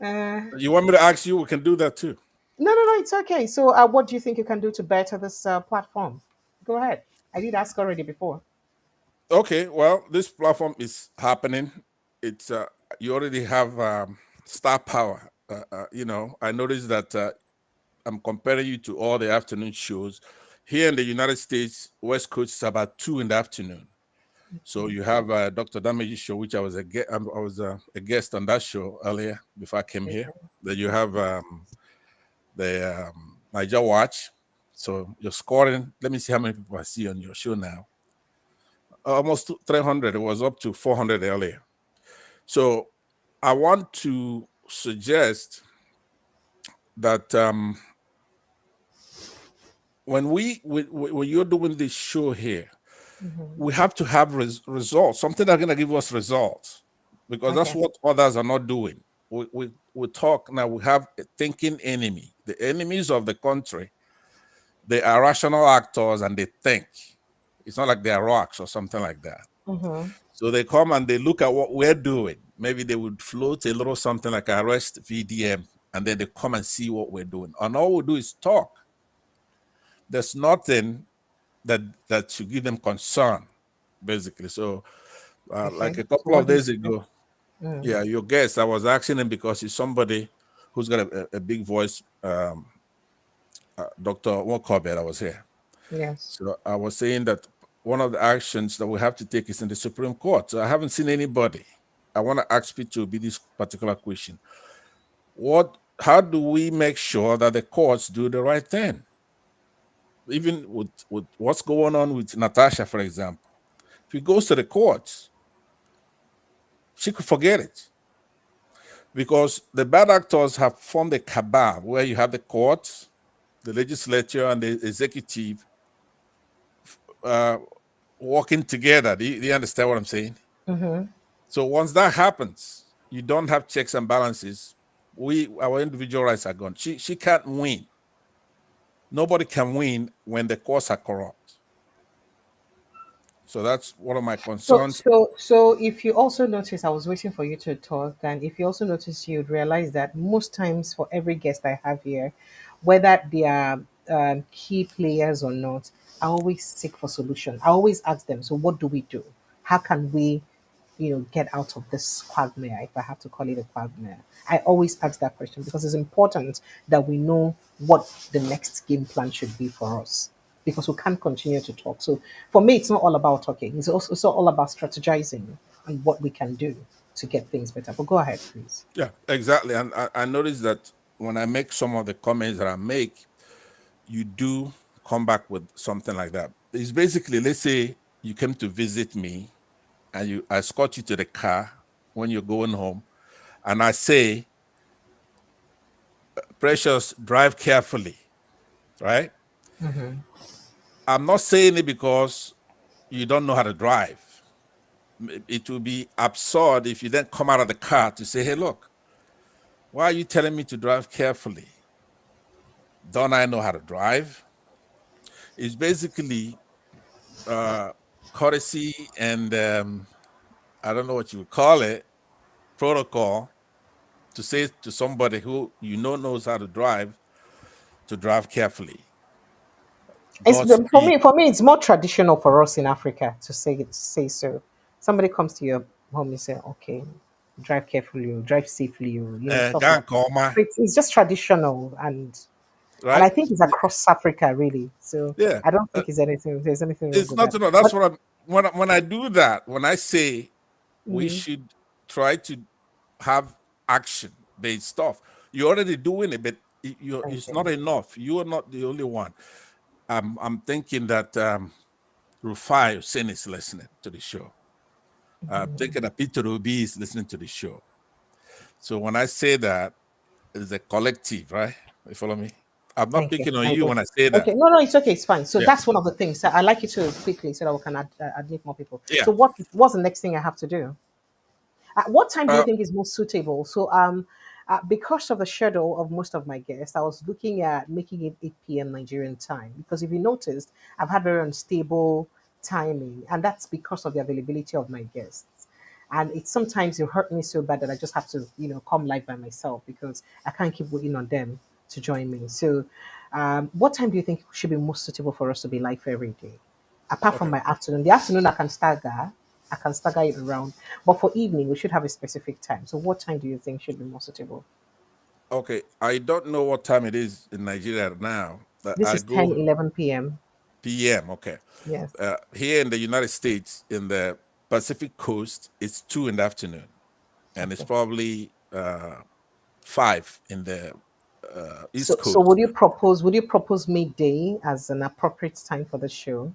Uh, You want me to ask you? We can do that too. no. It's okay. So, what do you think you can do to better this platform? Go ahead. I did ask already before. Okay, well, this platform is happening. It's you already have star power. I noticed that I'm comparing you to all the afternoon shows. Here in the United States, West Coast is about 2 in the afternoon. So you have Dr. Damage's show, which I was a guest on that show earlier before I came here. Then you have the Niger Watch. So you're scoring. Let me see how many people I see on your show now. Almost 300. It was up to 400 earlier. So I want to suggest that when when you're doing this show here, we have to have results, something that's going to give us results, because that's Okay. what others are not doing. We talk now. We have a thinking enemy. The enemies of the country, they are rational actors, and they think. It's not like they are rocks or something like that. Mm-hmm. So they come and they look at what we're doing. Maybe they would float a little something like arrest VDM, and then they come and see what we're doing. And all we do is talk. There's nothing that should give them concern, basically. So, like Okay. a So, couple what of do you days ago, Mm. yeah, your guest, I was asking him because he's somebody who's got a big voice. Dr. Wokobet, I was here. Yes. So I was saying that one of the actions that we have to take is in the Supreme Court. So I haven't seen anybody. I want to ask Peter Obi this particular question. How do we make sure that the courts do the right thing? Even with what's going on with Natasha, for example. If he goes to the courts, she could forget it. Because the bad actors have formed a cabal where you have the courts, the legislature, and the executive working together. Do you understand what I'm saying? Mm-hmm. So once that happens, you don't have checks and balances. Our individual rights are gone. She can't win. Nobody can win when the courts are corrupt. So that's one of my So, concerns. if you also notice, I was waiting for you to talk, and if you also notice, you'd realize that most times for every guest I have here, whether they are key players or not, I always seek for solution. I always ask them, so what do we do? How can we, get out of this quagmire, if I have to call it a quagmire? I always ask that question because it's important that we know what the next game plan should be for us because we can't continue to talk. So for me, it's not all about talking. It's all about strategizing and what we can do to get things better. But go ahead, please. Yeah, exactly. And I noticed that when I make some of the comments that I make, you do come back with something like that. It's basically, let's say you came to visit me and I escort you to the car when you're going home, and I say, Precious, drive carefully, right? I'm not saying it because you don't know how to drive. It would be absurd if you then come out of the car to say, hey, look, why are you telling me to drive carefully? Don't I know how to drive? It's basically courtesy and I don't know what you would call it, protocol to say to somebody who you know knows how to drive carefully. For Godspeed. me. For me, it's more traditional for us in Africa to say so. Somebody comes to your home, you say, "Okay, drive carefully, or drive safely," or stuff like that. Gankoma, So it's just traditional, and I right? think it's across Africa really. So Yeah. I don't think there's anything wrong It's with not that. to know. That's But what when I do that, when I say we mm, should try to have action-based stuff, you're already doing it, but thank it's not you. enough. You are not the only one. I'm thinking that Rufai Hussein is listening to the show. I'm thinking that Peter Obi is listening to the show. So when I say that, it's a collective, right? You follow me? I'm not Thank you. picking on Thank you you. when I say that. Okay, no, it's okay, it's fine. So Yeah. that's one of the things. So I like you to quickly so that we can admit more people. Yeah. So what's the next thing I have to do? At what time do you Uh, think is most suitable? So because of the schedule of most of my guests, I was looking at making it 8 p.m. Nigerian time because if you noticed, I've had very unstable timing, and that's because of the availability of my guests. And it's sometimes it hurt me so bad that I just have to, come live by myself because I can't keep waiting on them to join me. So, what time do you think should be most suitable for us to be live every day? Apart from okay. my afternoon, the afternoon I can stagger it around. But for evening, we should have a specific time. So, what time do you think should be more suitable? Okay. I don't know what time it is in Nigeria now. But This I is 10, go 11 p.m. PM. Okay. Yes. Here in the United States, in the Pacific Coast, it's 2 in the afternoon, and it's Okay. probably 5 in the So, East so Coast. would you propose midday as an appropriate time for the show?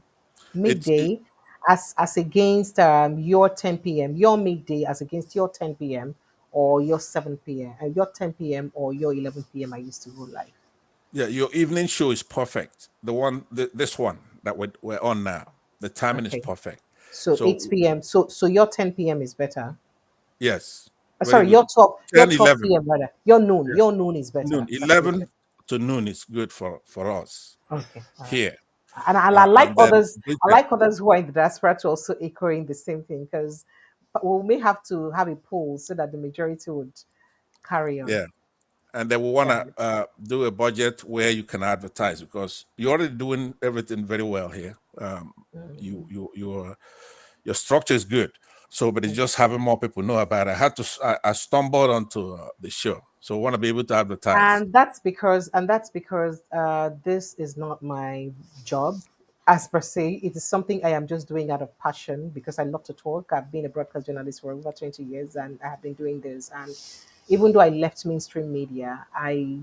It's it, Midday, as against your 10 p.m. Your midday as against your 10 p.m. or your 7 p.m. Your 10 p.m. or your 11 p.m. I used to go live. yeah. Your evening show is perfect. This one that we're on now. The timing is Okay. perfect. So So 8 p.m. So your 10 p.m. is better. yes, very Sorry, good. your 10, 12 11. p.m. rather. Your noon. Yeah. Your noon is better. Noon, That's what you 11 said. to noon is good for us Okay. All right. here. And I like And then others. I Britain. like others who are in the diaspora to also echoing the same thing because we may have to have a poll so that the majority would carry on. Yeah. And then we want Yeah. to do a budget where you can advertise because you're already doing everything very well here. Your structure is good. So, but it's just having more people know about it. I stumbled onto the show, so I want to be able to advertise. And that's because this is not my job as per se. It is something I am just doing out of passion because I love to talk. I've been a broadcast journalist for over 20 years and I have been doing this. And even though I left mainstream media, I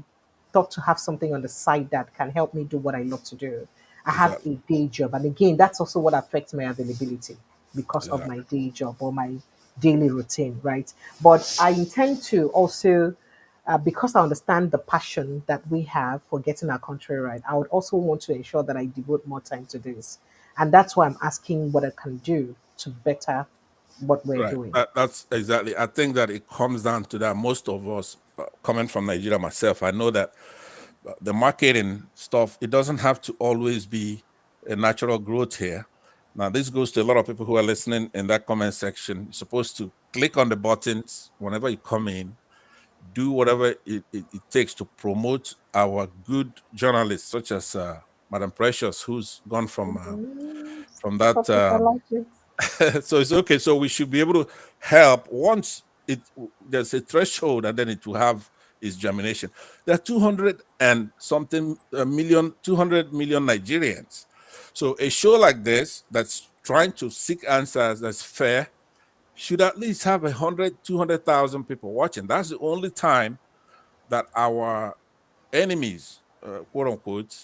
thought to have something on the side that can help me do what I love to do. I have a Exactly. day job. And again, that's also what affects my availability because of my Exactly. day job or my daily routine, right? But I intend to also because I understand the passion that we have for getting our country right, I would also want to ensure that I devote more time to this. And that's why I'm asking what I can do to better what we're Right. doing. That's exactly. I think that it comes down to that. Most of us, coming from Nigeria myself, I know that the marketing stuff, it doesn't have to always be a natural growth here. Now, this goes to a lot of people who are listening in that comment section. You're supposed to click on the buttons whenever you come in, do whatever it takes to promote our good journalists, such as Madam Precious, who's gone from that. Topic, I like it. So it's okay. So we should be able to help once there's a threshold, and then it will have its germination. There are 200 and something million, 200 million Nigerians. So a show like this that's trying to seek answers that's fair should at least have 100, 200,000 people watching. That's the only time that our enemies, quote unquote,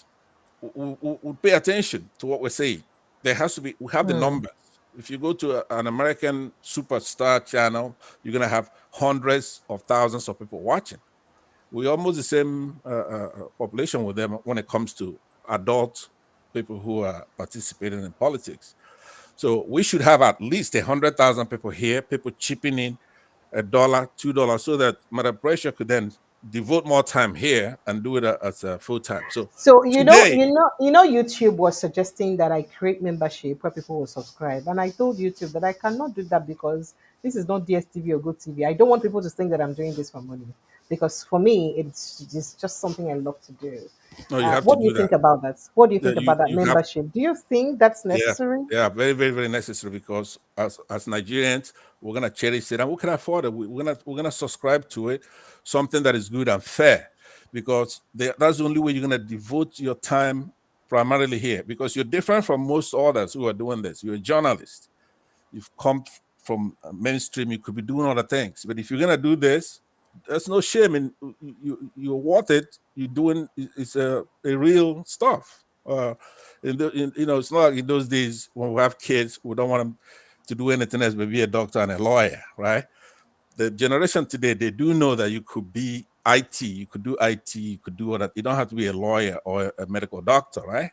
would pay attention to what we're saying. There has to be, we have the Hmm. numbers. If you go to an American superstar channel, you're going to have hundreds of thousands of people watching. We're almost the same population with them when it comes to adult people who are participating in politics. So we should have at least 100,000 people here, people chipping in $1, $2, so that Madam Pressure could then devote more time here and do it as a full time. So So today, YouTube was suggesting that I create membership where people will subscribe, and I told YouTube that I cannot do that because this is not DSTV or GoTV. I don't want people to think that I'm doing this for money because for me it's just something I love to do. no, you have to What do you do think that. about that? What do you Yeah, think about that you have, membership? Do you think that's yeah, necessary? yeah, very, very, very necessary because as Nigerians, we're gonna cherish it and we can afford it. We're gonna subscribe to it, something that is good and fair, because that's the only way you're gonna devote your time primarily here. Because you're different from most others who are doing this. You're a journalist. You've come from mainstream. You could be doing other things, but if you're gonna do this, there's no shame in you're worth it. You're doing it's a real stuff. It's not like in those days when we have kids, we don't want them to do anything else but be a doctor and a lawyer, right? The generation today, they do know that you could be IT. You could do IT. You could do all that. You don't have to be a lawyer or a medical doctor, right?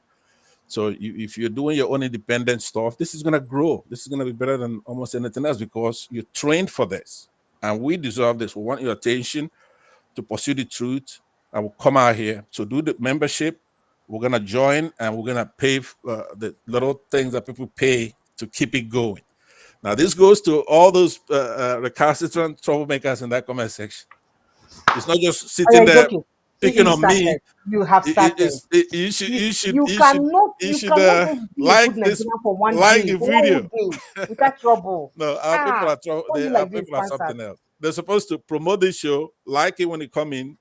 So if you're doing your own independent stuff, this is going to grow. This is going to be better than almost anything else because you're trained for this. And we deserve this. We want your attention to pursue the truth. I will come out here to do the membership. We're going to join and we're going to pay the little things that people pay to keep it going. Now, this goes to all those recalcitrant troublemakers in that comment section. It's not just sitting there picking on me. You have started. You should cannot just be a like good this, Nigerian for one like day. the video. Without trouble. No, our people are trouble. Our this, people are something else. They're supposed to promote this show, like it when they come in,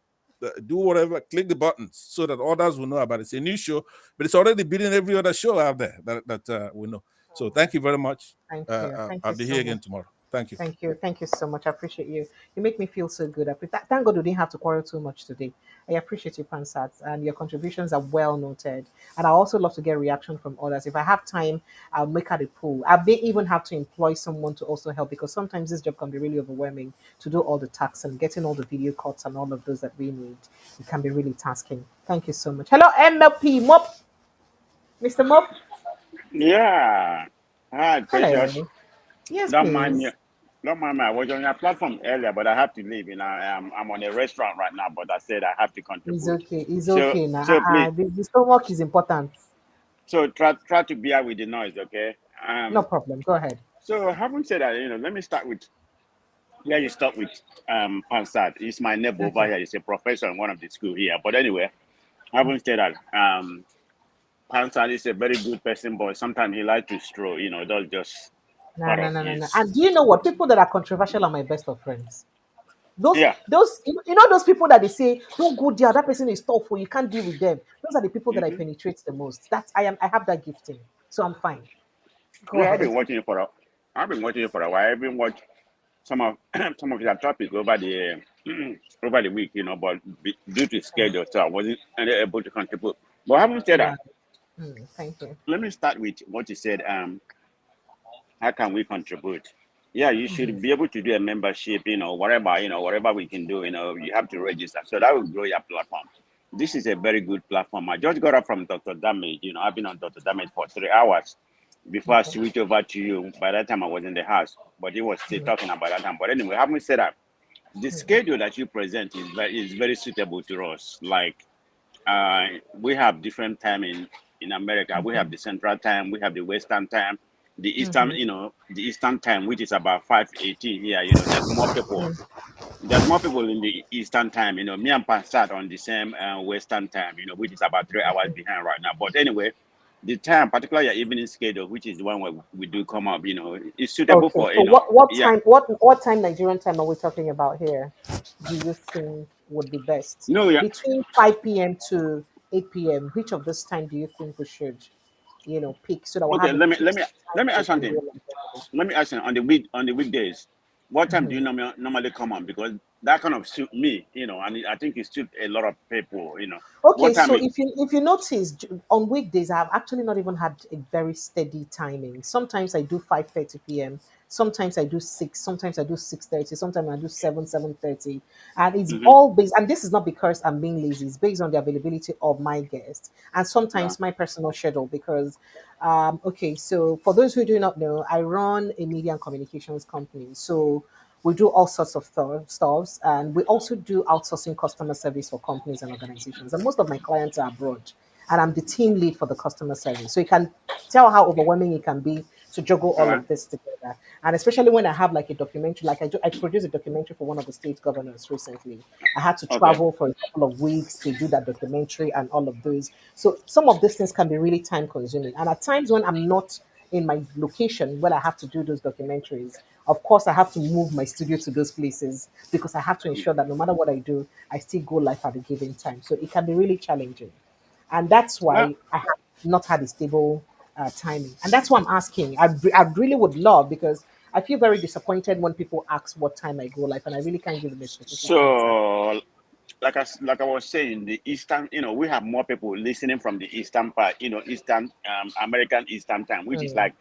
do whatever, click the buttons so that others will know about it. It's a new show, but it's already beating every other show out there that we know. So thank you very much. Thank you. I'll be here again tomorrow. Thank you. Thank you. Thank you so much. I appreciate you. You make me feel so good. Thank God we didn't have to quarrel too much today. I appreciate you, Pansat, and your contributions are well noted. And I also love to get reaction from others. If I have time, I'll make out a poll. I may even have to employ someone to also help because sometimes this job can be really overwhelming to do all the tasks and getting all the video cuts and all of those that we need. It can be really tasking. Thank you so much. Hello, MLP Mop. Mr. Mop. Yeah. Hi, Precious. Hello. Yes, Don't please. mind me. Don't mind me. I was on your platform earlier, but I have to leave. I'm on a restaurant right now, but I said I have to contribute. It's okay. It's okay now. So please. The stomach is important. So try to bear with the noise, okay? No problem. Go ahead. So having said that, let me start with where you start with Pansat. He's my neighbor over here. He's a professor in one of the school here. But anyway, having said that, Pansat is a very good person, but sometimes he likes to stroll, does just. No. And do you know what? People that are controversial are my best of friends. Those those people that they say, don't go there, that person is tough or you can't deal with them. Those are the people that I penetrate the most. I have that gifting. So I'm fine. I've been watching you for a while. I've been watching some of your topics over the week, but due to schedule, so I wasn't able to contribute. But having said that, thank you. Let me start with what you said. How can we contribute? Yeah, you should be able to do a membership, whatever we can do, you have to register. So that will grow your platform. This is a very good platform. I just got up from Dr. Damage. I've been on Dr. Damage for 3 hours before I switched over to you. By that time, I was in the house, but he was still talking about that time. But anyway, having said that, the schedule that you present is very suitable to us. Like, we have different time in America. We have the Central Time, we have the Western Time. The Eastern, the Eastern Time, which is about 5:18 here, there's more people. There's more people in the Eastern Time. Me and Pansat on the same Western Time, which is about 3 hours behind right now. But anyway, the time, particularly your evening schedule, which is the one where we do come up, is suitable for. So what time? What time Nigerian time are we talking about here? Do you think would be best? No, yeah. Between 5 p.m. to 8 p.m. Which of this time do you think we should? Pick so that we'll let me ask something. Let me ask you on the weekdays, what time do you normally come on? Because that kind of suit me, and I think it suits a lot of people, Okay, so if you notice on weekdays, I've actually not even had a very steady timing. Sometimes I do 5:30 p.m. Sometimes I do 6. Sometimes I do 6:30. Sometimes I do 7:30, and it's all based. And this is not because I'm being lazy. It's based on the availability of my guests and sometimes my personal schedule. Because, so for those who do not know, I run a media and communications company. So we do all sorts of stuff, and we also do outsourcing customer service for companies and organizations. And most of my clients are abroad, and I'm the team lead for the customer service. So you can tell how overwhelming it can be to juggle all of this together. And especially when I have like a documentary, like I produced a documentary for one of the state governors recently. I had to travel for a couple of weeks to do that documentary and all of those. So some of these things can be really time consuming. And at times when I'm not in my location where I have to do those documentaries, of course, I have to move my studio to those places because I have to ensure that no matter what I do, I still go live at a given time. So it can be really challenging. And that's why I have not had a stable timing. And that's why I'm asking. I really would love, because I feel very disappointed when people ask what time I go live, and I really can't give them a specific answer. So, like I was saying, the Eastern, we have more people listening from the Eastern part, Eastern American Eastern Time, which is like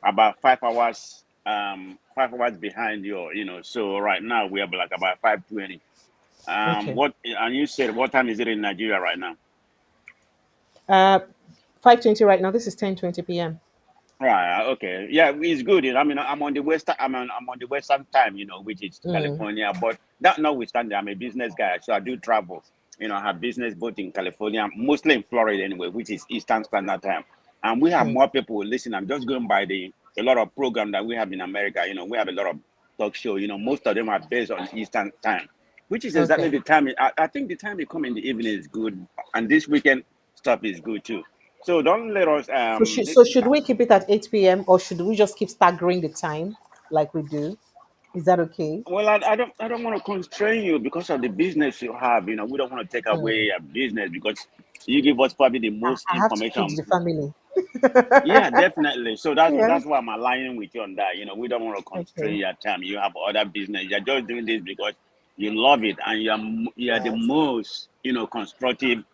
about 5 hours. 5 hours behind you, so right now we have like about 5:20 Okay. What and you said what time is it in Nigeria right now? Uh, 5:20 right now. This is 10:20 p.m. Right. Okay. Yeah, it's good. I mean, I'm on the western. I'm on the western time. Which is Mm, California. But that notwithstanding, I'm a business guy, so I do travel. I have business both in California, mostly in Florida anyway, which is Eastern Standard Time. And we have mm, more people listen. I'm just going by a lot of program that we have in America. We have a lot of talk show. Most of them are based on Eastern Time, which is exactly okay. the time. I think the time you come in the evening is good, and this weekend stuff is good too. So don't let us So should we keep it at 8 p.m. or should we just keep staggering the time like we do? Is that okay? Well, I don't want to constrain you because of the business you have. We don't want to take away Mm. your business because you give us probably the I most I have to feed information. the family. Yeah, definitely. So that's Yeah. that's why I'm aligning with you on that. We don't want to constrain Okay. your time. You have other business. You're just doing this because you love it, and you're the Yes. most constructive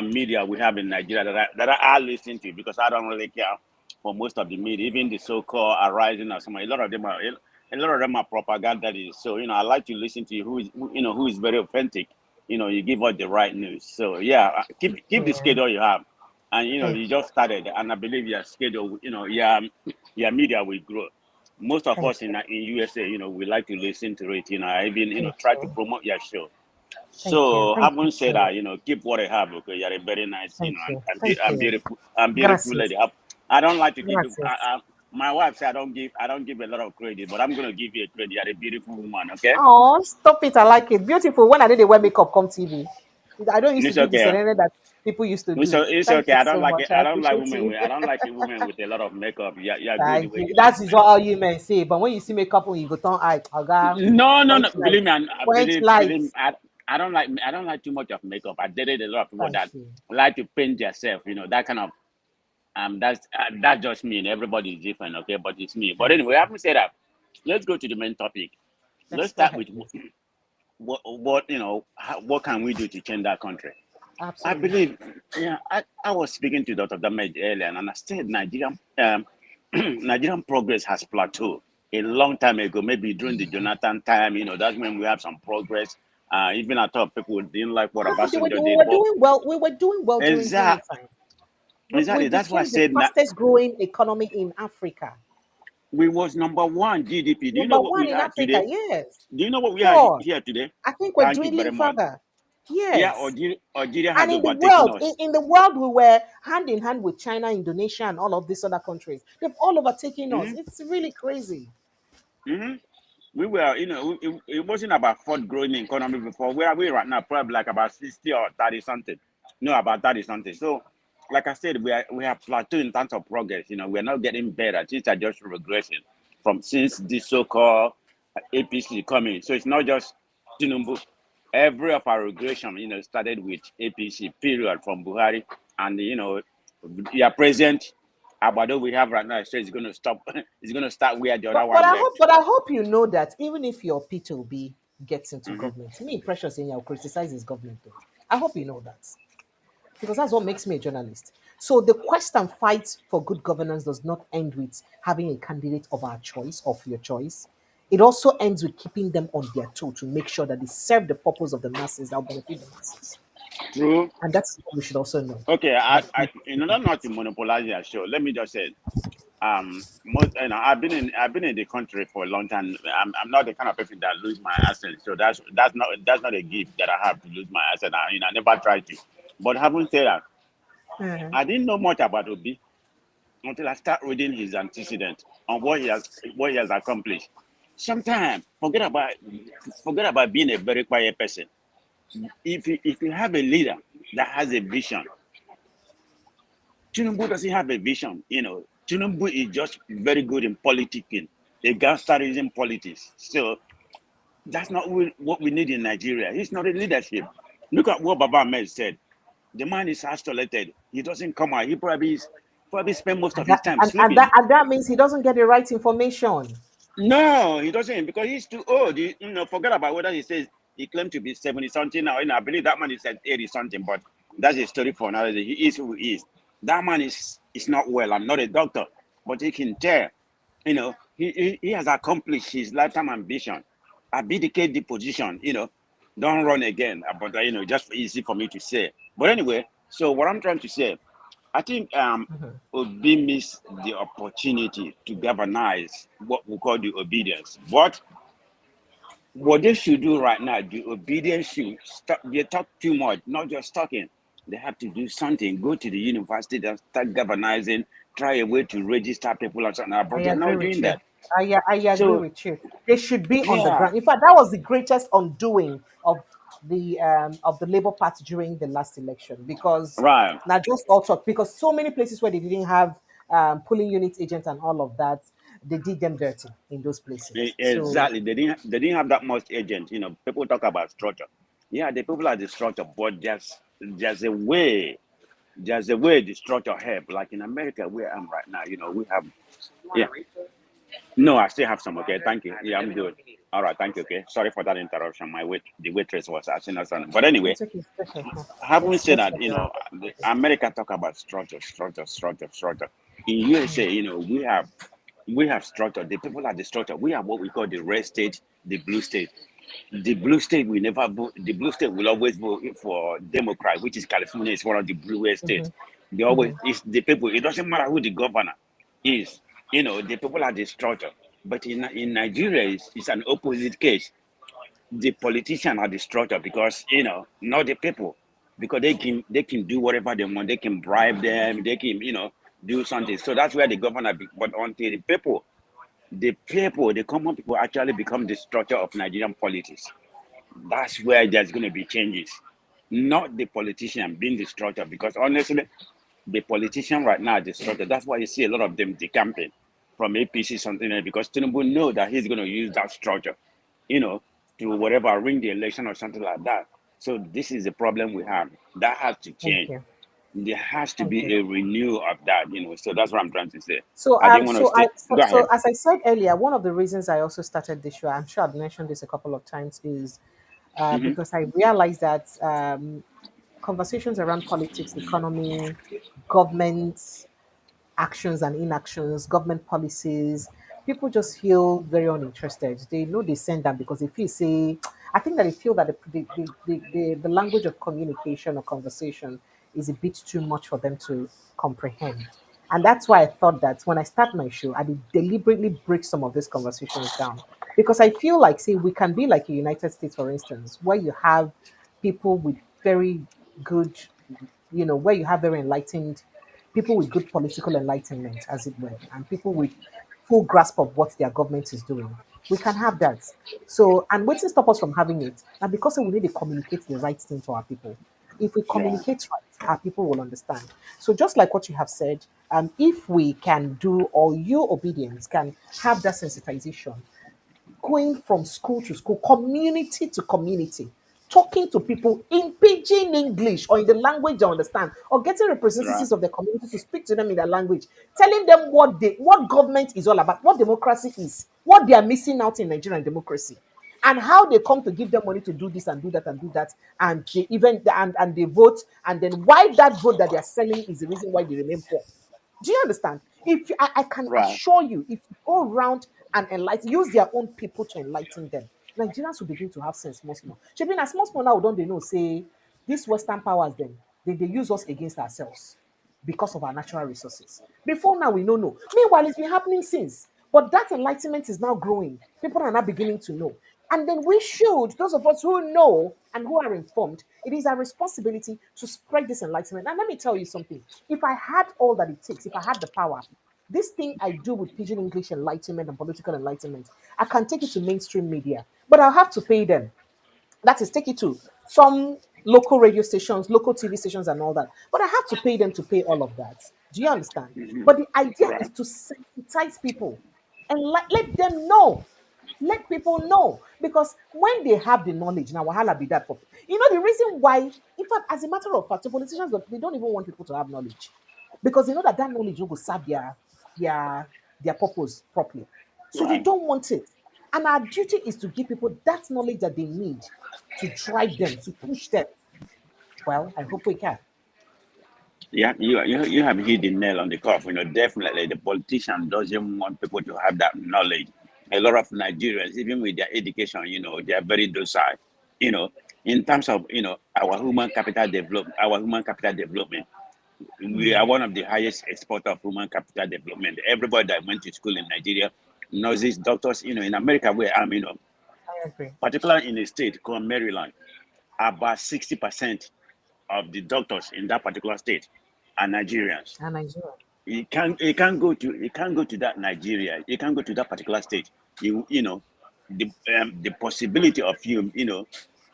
media we have in Nigeria that I listen to because I don't really care for most of the media, even the so-called arising or something. A lot of them are propaganda. So I like to listen to you who is very authentic. You give us the right news. So yeah, keep the Yeah. schedule you have. And Thank you you. just started, and I believe your schedule, your media will grow. Most of Thank us you. in USA, we like to listen to it. I even Thank try to you. promote your show. Thank you. So Thank you having said so that, much. keep what I have. Okay, you're a very nice, Thank you. and, Thank and you. beautiful, and beautiful Gracias. lady. I don't like to give you. Gracias. My wife said I don't give a lot of credit, but I'm gonna give you a credit. You're a beautiful woman. Okay, Oh, stop it. I like it. Beautiful. When I did the wear makeup come TV. I don't used to it's do this okay. and then that people used to It's, do. it's Thank okay. you I don't so like much. it. I I don't like appreciate women you. with. I don't like a woman with a lot of makeup. You're good the Thank way you. you That look, is man. what all you men say. But when you see makeup on, you go turn eye. Oga, No, no, no. quench light. Believe me, Quench believe me. lights. I don't like too much of makeup. I dated a lot of people Thank that you. like to paint themselves. That kind of that's just me. And everybody is different, okay? But it's me. But Thank anyway, you. having said that, let's go to the main topic. Let's Let's go start ahead, with please. what can we do to change that country? I Absolutely. believe, yeah. I was speaking to Dr. Damed earlier, and I said Nigerian Nigerian progress has plateaued a long time ago. Maybe during the Jonathan time, that's when we have some progress. Even I thought people didn't like what No, but Obasanjo we did, were but doing well. We were doing well during Jonathan. exactly, We exactly. That's why I became the said fastest growing economy in Africa. we was number one GDP. Do you know Number what we one in have Africa, today? yes. Do you know what we have Four. here today? I think we're Thank you very dwindling much. further. Yeah, Yes. Algeria And has in the overtaken world, in, us. in the world, we were hand in hand with China, Indonesia, and all of these other countries. They've all overtaken us. hmm It's really crazy. hmm We were, it wasn't about fourth growing economy before. Where are we right now? Probably like about 60 or 30 something. No, about 30 something. So, like I said, we are plateaued in terms of progress. We're not getting better. Things are just regressing from since this so-called APC coming. So it's not just Tinubu. Every of our regression, started with APC period from Buhari, and your president Abado we have right now. So it's going to stop. It's going to start where the But other but one I hope left. but I hope you know that even if your Peter Obi gets into hmm government, me Precious in will criticize his government though. I hope you know that. Because that's what makes me a journalist. So the quest and fight for good governance does not end with having a candidate of our choice, of your choice. It also ends with keeping them on their toe to make sure that they serve the purpose of the masses that will benefit the masses. True. And that's what we should also know. Okay. That In order not to monopolize your show, let me just say, I've been in the country for a long time. I'm not the kind of person that lose my accent. So that's not a gift that I have to lose my accent. I never tried to. But having said that, Mhm. I didn't know much about Obi until I start reading his antecedent on what he has accomplished. Sometimes forget about being a very quiet person. If you have a leader that has a vision, Tinubu doesn't have a vision. Tinubu is just very good in politicking. The guy started using politics. So that's not what we need in Nigeria. He's not a leadership. Look at what Baba Ahmed said. The man is isolated. He doesn't come out. He probably spend most of And his that time and, and sleeping. that and that means he doesn't get the right information. No, he doesn't because he's too old. Forget about whether he says he claimed to be 70 something now. I believe that man is at 80 something, but that's a story for another day. He is who he is. That man is not well. I'm not a doctor, but he can tell. He has accomplished his lifetime ambition, abdicate the position. don't run again. But just easy for me to say. But anyway, so what I'm trying to say, I think Obi missed the opportunity to galvanize what we call the obedience. But what they should do right now, the obedience should stop. They talk too much, not just talking. They have to do something. Go to the university and start galvanizing. Try a way to register people and something. I But they're agree not with doing you. that. I agree So with you. They should be on the yeah, ground. In fact, that was the greatest undoing of the Labour Party during the last election, because right. not just all talk, because so many places where they didn't have polling unit agents and all of that, they did them dirty in those places. So Exactly. They didn't have that much agent. People talk about structure. Yeah, the people are the structure, but there's a way. There's a way the structure help. Like in America, where I'm right now, we have. Yeah. No, I still have some. Okay, thank you. Yeah, I'm good. All right, thank you. Okay, sorry for that interruption. The waitress was asking us something. But anyway, it's okay. It's okay. having Let's said let's that, get around. America talk about structure, structure, structure, structure. In USA, we have structure. The people are the structure. We have what we call the red state, the blue state. The blue state will never vote. The blue state will always vote for Democrat, which is California. Is one of the bluest states. They always it's the people. It doesn't matter who the governor is. The people are the structure. But in Nigeria, it's an opposite case. The politicians are the structure because not the people, because they can do whatever they want. They can bribe them. They can do something. So that's where the governor. But until the common people actually become the structure of Nigerian politics, that's where there's going to be changes, not the politician being the structure. Because honestly, the politician right now is the structure. That's why you see a lot of them decamping from APC something else, because Tinubu know that he's going to use that structure, you know, to whatever ring the election or something like that. So this is the problem we have. That has to Thank change. you. There has to Thank you. be a renewal of that. So that's what I'm trying to say. So, I didn't want to stay. Go so ahead. as I said earlier, one of the reasons I also started this show, I'm sure I've mentioned this a couple of times, is Hmm. because I realized that conversations around politics, economy, government actions and inactions, government policies, people just feel very uninterested. They know they send them because they feel say, I think that they feel that the language of communication or conversation is a bit too much for them to comprehend. And that's why I thought that when I start my show, I would deliberately break some of these conversations down. Because I feel like, see, we can be like a United States, for instance, where you have people with very good, where you have very enlightened people with good political enlightenment, as it were, and people with full grasp of what their government is doing. We can have that. So, and what stop us from having it? And because we need to communicate the right thing to our people. If we Yeah. communicate right, our people will understand. So, just like what you have said, if we can do, or you obedience can have that sensitization, going from school to school, community to community, talking to people in pidgin English or in the language they understand, or getting Right. representatives of the community to speak to them in their language, telling them what government is all about, what democracy is, what they are missing out in Nigerian democracy, and how they come to give them money to do this and do that and do that, and they even and they vote, and then why that vote that they are selling is the reason why they remain poor. Do you understand? If I can Right. assure you, if you go around and enlighten, use their own people to enlighten them, Nigerians will begin to have sense more small. Shebi na small small now don't they know say these Western powers then they use us against ourselves because of our natural resources. Before now we don't know. Meanwhile, it's been happening since. But that enlightenment is now growing. People are now beginning to know. And then we should, those of us who know and who are informed, it is our responsibility to spread this enlightenment. And let me tell you something. If I had all that it takes, if I had the power, this thing I do with Pidgin English enlightenment and political enlightenment, I can take it to mainstream media, but I'll have to pay them. That is, take it to some local radio stations, local TV stations, and all that. But I have to pay them to pay all of that. Do you understand? But the idea is Right. to sensitize people and let them know. Let people know. Because when they have the knowledge, now wahala be that for the reason why, in fact, as a matter of fact, the politicians they don't even want people to have knowledge. Because they know that knowledge will serve their their purpose properly. So they Right. don't want it. And our duty is to give people that knowledge that they need to drive them, to push them. Well, I hope we can. Yeah, you have hit the nail on the cuff. Definitely the politician doesn't want people to have that knowledge. A lot of Nigerians, even with their education, they are very docile. You know, in terms of our human capital development. We are one of the highest exporter of human capital development. Everybody that went to school in Nigeria knows this. Doctors, in America where I'm, I agree. particularly in a state called Maryland, about 60% of the doctors in that particular state are Nigerians. And Nigeria. You can't go to that Nigeria. You can't go to that particular state. The possibility of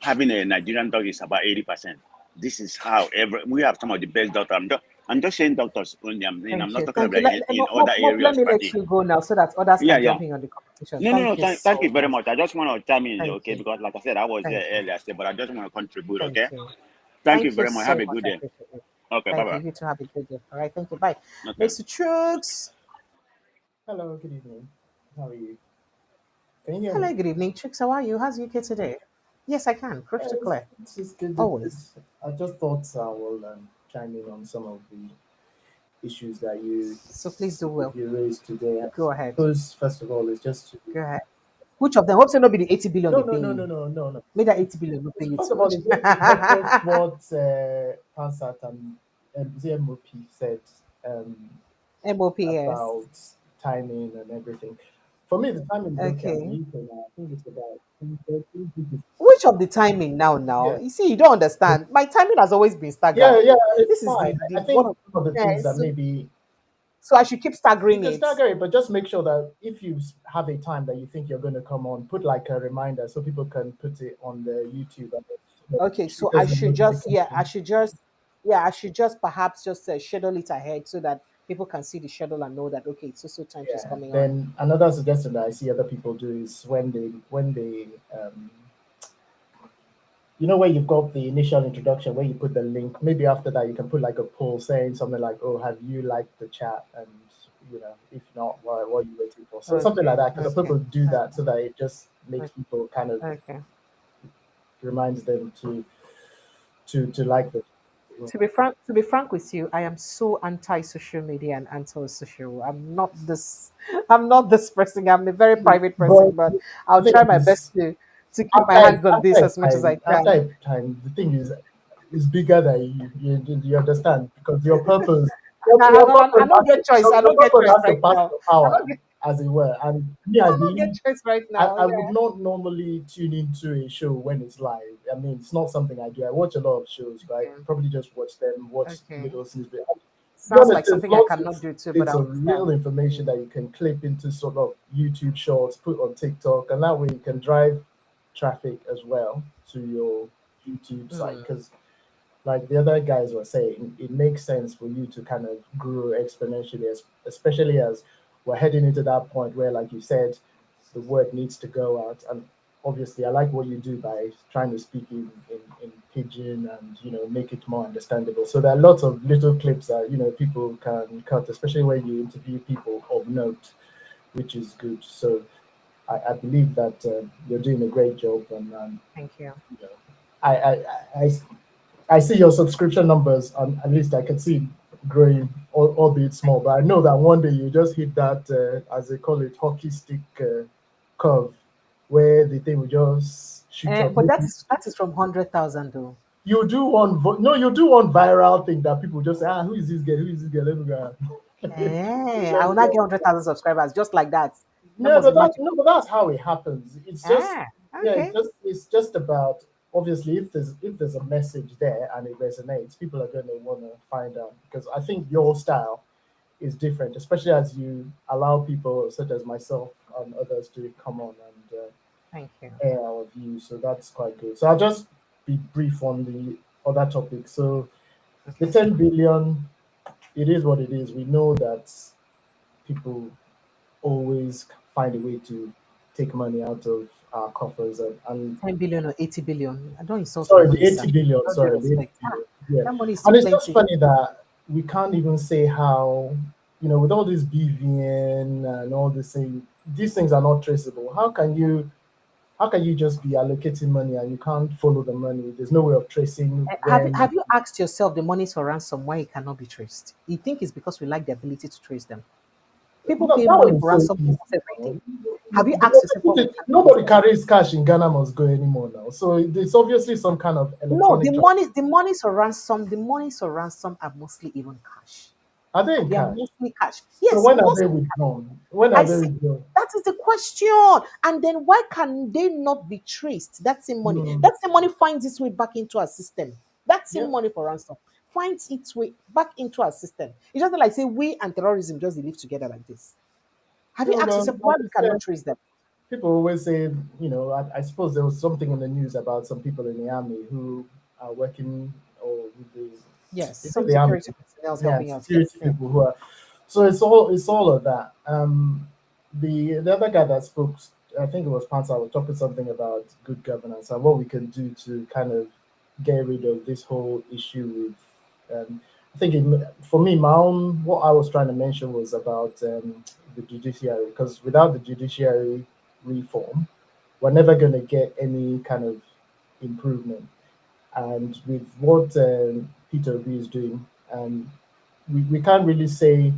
having a Nigerian doctor is about 80%. This is how we have some of the best doctors. I'm just saying doctors only. I'm Thank not you. talking Thank about you. in other Let areas. me But let you go now so that others yeah, can yeah. jump in on the conversation. No. Thank you Thank you so very much. much. I just want to chime in, Thank okay? you. Because like I said, I was Thank there you. earlier, but I just want to contribute, Thank okay? you. Thank you Thank you very much. Have so a much. good I day. appreciate it. Okay, bye Thank you. bye. You too have a good day. All right. Thank you. Bye. Okay. Mr. Chooks. Hello, good evening. How are you? Can you hear me? Hello. Good evening, Chooks. How are you? How's UK today? Yes, I can. Crystal It's, clear. it's good. Always. I just thought I will chime in on some of the issues that you So please do well. you raised today. I Go ahead. suppose first of all, it's just to, Go ahead. Which of them? Hope so not be the 80 billion no, they no, pay no, you. no, no, no, no. Maybe that 80 billion will pay you First too of all, much. it's just what Pansat and ZMOP said MOPS. about timing and everything. For me, the timing is okay. I'm Okay. in UK now. I think it's about 10:30. Which of the timing now? Yeah. You see, you don't understand. My timing has always been Yeah, staggered. yeah, it's This is fine. the I one think of one of the things that yes. maybe So I should keep you staggering can it. stagger it, but just make sure that if you have a time that you think you're going to come on, put like a reminder so people can put it on the YouTube and it Okay, so I triggers the should just notification. I should just perhaps just schedule it ahead so that people can see the schedule and know that okay, so time she's Yeah. coming on. Then another suggestion that I see other people do is when they where you've got the initial introduction where you put the link. Maybe after that you can put like a poll saying something like, "Oh, have you liked the chat?" And if not, what are you waiting for? So something like Okay, that. Because some okay, people do that okay, so that it just makes okay. people kind of Okay. reminds them to like the. To be frank with you, I am so anti-social media and anti-social. I'm not this person. I'm a very private person, But but the I'll thing try my best is, to keep my hands on this as much as I after can. a time, the thing is bigger than you. You understand because your purpose, your I purpose, don't get choice. I your don't get purpose choice has to right pass now. the I power, don't get as it were. And me, I I don't get believe choice right I, now. I would Yeah. not normally tune into a show when it's live. I mean, it's not something I do. I watch a lot of shows, but I Okay. probably just watch them, watch Okay. little snippets. To be Sounds honest, like there's something I lots cannot of do too, but I bits of real understand. information that you can clip into sort of YouTube shorts, put on TikTok, and that way you can drive traffic as well to your YouTube site. Mm. Because, like the other guys were saying, it makes sense for you to kind of grow exponentially, especially as we're heading into that point where, like you said, the word needs to go out. And obviously, I like what you do by trying to speak in pidgin and make it more understandable. So there are lots of little clips that people can cut, especially when you interview people of note, which is good. So I believe that you're doing a great job, and Thank you. you know, I, I I I see your subscription numbers, and at least I can see it growing, albeit small. But I know that one day you just hit that, as they call it, hockey stick curve, where the thing will just shoot up. But that Maybe is from 100,000 though. you do one, no, you do one viral thing that people just say, who is this girl? Who is this girl? Let me go. I will not get 100,000 subscribers just like that. That No, must but be magic. that's how it happens. It's just Ah, yeah, okay. it's just about obviously if there's a message there and it resonates, people are going to want to find out because I think your style is different, especially as you allow people such as myself and others to come on and Thank you. air our views. So that's quite good. So I'll just be brief on the other topic. So the Okay. 10 billion, it is what it is. We know that people always find a way to take money out of our coffers and 10 billion or 80 billion. I don't insult my sorry, the money, sir. 80 billion, All due sorry, the 80 respect. billion. Yeah. That money is too And it's just plenty. funny that we can't even say how, with all this BVN and all this thing, these things are not traceable. How can you just be allocating money and you can't follow the money? There's no way of tracing Have you when. have you asked yourself the monies for ransom why it cannot be traced? You think it's because we like the ability to trace them? People No, pay that one money is for so ransom easy. every day. No, Have you asked yourself what we can do nobody with them? carries cash in Ghana must go anymore now. So it's obviously some kind of No, electronic. the monies for ransom are mostly even cash. Are they in They are cash? mostly cash. So Yes, when are they mostly. withdrawn? When are I they see. withdrawn? That is the question. And then why can they not be traced? That same money. Hmm. That same money finds its way back into our system. That Yeah. same money for ransom finds its way back into our system. It's just like say we and terrorism just live together like this. Have you No, asked but yourself like why we you cannot said, trace them? people always say, I suppose there was something in the news about some people in the army who are working or with the Yes, is it some the army? security personnel Yeah, helping us. Yes, security people who are. So it's all of that. The other guy that spoke, I think it was Panta, was talking something about good governance and what we can do to kind of get rid of this whole issue with. I think for me, what I was trying to mention was about the judiciary, because without the judiciary reform, we're never going to get any kind of improvement. And with what Peter Obi is doing, we can't really say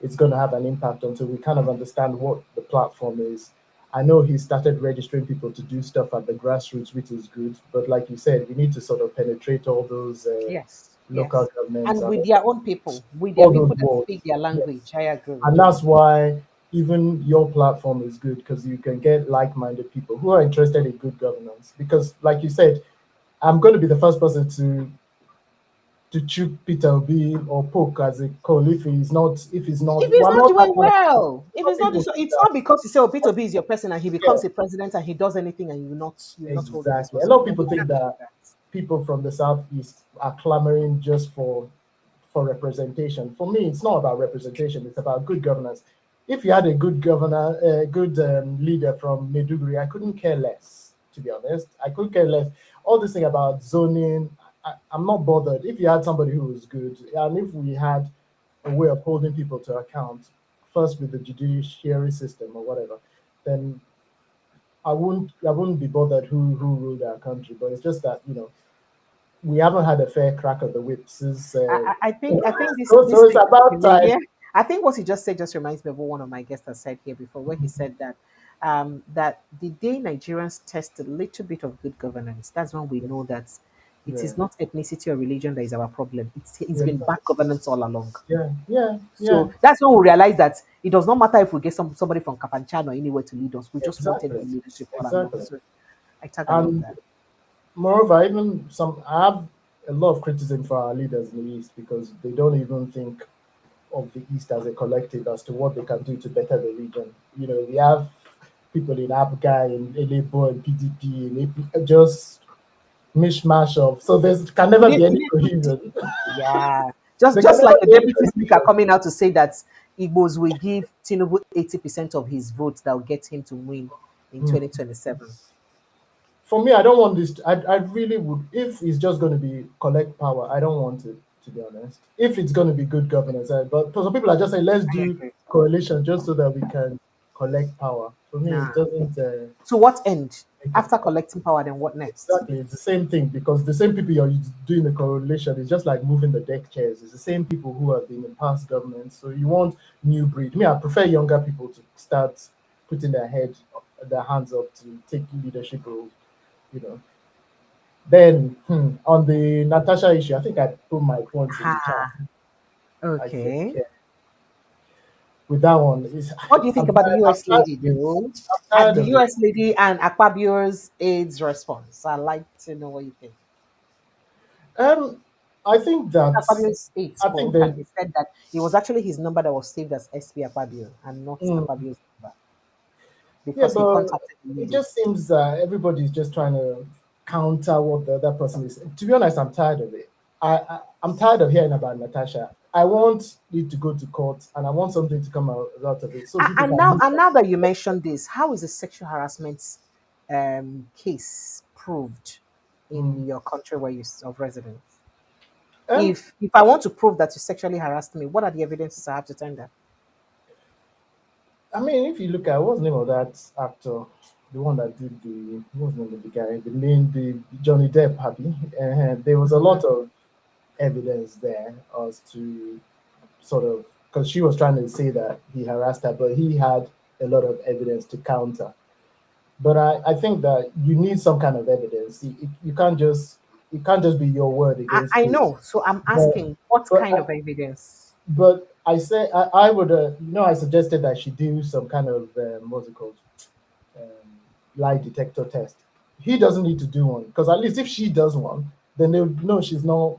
it's going to have an impact until we kind of understand what the platform is. I know he started registering people to do stuff at the grassroots, which is good. But like you said, we need to sort of penetrate all those yes, local yes. governments And and with their own people, with their all those people that wards. speak their Yes. language. I agree with And you. that's why even your platform is good, because you can get like-minded people who are interested in good governance. Because like you said, I'm going to be the first person to choose Peter Obi or poke as a call if he's not If he's we're not not that doing kind of well, if some it's not, people think it's that not because you say, "Oh, Peter B is your person," and he yeah, becomes a president and he does anything, and you not hold him exactly. A responsible. lot of No, people you think can't do that that. people from the southeast are clamoring just for representation. For me, it's not about representation, it's about good governance. If you had a good governor, a good leader from Maiduguri, I couldn't care less, to be honest. I couldn't care less. All this thing about zoning, I'm not bothered. If you had somebody who was good, and if we had a way of holding people to account, first with the judiciary system or whatever, then I wouldn't be bothered who ruled our country. But it's just that we haven't had a fair crack of the whip since. I think this So this it's thing that about you time. hear. I think what he just said just reminds me of what one of my guests has said here before, where he said that that the day Nigerians test a little bit of good governance, that's when we know that it Yeah, is not ethnicity or religion that is our problem. It's yeah, been bad governance all along. yeah, yeah, yeah. So that's when we realize that it does not matter if we get somebody from Kafanchan or anywhere to lead us. We just wanted Exactly, good leadership all along. exactly. So I tag along with And that. moreover, I have a lot of criticism for our leaders in the East because they don't even think of the East as a collective as to what they can do to better the region. We have people in APGA, in Elebo, in PDP, in AP, just mishmash of. So there can never be any cohesion. Yeah. Just There can just never like the be any deputy speaker cohesion. coming out to say that Igbos will give Tinubu 80% of his votes that will get him to win in Hmm. 2027. For me, I don't want this. I really would. If it's just going to be collect power, I don't want it, to be honest. If it's going to be good governance, but some people are just saying, let's I do agree. coalition just so that we can collect power. For me, it Nah. doesn't. To what end? Make it, After collecting power, then what next? exactly, it's the same thing because the same people you're doing the coalition is just like moving the deck chairs. It's the same people who have been in past governments. So you want new breed. Me, I prefer younger people to start putting their hands up to take leadership roles. You know. Then on the Natasha issue, I think I put my points in the chat. Ha. I think Okay. with that one, is What do you think about the I'm US tired lady, of it. though? I'm At tired the of it. US lady and Akpabio's AIDS response. I'd like to know what you think. Um, I think that Akpabio's AIDS I think spoke and that he said that it was actually his number that was saved as SP Akpabio and not mm, Akpabio's number yeah, because he but contacted the it lady. just seems everybody's just trying to counter what the other person is. To be honest, I'm tired of it. I'm tired of hearing about Natasha. I want it to go to court, and I want something to come out of it, so people And can now, look and at now that you mentioned this, how is a sexual harassment case proved it. Mm. in your country where you of residence? Um, If I want to prove that you sexually harassed me, what are the evidences I have to tender? I mean, if you look at what's the name of that actor, the one that did what's the name of the guy, the Johnny Depp, happy. There was a lot of evidence there as to sort of because she was trying to say that he harassed her, but he had a lot of evidence to counter. But I think that you need some kind of evidence. You can't just be your word against I his. know. So I'm asking, what kind of evidence? But I say I would, I suggested that she do some kind of what's it called, lie detector test. He doesn't need to do one, because at least if she does one, then they'll know she's not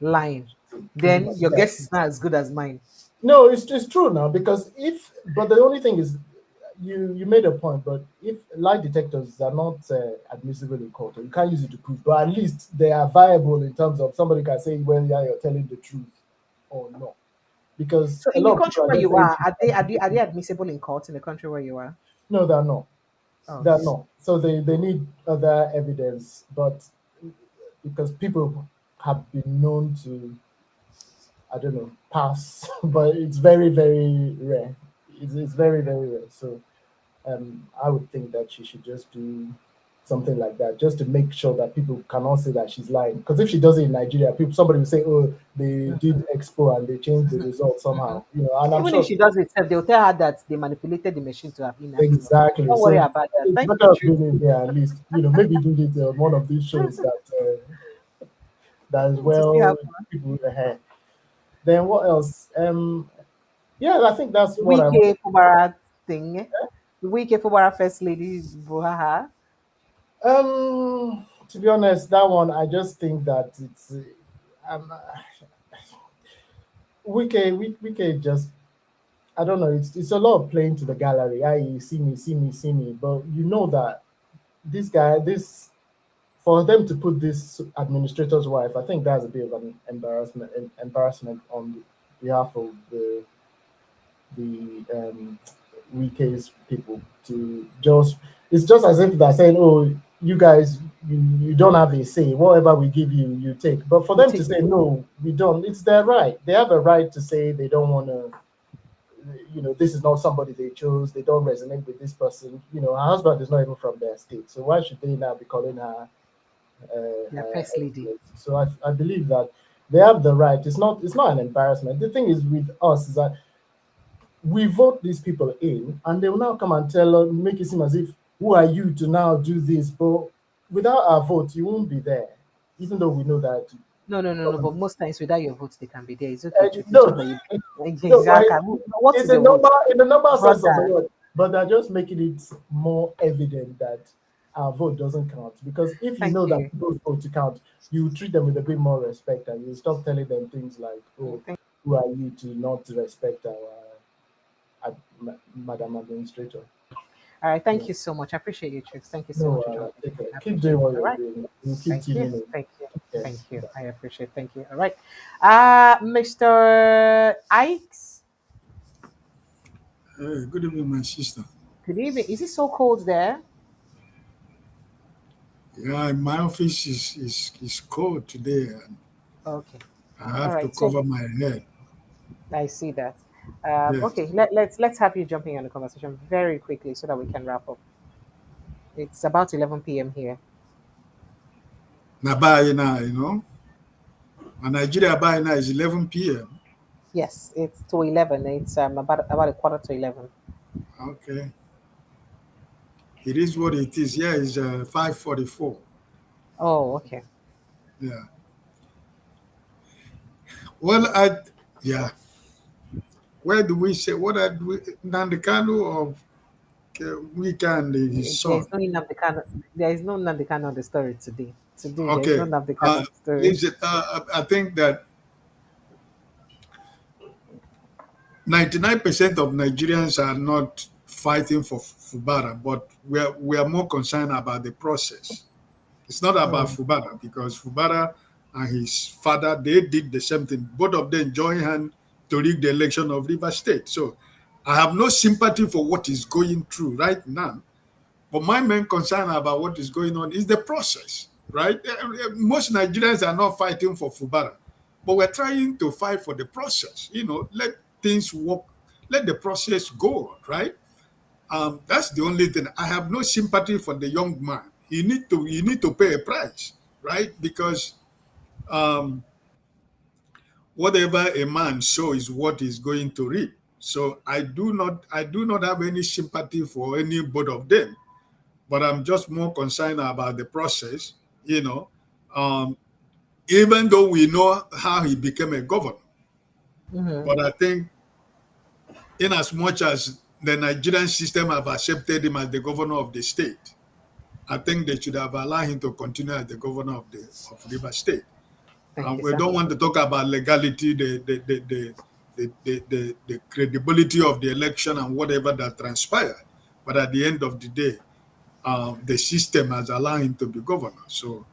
Lying. pretty Then much. your Yeah. guess is not as good as mine. No, it's true now, because but the only thing is, you made a point, but if lie detectors are not admissible in court, or you can't use it to prove, but at least they are viable in terms of somebody can say whether you're telling the truth or not. Because So a in the lot of country people are where just you saying are, are they admissible in court in the country where you are? no, they're not. Oh, They're not. So they need other evidence, but because people have been known to, I don't know, pass, but it's very, very rare. It's very, very rare. So I would think that she should just do something like that, just to make sure that people cannot say that she's lying. Because if she does it in Nigeria, somebody will say, "Oh, they did expo and they changed the result somehow," And I'm even if sure she does it, they'll tell her that they manipulated the machine to have inactive. exactly. Don't worry So about that. it's Thank better you, of Truth. being in there at least. Maybe do it on one of these shows that is To see how well people ahead. Then what else? Yeah, I think that's what I want. Wike Fubara thing. Wike Fubara First Lady Buhaha. To be honest, that one I just think that it's Wike just, I don't know. It's a lot of playing to the gallery. I see me, see me, see me. But you know that this guy, for them to put this administrator's wife, I think that's a bit of an embarrassment on behalf of the Wike's people. To just, it's just as if they're saying, "Oh, you guys, you don't have a say. Whatever we give you, you take." But for them to say, "No, we don't," it's their right. They have a right to say they don't want to. This is not somebody they chose. They don't resonate with this person. Her husband is not even from their state, so why should they now be calling her? Yeah, First Lady. So I believe that they have the right. It's not an embarrassment. The thing is with us is that we vote these people in, and they will now come and make it seem as if, who are you to now do this? But without our vote, you won't be there, even though we know that. No. But most times without your votes, they can be there. It's okay, Truth. It's No, just that you. no, Exactly. What is your vote? in the normal sense of the Brother. word, but they're just making it more evident that our vote doesn't count. Because if you Thank know that you. people's vote to count, you treat them with a bit more respect, and you stop telling them things like, "Oh, Thank who are you to not respect Madam Administrator?" All right. Yeah. Thank you so much. I appreciate you, Tricks. Thank you so No, much for joining take me. care. I Keep appreciate doing it. what All you're right. doing. You keep Thank you. tuning in. Thank you. Okay. Thank you. Bye. I appreciate. Thank you. All right. Mr. Ikes. Good evening, my sister. Good evening. Is it so cold there? Yeah, my office is cold today, and Okay. I All have to right. So cover my head. I see that. Yes. Okay. Let's have you jumping on the conversation very quickly so that we can wrap up. It's about 11 p.m. here. Now, by now, and Nigeria by now is 11 p.m. Yes, it's to 11. It's about a quarter to 11. Okay. It is what it is. Yeah, it's 5:44. Oh, okay. Yeah. Well, yeah. Where do we say, what are we, Nandekano of Wika and his son? There is no Nnamdi Kanu on the story today. Today there is no Okay. Nnamdi Kanu on the story. Listen, I think that 99% of Nigerians are not fighting for Fubara, but we are more concerned about the process. It's not about Fubara, because Fubara and his father, they did the same thing. Both of them joined hands to rig the election of River State. So I have no sympathy for what is going through right now. But my main concern about what is going on is the process, right? Most Nigerians are not fighting for Fubara, but we're trying to fight for the process. Let things work, let the process go on, right? That's the only thing. I have no sympathy for the young man. You need to pay a price, right? Because whatever a man sows is what he's going to reap. So I do not have any sympathy for any both of them, but I'm just more concerned about the process, you know. Even though we know how he became a governor, but I think in as much as the Nigerian system have accepted him as the governor of the state, I think they should have allowed him to continue as the governor of River State. Thank you, We sir. don't want to talk about legality, the credibility of the election and whatever that transpired. But at the end of the day, the system has allowed him to be governor. So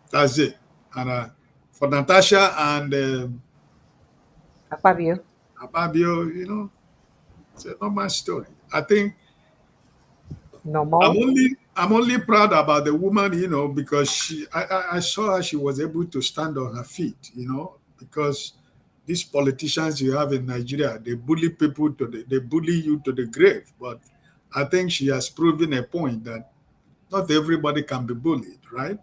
that's it. And for Natasha and Akpabio. Akpabio, it's a normal story. I think Normal. I'm only proud about the woman, because I saw her, she was able to stand on her feet, because these politicians you have in Nigeria, they bully people they bully you to the grave. But I think she has proven a point that not everybody can be bullied, right?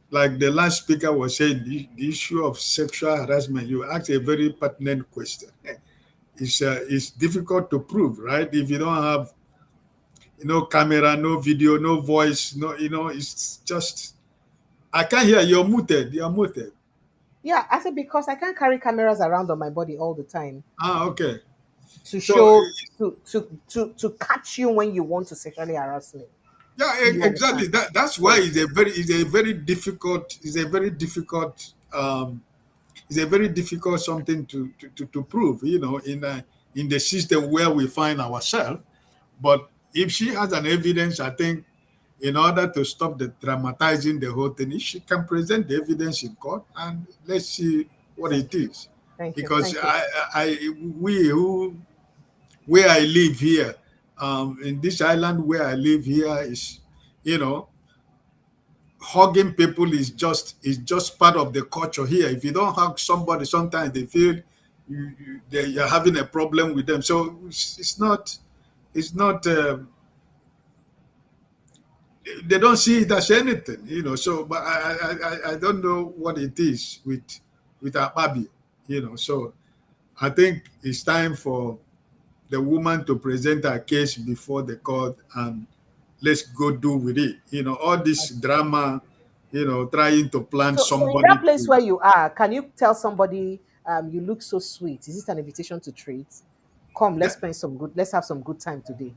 Like the last speaker was saying, the issue of sexual harassment, you asked a very pertinent question. It's difficult to prove, right? If you don't have no camera, no video, no voice, it's just, I can't hear. You're muted. You're muted. Yeah, I said because I can't carry cameras around on my body all the time Okay. to So, show to catch you when you want to sexually harass me. yeah, You exactly. understand? That's why it's a very difficult something to prove, in the system where we find ourselves. But if she has an evidence, I think in order to stop the dramatizing the whole thing, if she can present the evidence in court and let's see what Thank it you. is. Thank you. Because Thank you. where I live here, in this island where I live here is, hugging people is just part of the culture here. If you don't hug somebody, sometimes they feel you're having a problem with them. So it's not they don't see it as anything, So, but I don't know what it is with Akpabio, So I think it's time for the woman to present her case before the court and let's go do with it. All this drama, trying to plant So in that somebody place to. where you are, can you tell somebody, you look so sweet? Is this an invitation to treat? Come, let's Yeah, spend some good. Let's have some good time today.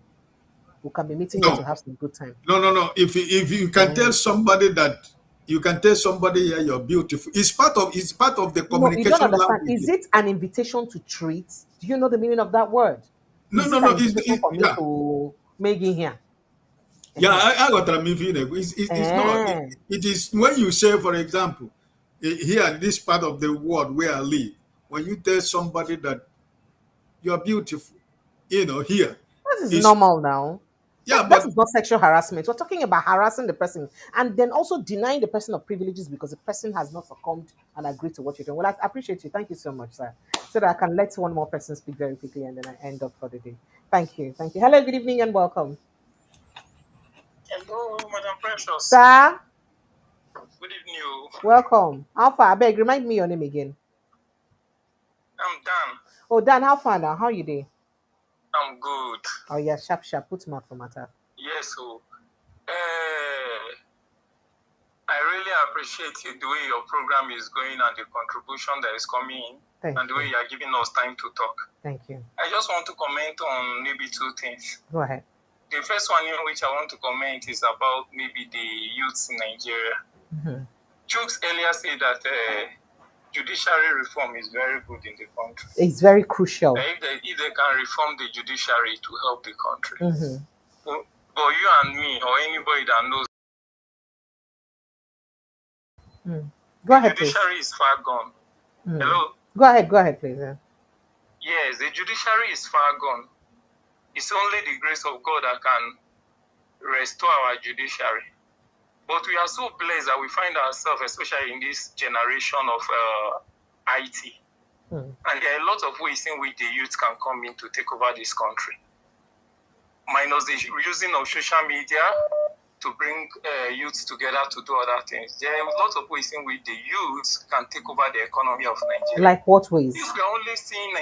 We can be meeting here to no, have some good time. no. If you can tell Eh. somebody that you can tell somebody, yeah, you're beautiful. It's part of the No, you don't communication understand. language. Is it an invitation to treat? Do you know the meaning of that word? No, Is no, it no. an invitation for me Yeah, to make in here? yeah. Eh. I got what I mean. It's not. Eh. It is when you say, for example, here this part of the world where I live, when you tell somebody that you're beautiful, here This is is, normal now. yeah, That but is not sexual harassment. We're talking about harassing the person and then also denying the person of privileges because the person has not succumbed and agreed to what you're doing. Well, I appreciate you. Thank you so much, sir. So that I can let one more person speak very quickly and then I end up for the day. Thank you. Thank you. Hello, good evening and welcome. Hello, Madam Precious. Sir, Good evening. welcome. How far? I beg, remind me your name again. I'm Dan. Oh, Dan, how far now? How you doing? I'm good. Oh, yeah, sharp, sharp. Put mouth for matter. Yes, so I really appreciate you, the way your program is going and the contribution that is coming in, Thank and the way you. you are giving us time to talk. Thank you. I just want to comment on maybe two things. Go ahead. The first one in which I want to comment is about maybe the youths in Nigeria. Mm-hmm. Chooks earlier said that judiciary reform is very good in the country. It's very crucial. If they can reform the judiciary to help the country. Mm-hmm. But you and me or anybody that knows, Go ahead, the please. judiciary is far gone. Hello? Go ahead, please. Yeah. Yes, the judiciary is far gone. It's only the grace of God that can restore our judiciary. But we are so blessed that we find ourselves, especially in this generation of IT. And there are a lot of ways in which the youth can come in to take over this country. Minus the using of social media, to bring youths together to do other things. There are lots of ways in which the youths can take over the economy of Nigeria. Like what ways? If we are only seeing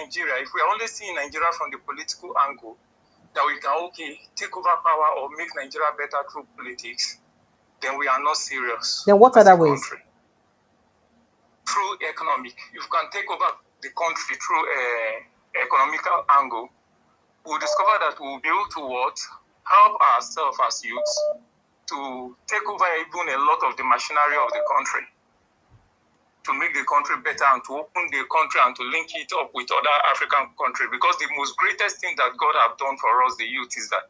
Nigeria from the political angle, that we can take over power or make Nigeria better through politics, then we are not serious. Then what other ways? Country. Through economic, you can take over the country through economical angle. We'll discover that we'll be able to help ourselves as youths to take over even a lot of the machinery of the country, to make the country better and to open the country and to link it up with other African countries. Because the most greatest thing that God have done for us, the youth, is that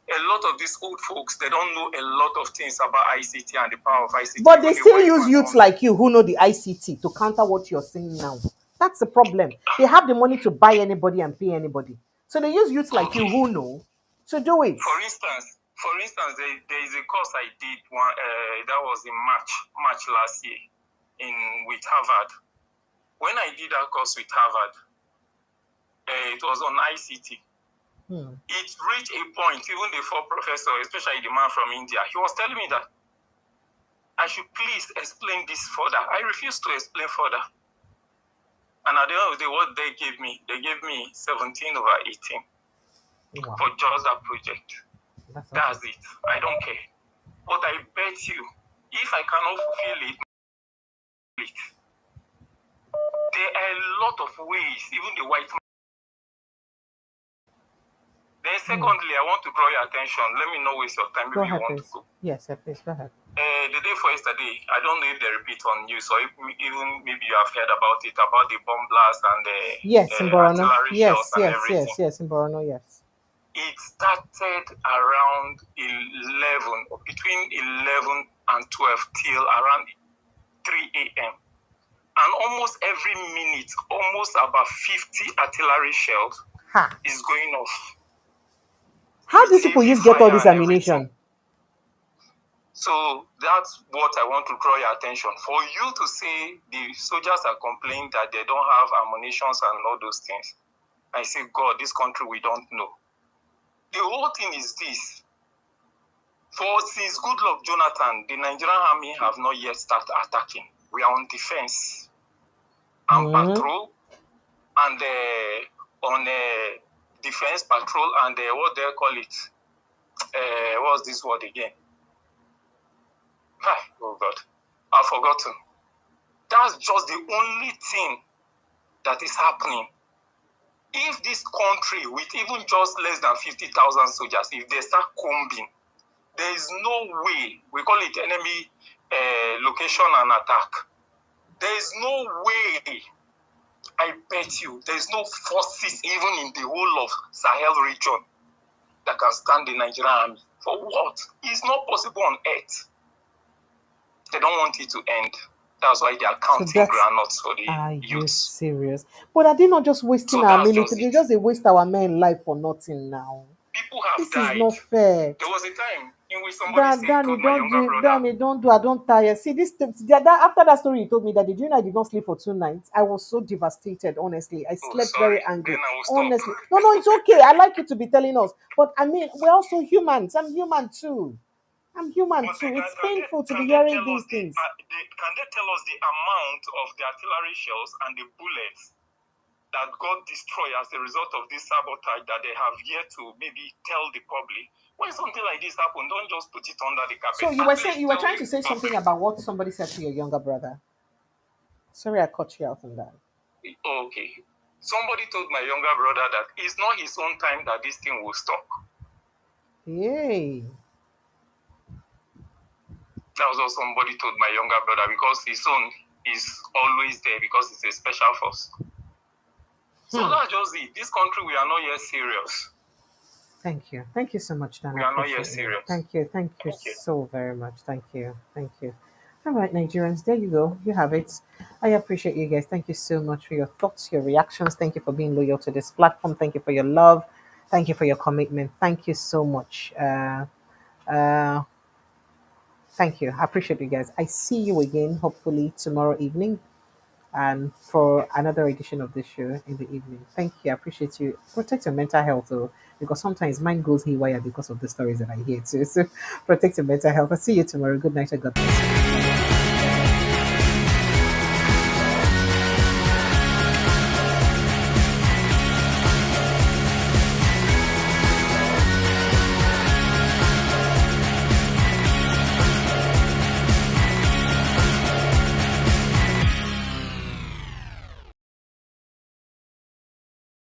a lot of these old folks, they don't know a lot of things about ICT and the power of ICT. But they still use youths like you who know the ICT to counter what you're saying now. That's the problem. They have the money to buy anybody and pay anybody. So they use youths like you who know to do it. For instance, there is a course I did that was in March last year with Harvard. When I did that course with Harvard, it was on ICT. It reached a point, even the four professor, especially the man from India, he was telling me that I should please explain this further. I refused to explain further. And at the end of the day, what they gave me 17/18 for just that project. That's it. I don't care. But I bet you, if I cannot fulfill it, there are a lot of ways, even the white man. Then secondly, I want to draw your attention. Let me not waste your time. Maybe you want to go. Yes, please, go ahead. The day for yesterday, I don't know if they repeat on news or even maybe you have heard about it, about the bomb blast and the artillery shells and everything. Yes, in Borno, yes. It started around 11, between 11 and 12 till around 3 a.m. And almost every minute, almost about 50 artillery shells is going off. How do people get all this ammunition? So that's what I want to draw your attention. For you to say the soldiers are complaining that they don't have ammunition and all those things, I say, God, this country we don't know. The whole thing is this. Since Goodluck Jonathan, the Nigerian army have not yet started attacking. We are on defense and patrol and on defense patrol and what they call it. What's this word again? Oh God, I've forgotten. That's just the only thing that is happening. If this country, with even just less than 50,000 soldiers, if they start combing, there is no way, we call it enemy location and attack. There is no way, I bet you, there is no forces even in the whole of Sahel region that can stand the Nigerian army. For what? It's not possible on earth. They don't want it to end. That's why they are counting groundnuts for the youths. Are you serious? But are they not just wasting our military? They just waste our men life for nothing now. People have died. This is not fair. There was a time in which somebody told my younger brother. Danny, don't do. I don't tire. See this. After that story you told me that did you know I did not sleep for 2 nights? I was so devastated. Honestly, I slept very angry. Honestly, no, it's okay. I like you to be telling us, but I mean, we're also humans. I'm human too. It's painful to be hearing these things. Can they tell us the amount of the artillery shells and the bullets that got destroyed as a result of this sabotage that they have yet to maybe tell the public? When something like this happens, don't just put it under the carpet. So you were trying to say something about what somebody said to your younger brother. Sorry, I cut you out on that. Okay. Somebody told my younger brother that it's not his own time that this thing will stop. Yay. That was what somebody told my younger brother, because his son is always there because it's a special force. So that's just it. This country, we are not yet serious. Thank you. Thank you so much, Dan. We are not yet serious. Thank you so very much. Thank you. All right, Nigerians, there you go. You have it. I appreciate you guys. Thank you so much for your thoughts, your reactions. Thank you for being loyal to this platform. Thank you for your love. Thank you for your commitment. Thank you so much. Thank you. I appreciate you guys. I see you again, hopefully tomorrow evening and for another edition of this show in the evening. Thank you. I appreciate you. Protect your mental health, though, because sometimes mine goes haywire because of the stories that I hear too. So protect your mental health. I'll see you tomorrow. Good night and God bless you.